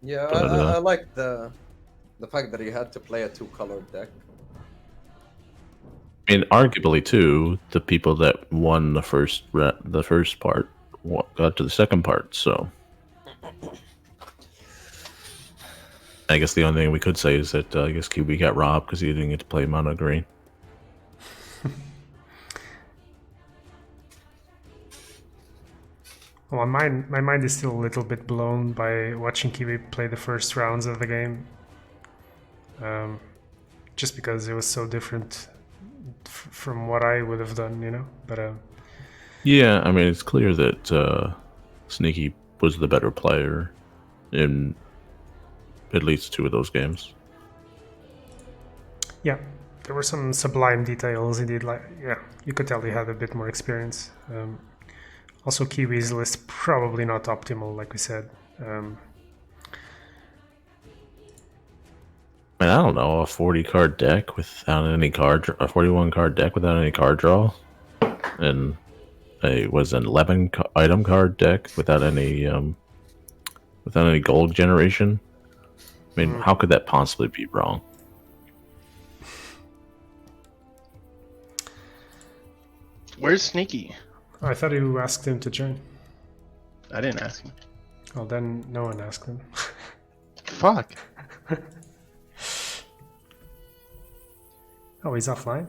Yeah, But, I like the fact that you had to play a 2-colored deck. I mean, arguably too, the people that won the first part got to the second part. So, I guess the only thing we could say is that I guess QB got robbed because he didn't get to play mono green. Well, my mind is still a little bit blown by watching Kiwi play the first rounds of the game. Just because it was so different from what I would have done, you know? But Yeah, I mean, it's clear that Sneaky was the better player in at least 2 of those games. yeah, there were some sublime details indeed. Like, yeah, you could tell he had a bit more experience. Also, Kiwi's list probably not optimal, like we said. I mean, I don't know, a 40-card deck without any card, a 41-card deck without any card draw, and an 11-item card deck without any gold generation. I mean, how could that possibly be wrong? Where's Sneaky? I thought you asked him to join. I didn't ask him. Well, then no one asked him. Fuck. Oh, he's offline?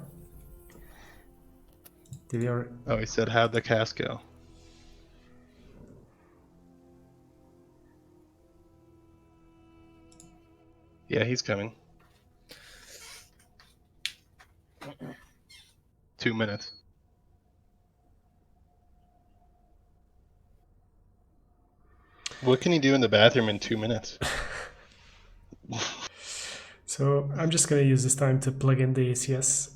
Did he already... Oh, he said, how'd the cast go? Yeah, he's coming. 2 minutes. What can he do in the bathroom in 2 minutes? So I'm just gonna use this time to plug in the ACS.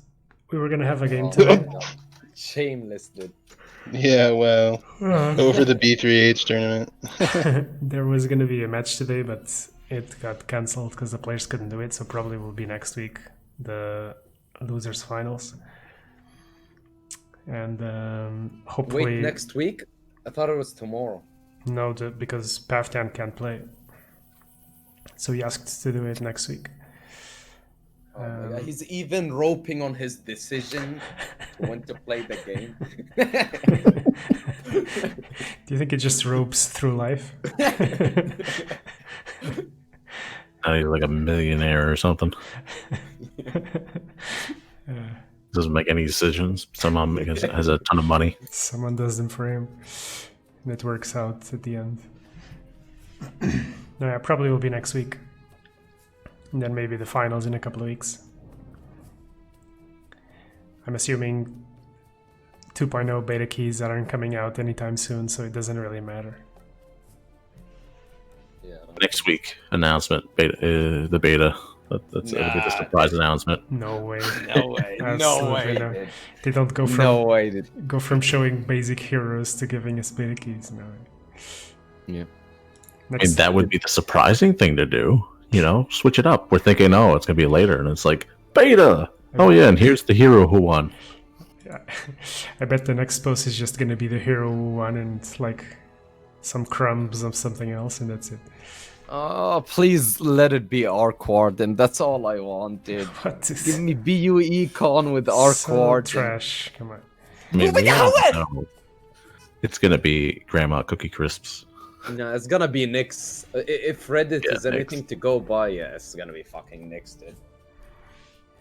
We were gonna have a game today. Shameless, dude. Yeah, well, over the B3H tournament. There was gonna be a match today, but it got cancelled because the players couldn't do it. So probably will be next week, the losers finals. And hopefully. Wait, next week? I thought it was tomorrow. No, because Paftan can't play. So he asked to do it next week. Oh my God. He's even roping on his decision to when to play the game. Do you think it just ropes through life? Now he's like a millionaire or something. Doesn't make any decisions. Somehow has a ton of money. Someone does them for him. And it works out at the end. No, yeah, probably will be next week. And then maybe the finals in a couple of weeks. I'm assuming 2.0 beta keys that aren't coming out anytime soon, so it doesn't really matter. Yeah. Next week announcement. Beta, the beta. That'll be the surprise announcement. No way. No way. No Absolutely way. no. Dude. They don't go from No way, dude. go from showing basic heroes to giving us beta keys. No way. Yeah. I mean, that would be the surprising thing to do. You know, switch it up. We're thinking, oh, it's gonna be later, and it's like beta. Oh yeah, and here's the hero who won. Yeah. I bet the next post is just gonna be the hero who won and like some crumbs of something else, and that's it. Oh, please let it be Arquard, and that's all I want, dude. What is Give me BUE con with so Arquard. trash? Come on. I mean, we all know it's gonna be Grandma Cookie Crisps. No, it's gonna be Nyx. If Reddit is Nyx. anything to go by, yeah, it's gonna be fucking Nyx, dude.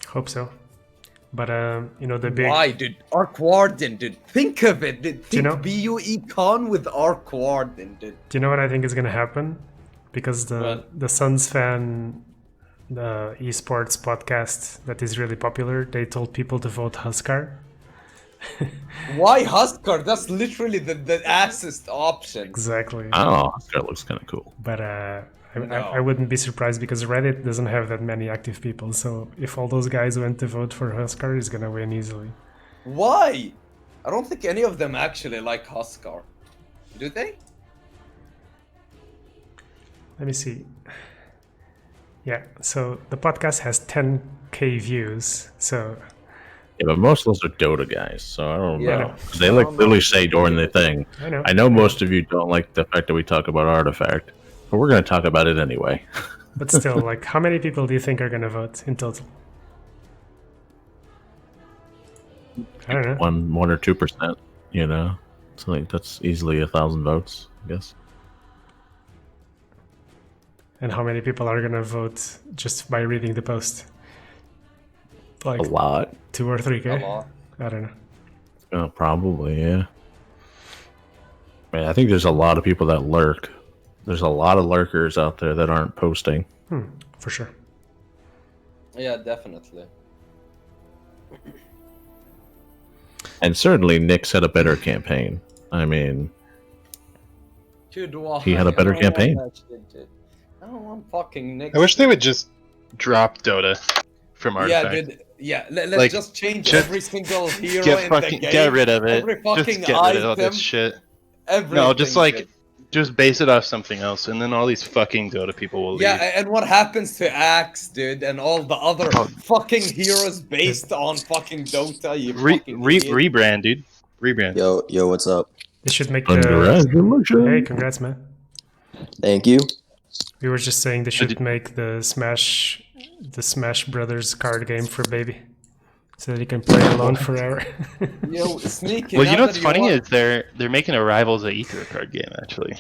Hope so. But you know the big. Why, dude? Arquarden, dude. Think of it, dude. Do you Think know- BUE con with Arquarden, dude. Do you know what I think is gonna happen? Because the Suns fan, the esports podcast that is really popular, they told people to vote Huskar. Why Huskar? That's literally the assest option. Exactly. Oh, that looks kind of cool. But No. I wouldn't be surprised because Reddit doesn't have that many active people. So if all those guys went to vote for Huskar, he's gonna win easily. Why? I don't think any of them actually like Huskar. Do they? Let me see. Yeah, so the podcast has 10k views. So Yeah, but most of those are Dota guys, so I don't Yeah. know. They like literally say during the thing. I know. Most of you don't like the fact that we talk about Artifact, but we're going to talk about it anyway. But still, like, how many people do you think are gonna vote in total? I don't know. 1 or 2%, you know. So like that's easily 1,000 votes, I guess. And how many people are gonna vote just by reading the post? Like A lot. 2 or 3k? A lot. I don't know. Probably, yeah. I mean, I think there's a lot of people that lurk. There's a lot of lurkers out there that aren't posting. For sure. Yeah, definitely. And certainly Nyx had a better campaign. I mean, Dude, why? He had a better I don't want campaign. that shit, dude. I don't want fucking Nyx. I wish they would just drop Dota from Artifact. Yeah, dude. Yeah, let's Like, just change just every single hero Get in fucking the game. get rid of it. Every fucking Just get rid of all item. this shit. Everything, No, just like dude. just base it off something else, and then all these fucking Dota people will leave. Yeah, and what happens to Axe, dude, and all the other fucking heroes based on fucking Dota? You fucking idiot. Rebrand, dude. Rebrand. Yo, what's up? They should make congratulations. Hey, congrats, man. Thank you. We were just saying they should make the Smash Brothers card game for baby. so that he can play alone forever. Yo, Sneaky. Well, you now know what's that funny want- is they're making a Rivals of Ether card game actually,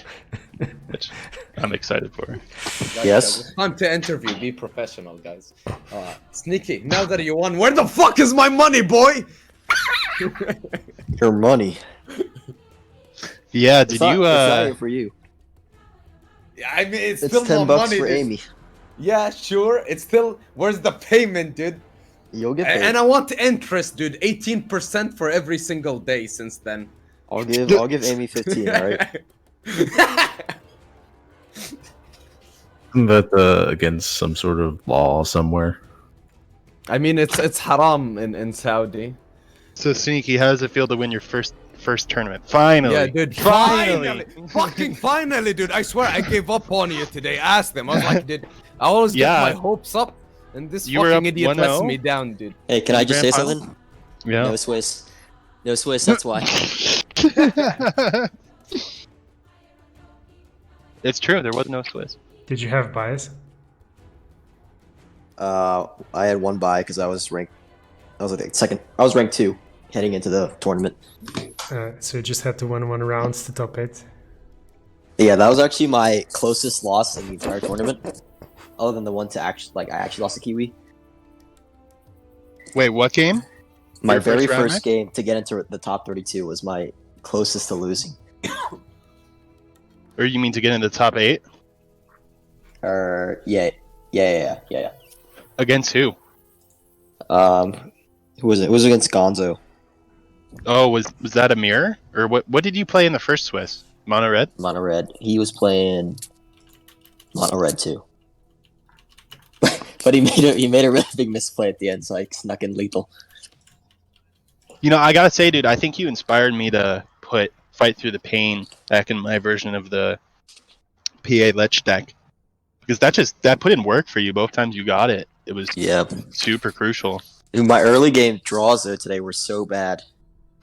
which I'm excited for. Guys, Yes? it's time to interview. Be professional, guys. Sneaky. Now that you won, where the fuck is my money, boy? Your money. Yeah, It's not here for you. Yeah, I mean, it's It's still $10 not money. for dude. Amy. Yeah, sure. It's still. Where's the payment, dude? You'll get paid. And I want interest, dude. 18% for every single day since then. I'll give Amy 15, alright? Isn't that against some sort of law somewhere? I mean, it's haram in Saudi. So Sneaky, how does it feel to win your first tournament? Finally. Yeah, dude. Finally. Fucking finally, dude. I swear I gave up on you today. Ask them. I was like, dude, I always get my hopes up, and this You were fucking up idiot lets 1-0? me down, dude. Hey, can I just say Grand final? something? Yeah. No Swiss. No Swiss, that's why. It's true. There was no Swiss. Did you have bias? I had one bye because I was ranked. I was like second. I was ranked 2 heading into the tournament. So you just had to win 1 rounds to top 8. Yeah, that was actually my closest loss in the entire tournament, other than the one to I actually lost to Kiwi. Wait, what game? My Your very round first match? game to get into the top 32 was my closest to losing. Or you mean to get into the top 8? Yeah. Against who? Who was it? It was against Gonzo. Oh, was that a mirror? Or what did you play in the first Swiss? Mono red? Mono Red. He was playing Mono Red too. But he made a really big misplay at the end, so I snuck in lethal. You know, I gotta say, dude, I think you inspired me to put Fight Through the Pain back in my version of the PA Lech deck. Because that put in work for you both times you got it. It was super crucial. Dude, my early game draws though today were so bad.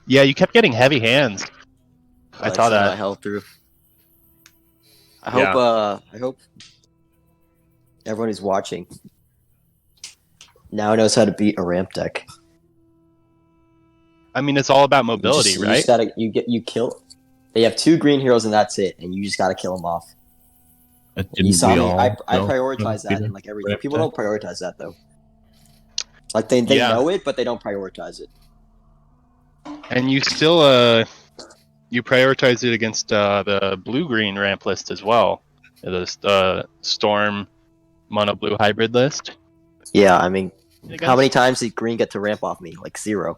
Yeah, you kept getting heavy hands. I saw that. I held through. I hope everyone who's watching now knows how to beat a ramp deck. I mean, it's all about mobility, You right? just gotta you kill. They have 2 green heroes and that's it, and you just gotta kill them off. You saw me. I prioritize that, and like everything. People don't prioritize that though. Like they know it, but they don't prioritize it. And you still you prioritize it against the blue-green ramp list as well. The Storm mono blue hybrid list. Yeah, I mean, how many times did green get to ramp off me? Like 0.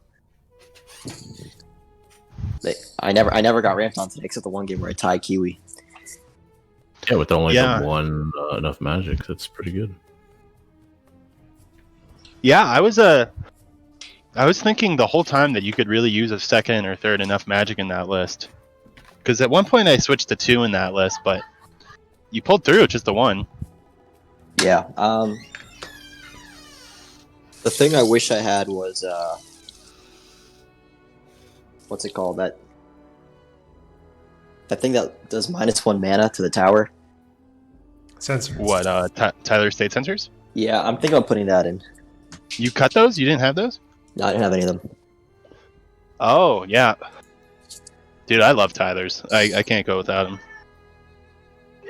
I never got ramped on today except the one game where I tied Kiwi. Yeah, with only the one enough magic, that's pretty good. Yeah, I was thinking the whole time that you could really use a second or third enough magic in that list. Because at one point I switched to 2 in that list, but you pulled through with just the 1. Yeah. The thing I wish I had was what's it called? That thing that does -1 mana to the tower. Sensors. What? Tyler State sensors? Yeah, I'm thinking of putting that in. You cut those? You didn't have those? No, I didn't have any of them. Oh yeah, dude, I love Tyler's. I can't go without them.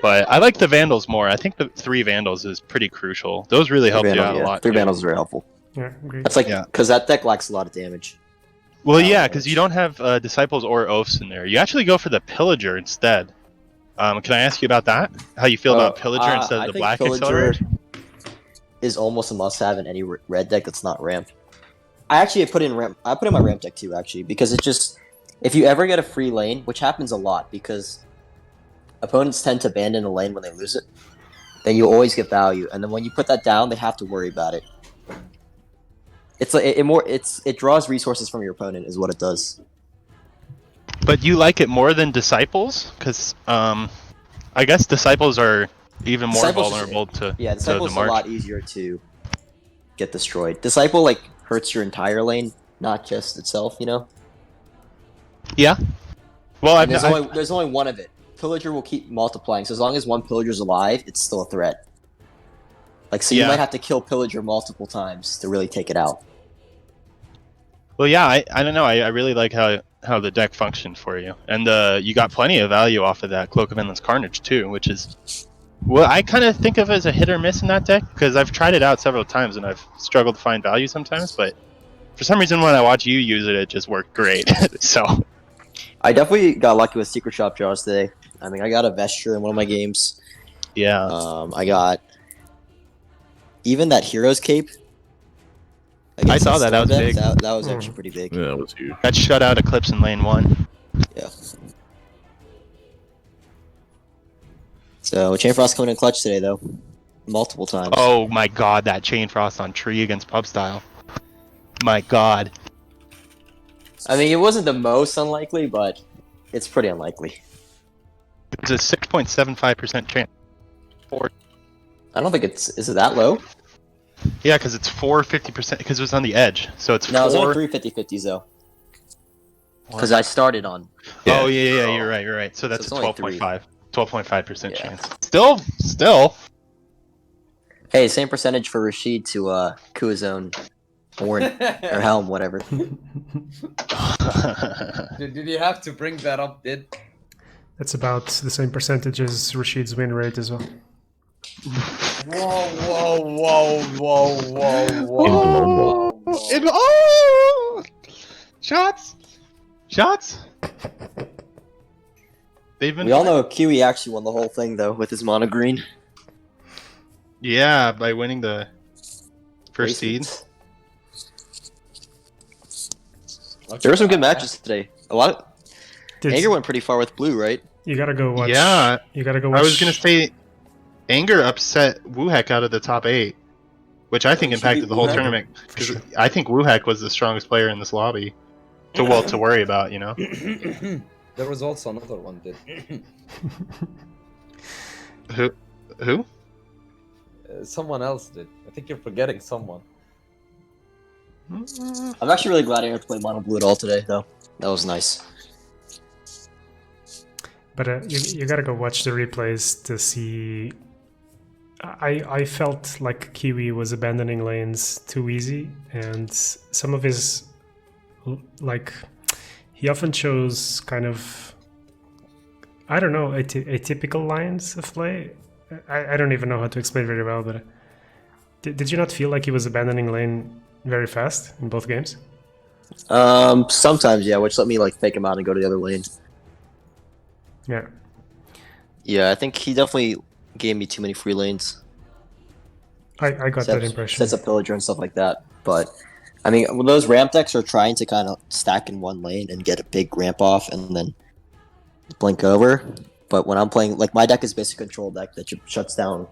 But I like the Vandals more. I think the 3 Vandals is pretty crucial. Those really help you out a lot. 3 too. Vandals is very helpful. Yeah, agreed. That's like because that deck lacks a lot of damage. Well, yeah, because you don't have Disciples or Oaths in there. You actually go for the Pillager instead. Can I ask you about that? How you feel about Pillager instead of the Black Accelerator? Is almost a must-have in any red deck that's not ramp. I actually put in ramp. I put in my ramp deck too, actually, because it just if you ever get a free lane, which happens a lot because opponents tend to abandon a lane when they lose it, then you always get value, and then when you put that down, they have to worry about it. It's like it draws resources from your opponent, is what it does. But you like it more than Disciples? Because I guess Disciples are even more vulnerable to Disciples to the is a lot easier to get destroyed. Disciple hurts your entire lane, not just itself. You know. Yeah. Well, there's only one of it. Pillager will keep multiplying, so as long as one Pillager's alive, it's still a threat. You might have to kill Pillager multiple times to really take it out. Well, yeah, I don't know. I really like how the deck functioned for you, and you got plenty of value off of that Cloak of Endless Carnage too, which is what I kind of think of as a hit or miss in that deck because I've tried it out several times and I've struggled to find value sometimes, but for some reason when I watch you use it, it just worked great. So I definitely got lucky with Secret Shop draws today. I mean, I got a Vesture in one of my games. yeah, I got even that Hero's Cape. I saw that. That was big. That was actually pretty big. Yeah, that was huge. That shut out Eclipse in lane 1. Yeah. So Chain Frost coming in clutch today, though, multiple times. Oh my god, that Chain Frost on tree against Pub Style. My god. I mean, it wasn't the most unlikely, but it's pretty unlikely. It's a 6.75% chance. I don't think it's. Is it that low? Yeah, because it's 450% because it was on the edge. So it's No, it's 4. only 350/50s though. Because I started on. Oh yeah, you're right. So that's So a it's only 12.5% Yeah. chance. Still. Hey, same percentage for Rashid to Kuazone horn or helm, whatever. Did you have to bring that up, did? That's about the same percentage as Rashid's win rate as well. Whoa. Oh! Shots. They've been. We all know Kiwi actually won the whole thing though with his mono green. Yeah, by winning the first seed. There were some good matches today. A lot of Dude, Anger went pretty far with blue, right? you gotta go watch. Yeah, You gotta go watch. I was gonna say, Anger upset Woohek out of the top 8, which I think She impacted beat the whole Woohek? tournament. For 'Cause sure. I think Woohek was the strongest player in this lobby. To worry about, you know. There was also another one, did. Who? Someone else did. I think you're forgetting someone. I'm actually really glad I didn't play mono blue at all today, though. That was nice. But you gotta go watch the replays to see. I felt like Kiwi was abandoning lanes too easy, and some of his, like, he often chose kind of, I don't know, atypical lines of play. I don't even know how to explain very well, but did you not feel like he was abandoning lane very fast in both games? Sometimes, yeah, which let me like fake him out and go to the other lane. Yeah. Yeah, I think he definitely gave me too many free lanes. I got that impression. Sets up pillager and stuff like that. But I mean, when those ramp decks are trying to kind of stack in one lane and get a big ramp off and then blink over. But when I'm playing, like my deck is basically a control deck that shuts down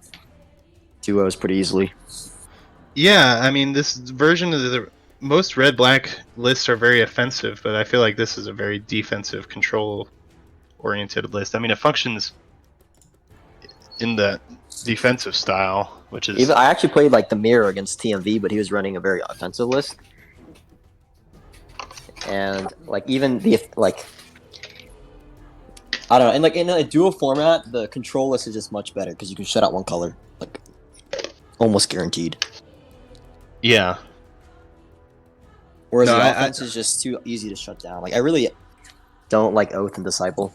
duos pretty easily. Yeah, I mean, this version of the most red-black lists are very offensive, but I feel like this is a very defensive, control-oriented list. I mean, it functions in the defensive style, which is Even I actually played like the mirror against TMV, but he was running a very offensive list. And like even the like, I don't know, and like in a dual format, the control list is just much better because you can shut out one color, like almost guaranteed. yeah. Whereas No, the I- offense is just too easy to shut down. Like I really don't like Oath and Disciple.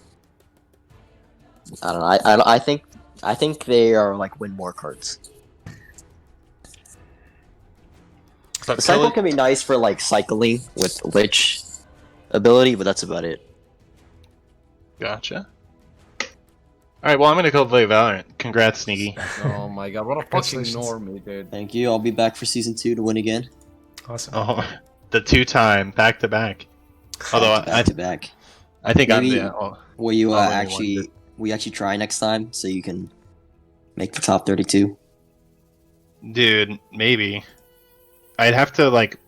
I don't know. I think they are like win more cards. But Disciple can be nice for like cycling with Lich ability, but that's about it. Gotcha. Alright, well, I'm gonna go play Valorant. Congrats, Sneaky. Oh my god, what a fucking Congratulations. normie, dude. Thank you. I'll be back for season 2 to win again. Awesome. Oh, the 2-time, back-to-back. Although, Back to back. I think Maybe- I'm... Yeah, Will you I'll win actually? We actually try next time so you can make the top 32. dude, maybe. I'd have to, like,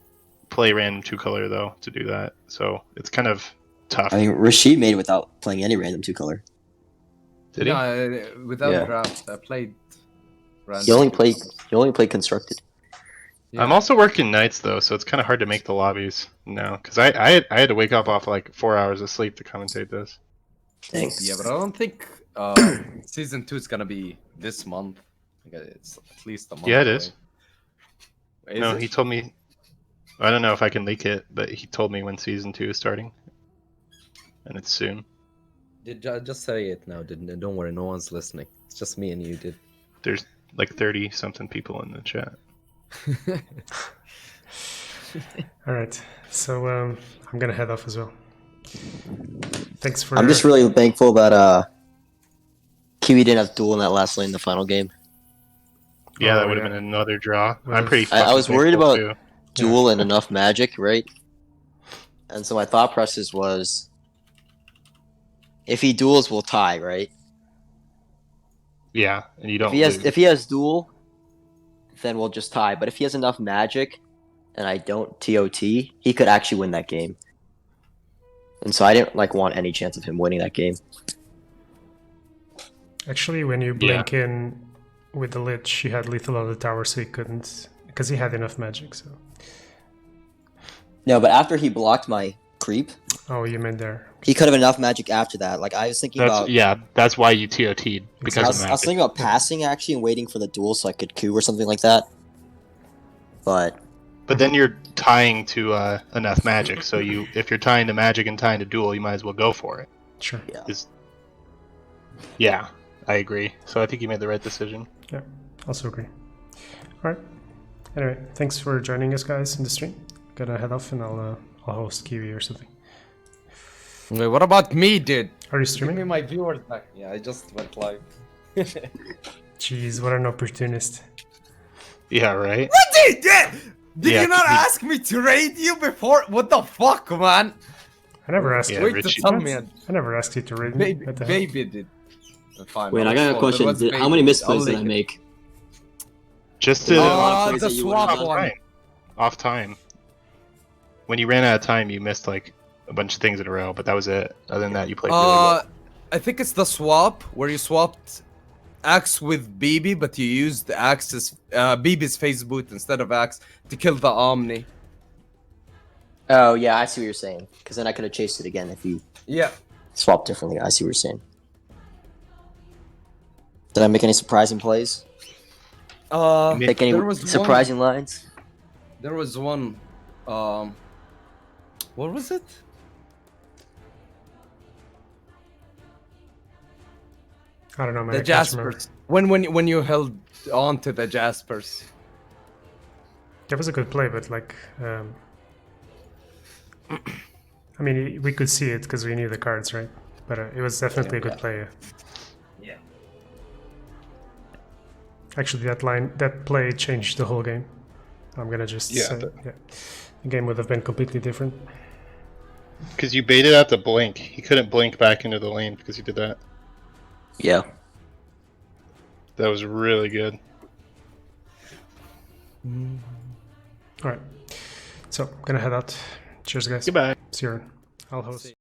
play random 2-color, though, to do that. So, it's kind of tough. I mean, Rashid made it without playing any random 2-color. Did he? Yeah, without Yeah. draft, I played. You only played constructed. Yeah. I'm also working nights, though, so it's kind of hard to make the lobbies now. Because I had to wake up off, like, 4 hours of sleep to commentate this. Thanks. Yeah, but I don't think season 2 is gonna be this month. I think it's at least a month. Yeah, it away. is. Is No, it? he told me... I don't know if I can leak it, but he told me when season 2 is starting, and it's soon. Just say it now, didn't? Don't worry, no one's listening. It's just me and you, dude. There's like 30 something people in the chat. All right, so I'm gonna head off as well. Thanks for. I'm just really thankful that Kiwi didn't have duel in that last lane in the final game. Yeah, Oh, that would have yeah. been another draw. Would've- I'm pretty. I was worried thankful, about too. duel and enough magic, right? And so my thought process was, if he duels, we'll tie, right? Yeah, and you don't. If he has duel, then we'll just tie. But if he has enough magic, and I don't TOT, he could actually win that game. And so I didn't want any chance of him winning that game. Actually, when you blink in with the Lich, he had lethal on the tower, so he couldn't, because he had enough magic. So. No, but after he blocked my creep, Oh, you meant there. he could have enough magic after that. Like, I was thinking about... That's why you TOT'd, because I of was magic. thinking about passing, actually, and waiting for the duel so I could coup or something like that. But then you're tying to enough magic, so if you're tying to magic and tying to duel, you might as well go for it. Sure. Yeah, I agree. So I think you made the right decision. Yeah, also agree. All right. Anyway, thanks for joining us, guys, in the stream. Gotta head off, and I'll host Kiwi or something. Wait, what about me, dude? Are you Give streaming? me my viewers back. Yeah, I just went live. Jeez, what an opportunist. Yeah, right? What did Yeah, you not Kiwi- ask me to raid you before? What the fuck, man? I never asked Yeah, you. Wait to Richie- tell What? me. I never asked you to raid me. Baby, What the hell? baby did. Fine. wait, I got a Oh, question. there was How many baby. misplays I'll did I leak it. make? Just There's a lot to of plays the that you swap wouldn't have one. done. off time. When you ran out of time, you missed like a bunch of things in a row, but that was it. Other than that, you played really well. I think it's the swap where you swapped Axe with BB, but you used Axe's BB's phase boot instead of Axe to kill the Omni. Oh, yeah, I see what you're saying. Because then I could have chased it again if you Yeah. swapped differently. I see what you're saying. Did I make any surprising plays? Make any there was surprising lines? There was one. What was it? I don't know, man. The I can't remember. Jaspers. When you held on to the Jaspers. That was a good play, but I mean, we could see it because we knew the cards, right? But it was definitely a good play. Yeah. Actually, that play changed the whole game. I'm gonna just say, the game would have been completely different. Because you baited out the blink. He couldn't blink back into the lane because you did that. Yeah. That was really good. All right, so I'm gonna head out. Cheers, guys. Goodbye. See you. I'll host.